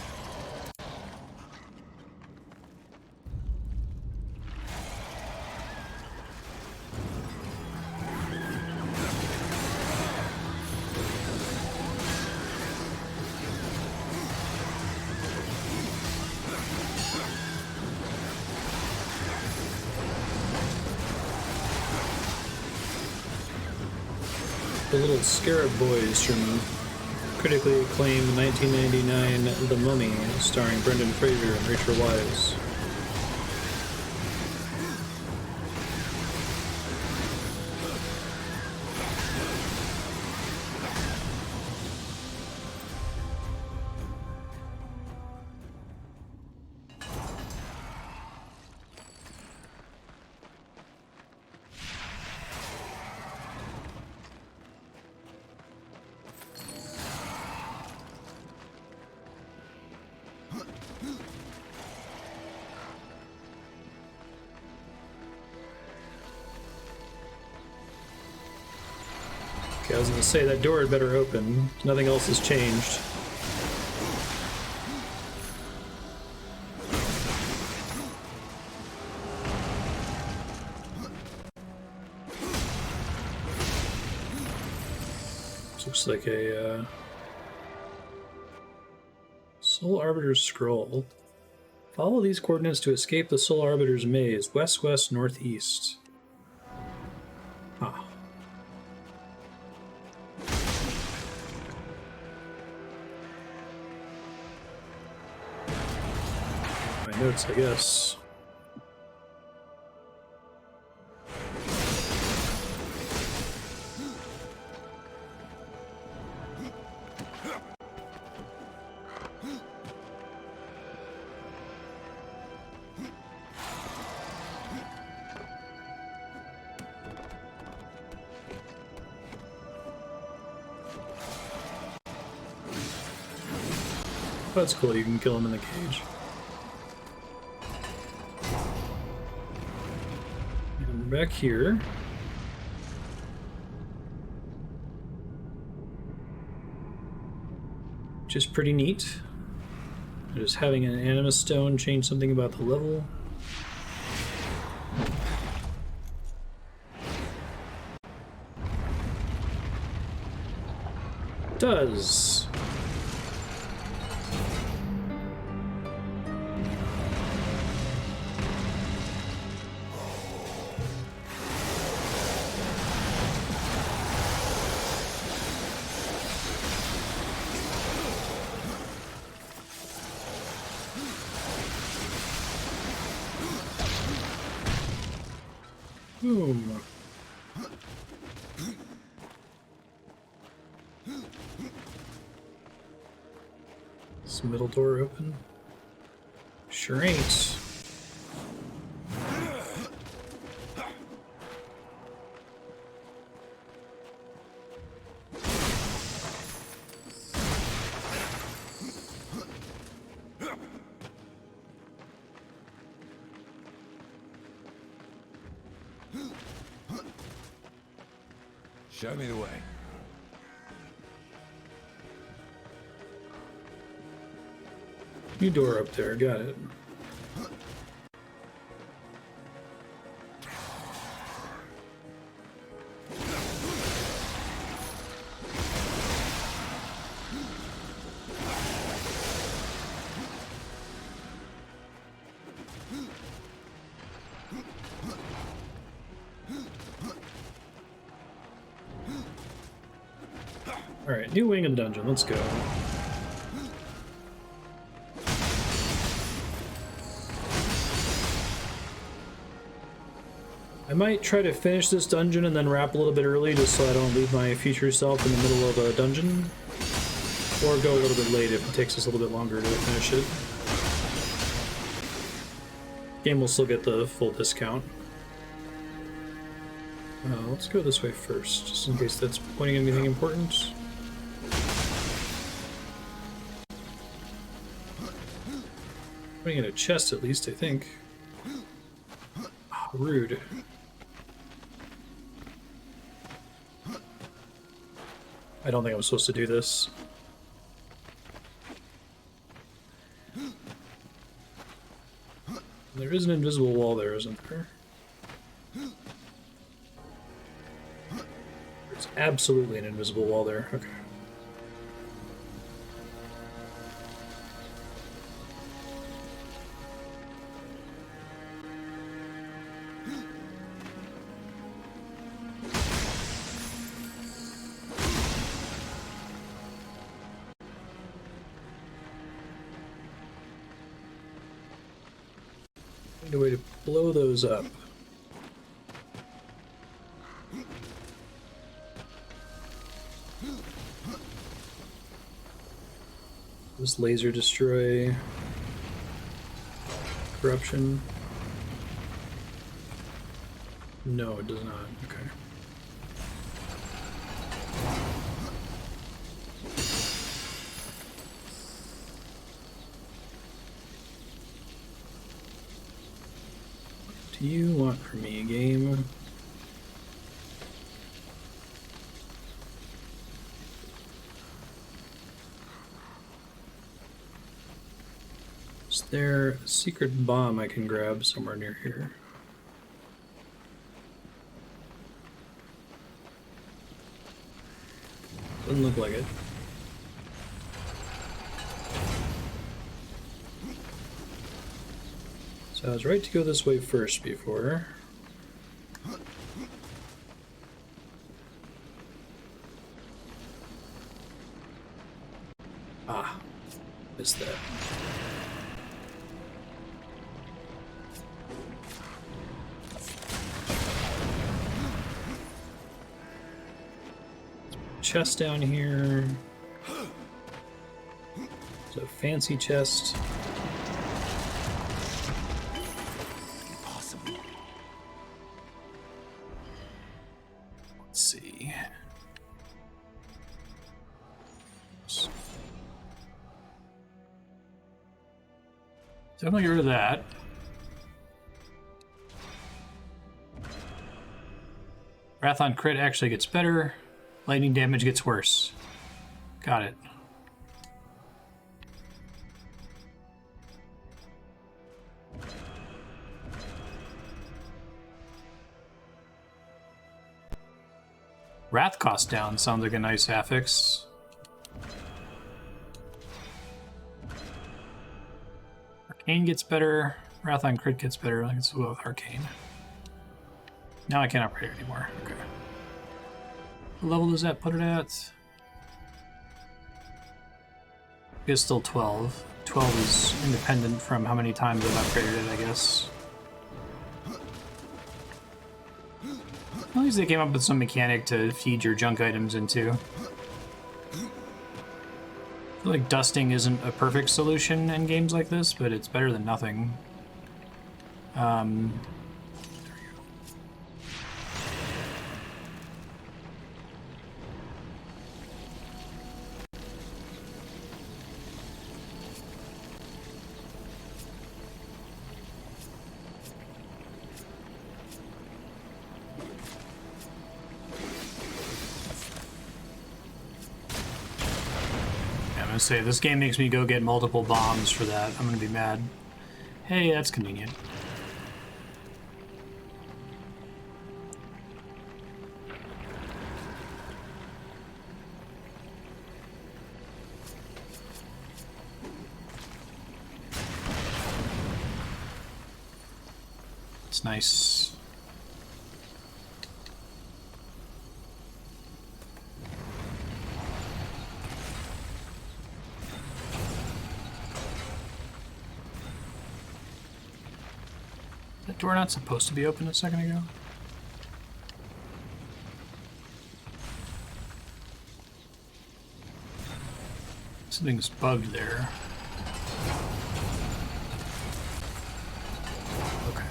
The little scarab boys from critically acclaimed 1999 The Mummy, starring Brendan Fraser and Rachel Weisz. I was gonna say that door had better open. Nothing else has changed. This looks like a Soul Arbiter's Scroll. Follow these coordinates to escape the Soul Arbiter's maze. West, west, northeast. Ah. Notes, I guess. That's cool, you can kill him in the cage. We're back here. Which is pretty neat. Just having an animus stone change something about the level. Does. Boom. Is the middle door open? Sure ain't. Show me the way. New door up there, got it. Alright, new wing of the dungeon, let's go. I might try to finish this dungeon and then wrap a little bit early just so I don't leave my future self in the middle of a dungeon. Or go a little bit late if it takes us a little bit longer to finish it. Game will still get the full discount. Let's go this way first, just in case that's pointing at anything important. Pointing at a chest at least, I think. Oh, rude. I don't think I'm supposed to do this. There is an invisible wall there, isn't there? There's absolutely an invisible wall there. Okay. Find a way to blow those up. Does laser destroy corruption? No, it does not. Okay. What do you want from me, game? Is there a secret bomb I can grab somewhere near here? Doesn't look like it. So I was right to go this way first before. Ah, missed that. Chest down here. It's a fancy chest. Impossible. Let's see. Definitely get rid of that. Wrath on crit actually gets better. Lightning damage gets worse. Got it. Wrath cost down sounds like a nice affix. Arcane gets better. Wrath on crit gets better. Let's go with Arcane. Now I can't upgrade it anymore. Okay. What level does that put it at? It's still 12. 12 is independent from how many times I've upgraded it, I guess. At least they came up with some mechanic to feed your junk items into. I feel like dusting isn't a perfect solution in games like this, but it's better than nothing. Say this game makes me go get multiple bombs for that. I'm gonna be mad. Hey, that's convenient. It's nice. Door not supposed to be open a second ago? Something's bugged there. Okay.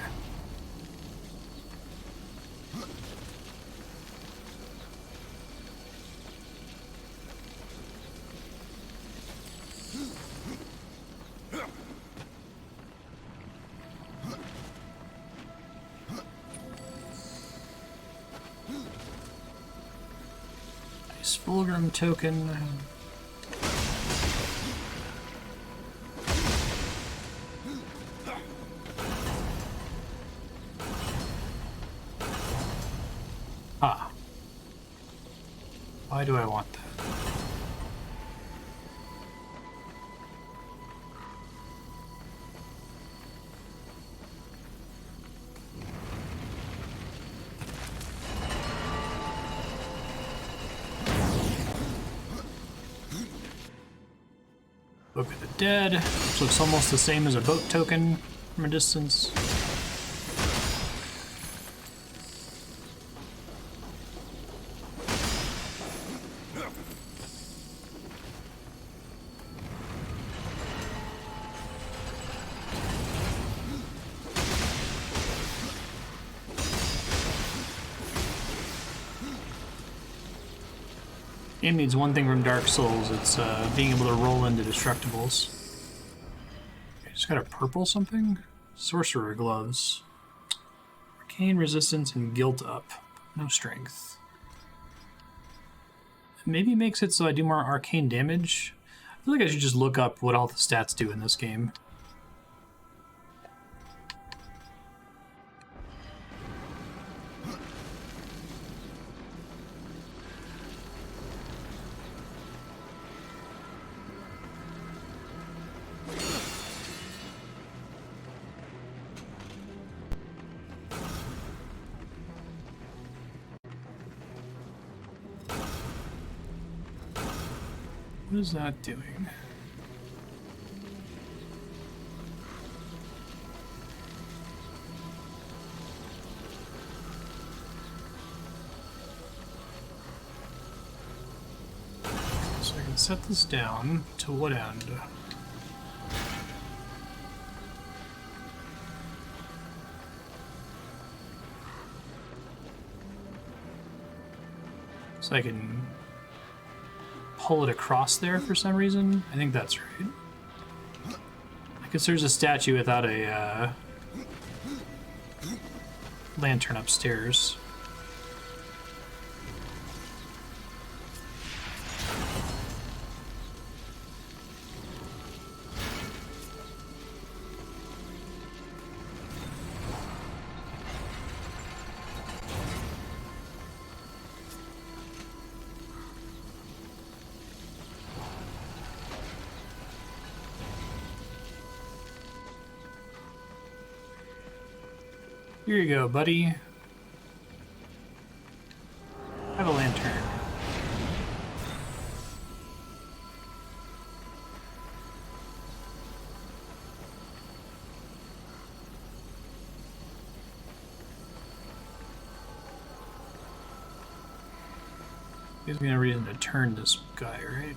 Fulgrim token. Ah. Why do I want that? Book of the Dead, which looks almost the same as a boat token from a distance. Game needs one thing from Dark Souls, it's being able to roll into destructibles. Okay, just got a purple something? Sorcerer gloves. Arcane resistance and guilt up. No strength. Maybe it makes it so I do more arcane damage. I feel like I should just look up what all the stats do in this game. What is that doing? So I can set this down to what end? So I can pull it across there for some reason. I think that's right. I guess there's a statue without a lantern upstairs. Here you go, buddy. Have a lantern. Gives me no reason to turn this guy, right?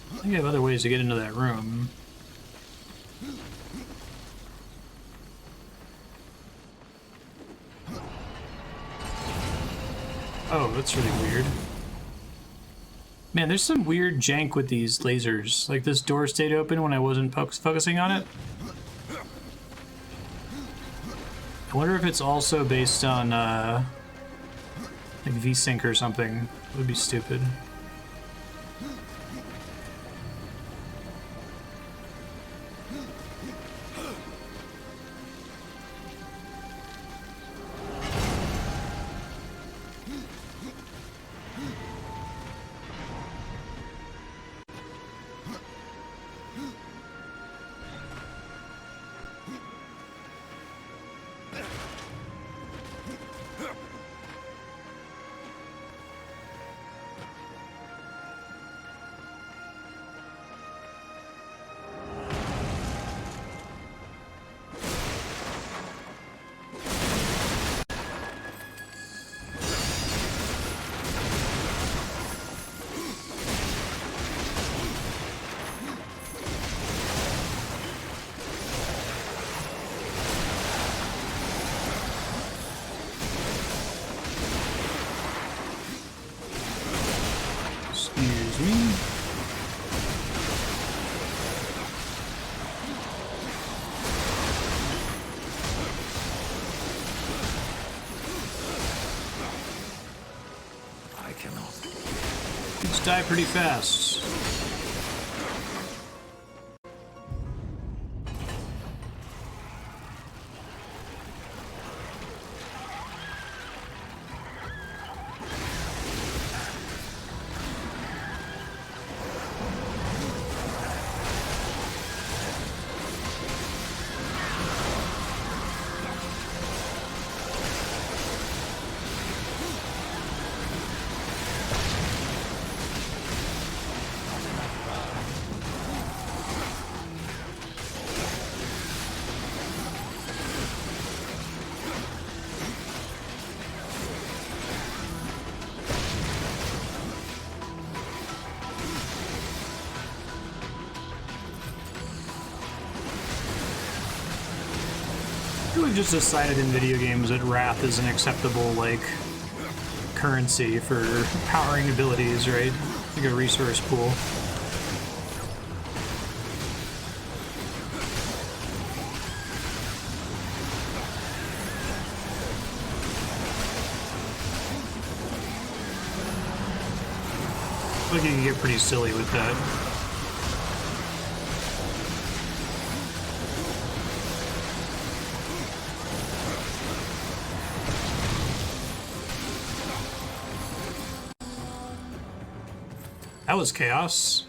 I think I have other ways to get into that room. Oh, that's really weird. Man, there's some weird jank with these lasers. Like this door stayed open when I wasn't focusing on it. I wonder if it's also based on like VSync or something. It would be stupid. Die pretty fast. We've just decided in video games that wrath is an acceptable, like, currency for powering abilities, right? Like a resource pool. I think you can get pretty silly with that. That was chaos.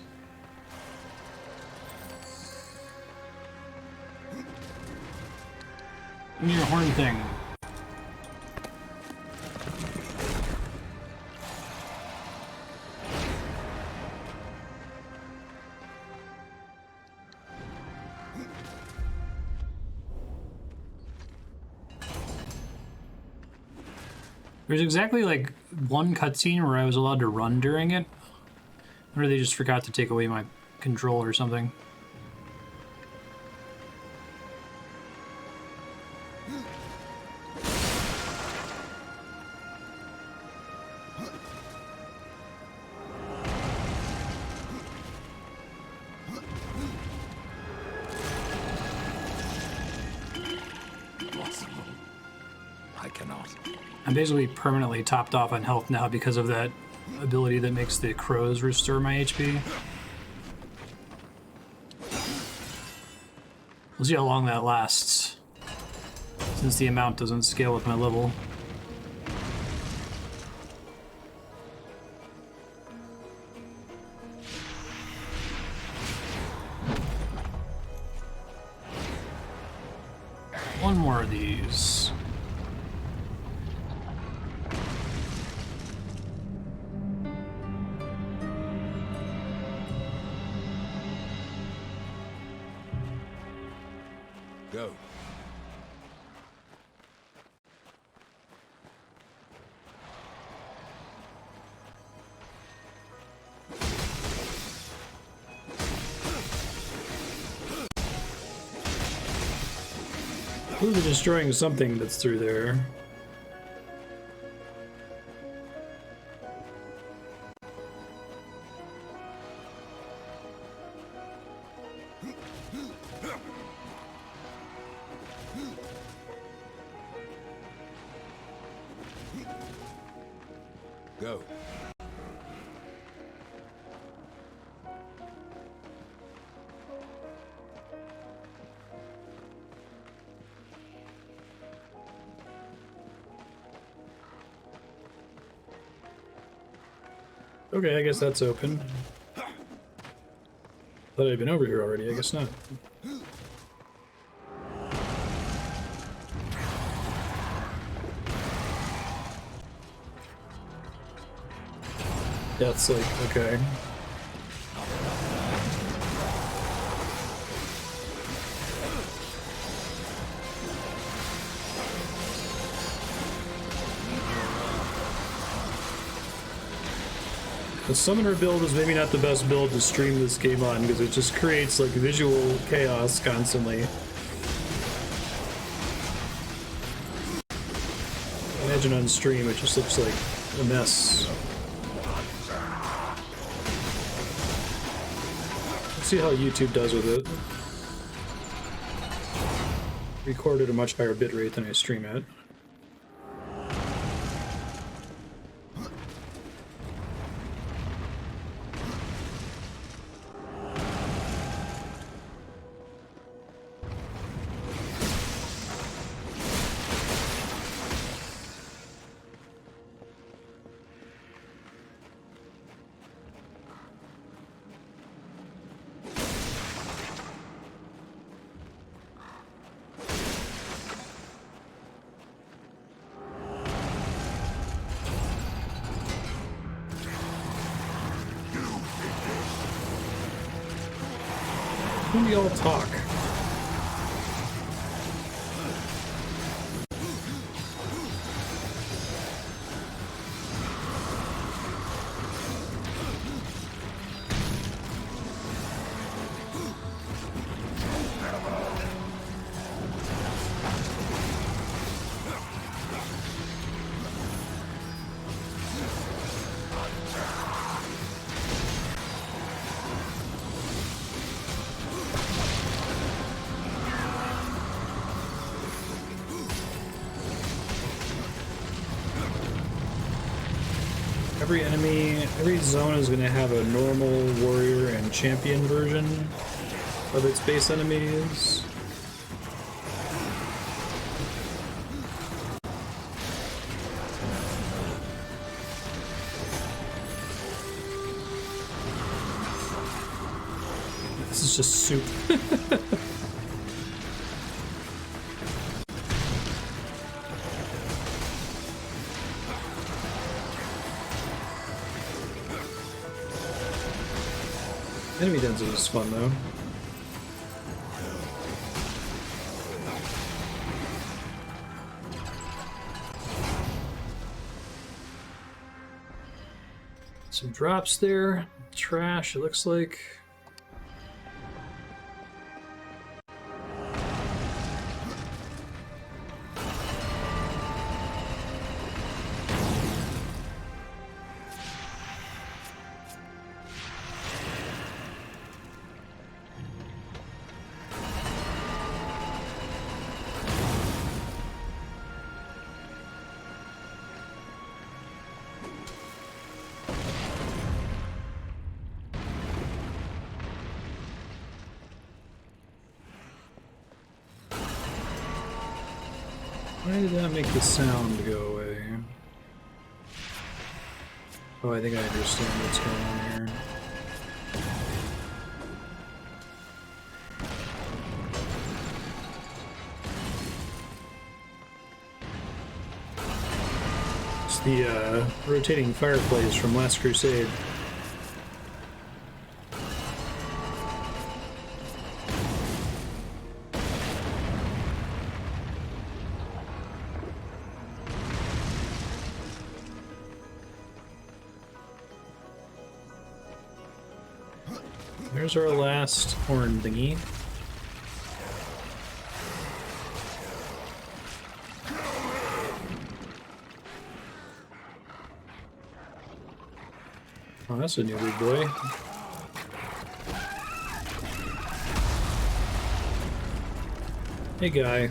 Give me your horn thing. There's exactly like one cutscene where I was allowed to run during it. Or they just forgot to take away my control or something. I cannot. I'm basically permanently topped off on health now because of that ability that makes the crows restore my HP. We'll see how long that lasts, since the amount doesn't scale with my level. One more of these. Go. Those are destroying something that's through there. Go. Okay, I guess that's open. Thought I'd been over here already, I guess not. Yeah, it's like, okay. The summoner build is maybe not the best build to stream this game on because it just creates like visual chaos constantly. Imagine on stream it just looks like a mess. Let's see how YouTube does with it. Record at a much higher bitrate than I stream at. When we all talk. Every enemy, every zone is going to have a normal, warrior, and champion version of its base enemies. This is just soup. Enemy Denzel is fun though. Some drops there. Trash, it looks like. Why did that make the sound go away? Oh, I think I understand what's going on here. It's the rotating fireplace from Last Crusade. There's our last horn thingy. Oh, that's a new big boy. Hey, guy.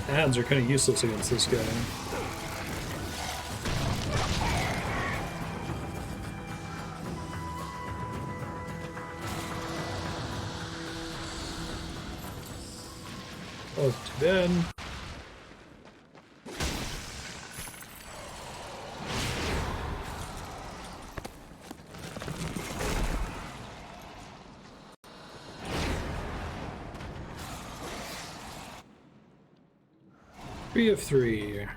Ads are kind of useless against this guy. Oh, too bad. Three of three.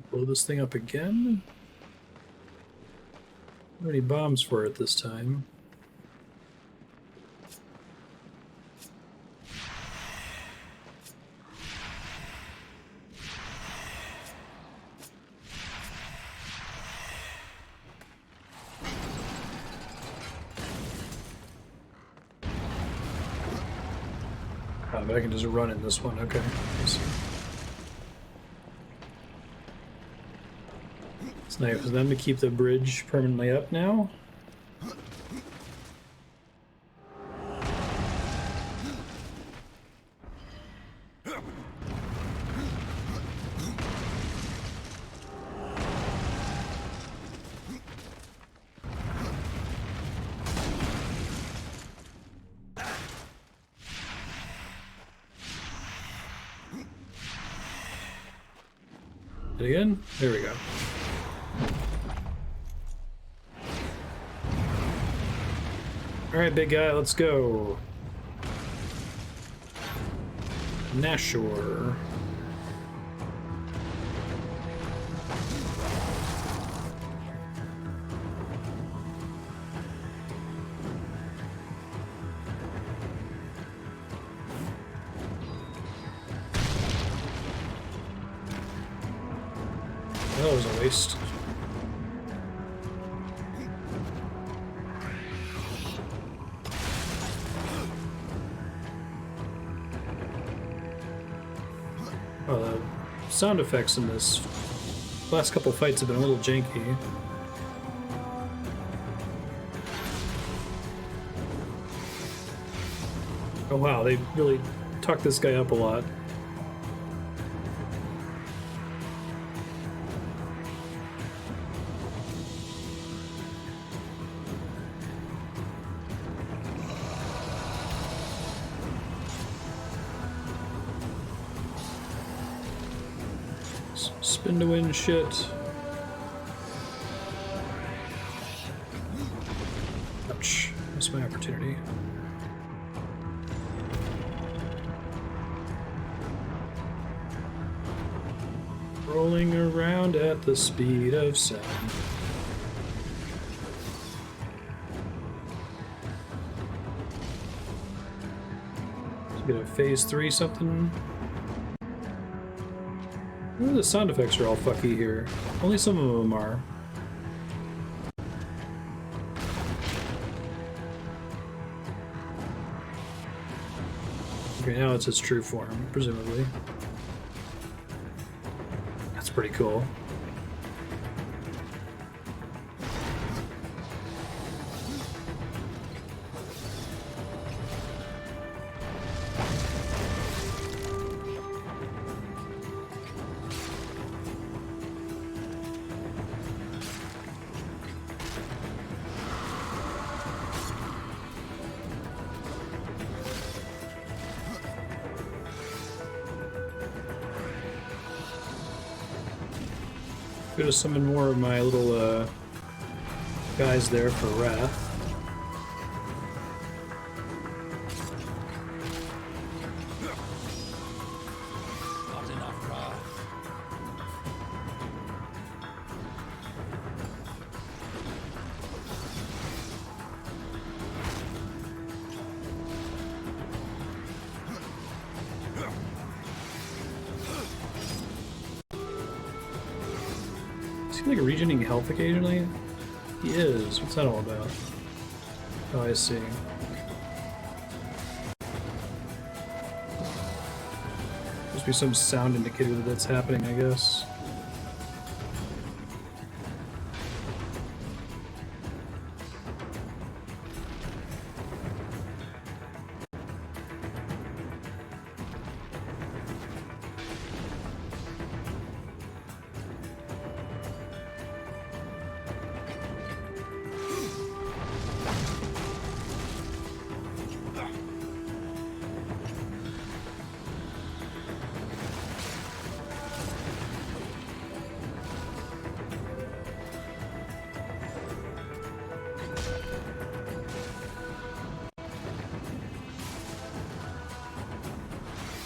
Blow this thing up again. How many bombs for it this time? Oh, but I can just run in this one. Okay. It's nice for them to keep the bridge permanently up now. Again? There we go. Alright, big guy, let's go. Nashor. That was a waste. Oh, the sound effects in this last couple fights have been a little janky. Oh wow, they really tucked this guy up a lot. Spin to win shit. Ouch. Missed my opportunity. Rolling around at the speed of sound. Let's get a phase 3 something. Ooh, the sound effects are all fucky here. Only some of them are. Okay, now it's its true form, presumably. That's pretty cool. Gonna summon more of my little guys there for Wrath. Not enough wrath. Is he like regening health occasionally? He is. What's that all about? Oh, I see. Must be some sound indicator that that's happening, I guess.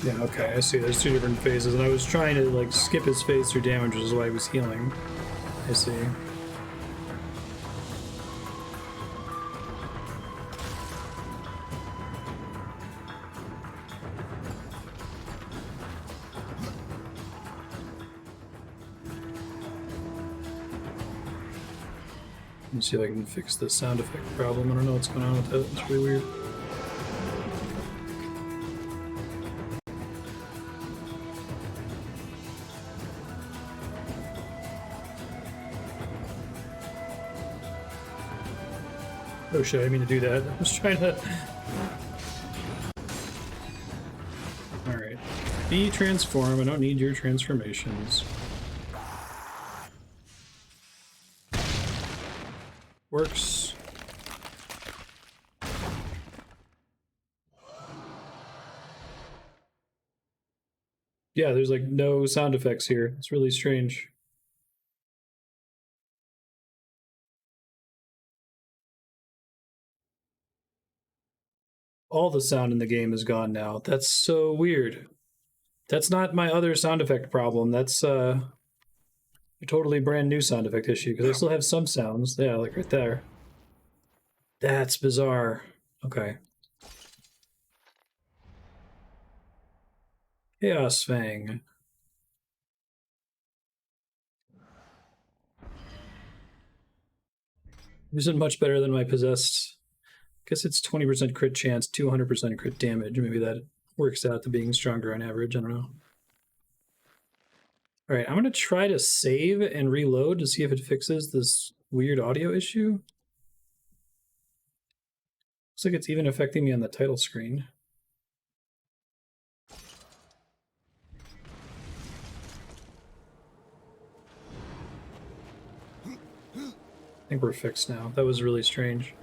Yeah, okay, I see. There's two different phases, and I was trying to, like, skip his phase through damage, which is why he was healing. I see. Let me see if I can fix the sound effect problem. I don't know what's going on with that. It's really weird. Oh shit, I didn't mean to do that. I was trying to... Alright. Be transform. I don't need your transformations. Works. Yeah, there's like no sound effects here. It's really strange. All the sound in the game is gone now. That's so weird. That's not my other sound effect problem. That's a totally brand new sound effect issue, because I still have some sounds. Yeah, like right there. That's bizarre. Okay. Chaos Fang. This is much better than my possessed. I guess it's 20% crit chance, 200% crit damage. Maybe that works out to being stronger on average. I don't know. All right, I'm going to try to save and reload to see if it fixes this weird audio issue. Looks like it's even affecting me on the title screen. I think we're fixed now. That was really strange.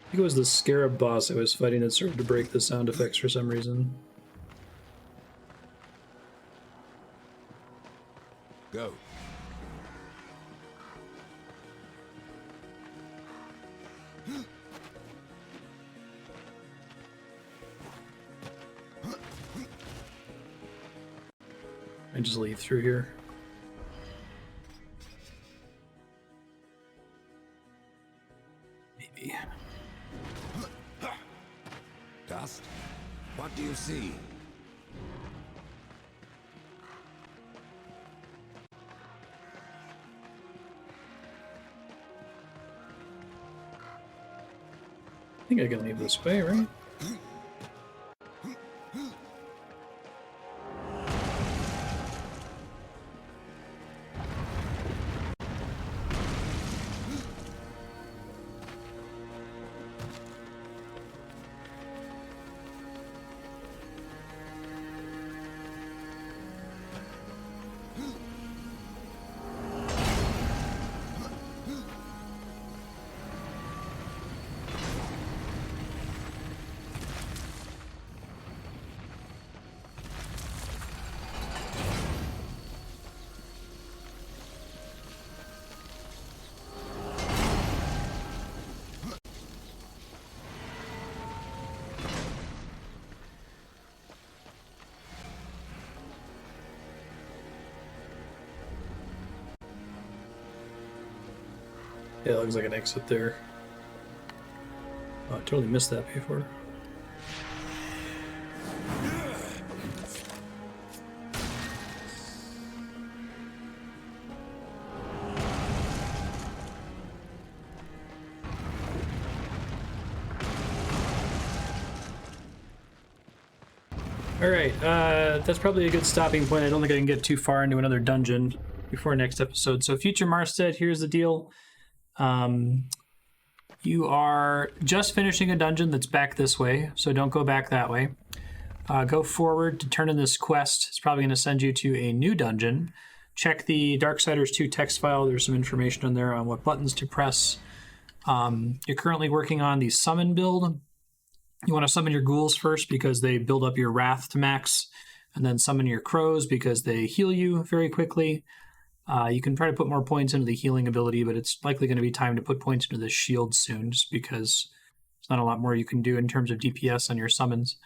I think it was the Scarab boss I was fighting that started to break the sound effects for some reason. Go. I just leave through here. Maybe. Dust. What do you see? I think I can leave this way, right? Yeah, it looks like an exit there. Oh, I totally missed that before. Alright, that's probably a good stopping point. I don't think I can get too far into another dungeon before next episode. So future Marstead, here's the deal. You are just finishing a dungeon that's back this way, so don't go back that way. Go forward to turn in this quest. It's probably going to send you to a new dungeon. Check the Darksiders 2 text file. There's some information on there on what buttons to press. You're currently working on the summon build. You want to summon your ghouls first because they build up your wrath to max, and then summon your crows because they heal you very quickly. You can try to put more points into the healing ability, but it's likely going to be time to put points into the shield soon, just because there's not a lot more you can do in terms of DPS on your summons.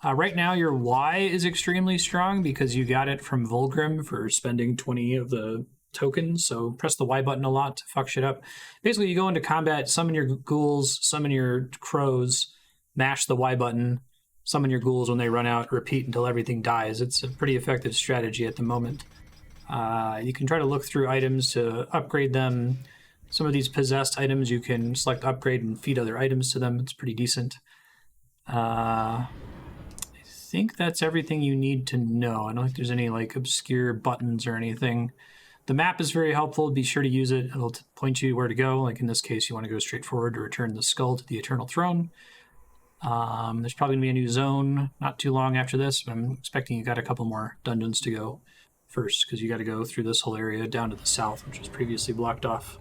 Right now, your Y is extremely strong because you got it from Vulgrim for spending 20 of the tokens, so press the Y button a lot to fuck shit up. Basically, you go into combat, summon your ghouls, summon your crows, mash the Y button, summon your ghouls when they run out, repeat until everything dies. It's a pretty effective strategy at the moment. You can try to look through items to upgrade them. Some of these possessed items you can select upgrade and feed other items to them. It's pretty decent. I think that's everything you need to know. I don't think there's any like obscure buttons or anything. The map is very helpful. Be sure to use it. It'll point you where to go. Like in this case, you want to go straight forward to return the skull to the Eternal Throne. There's probably going to be a new zone not too long after this, but I'm expecting you got a couple more dungeons to go first, because you got to go through this whole area down to the south, which was previously blocked off.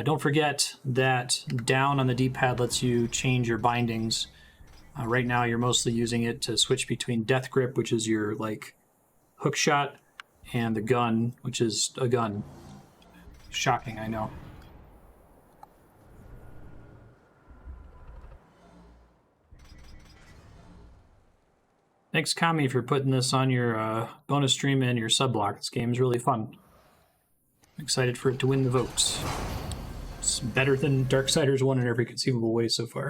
Don't forget that down on the D-pad lets you change your bindings. Right now you're mostly using it to switch between Death Grip, which is your like hook shot, and the gun, which is a gun. Shocking, I know. Thanks, Kami, for putting this on your bonus stream and your subblock. This game is really fun. I'm excited for it to win the votes. It's better than Darksiders 1 in every conceivable way so far.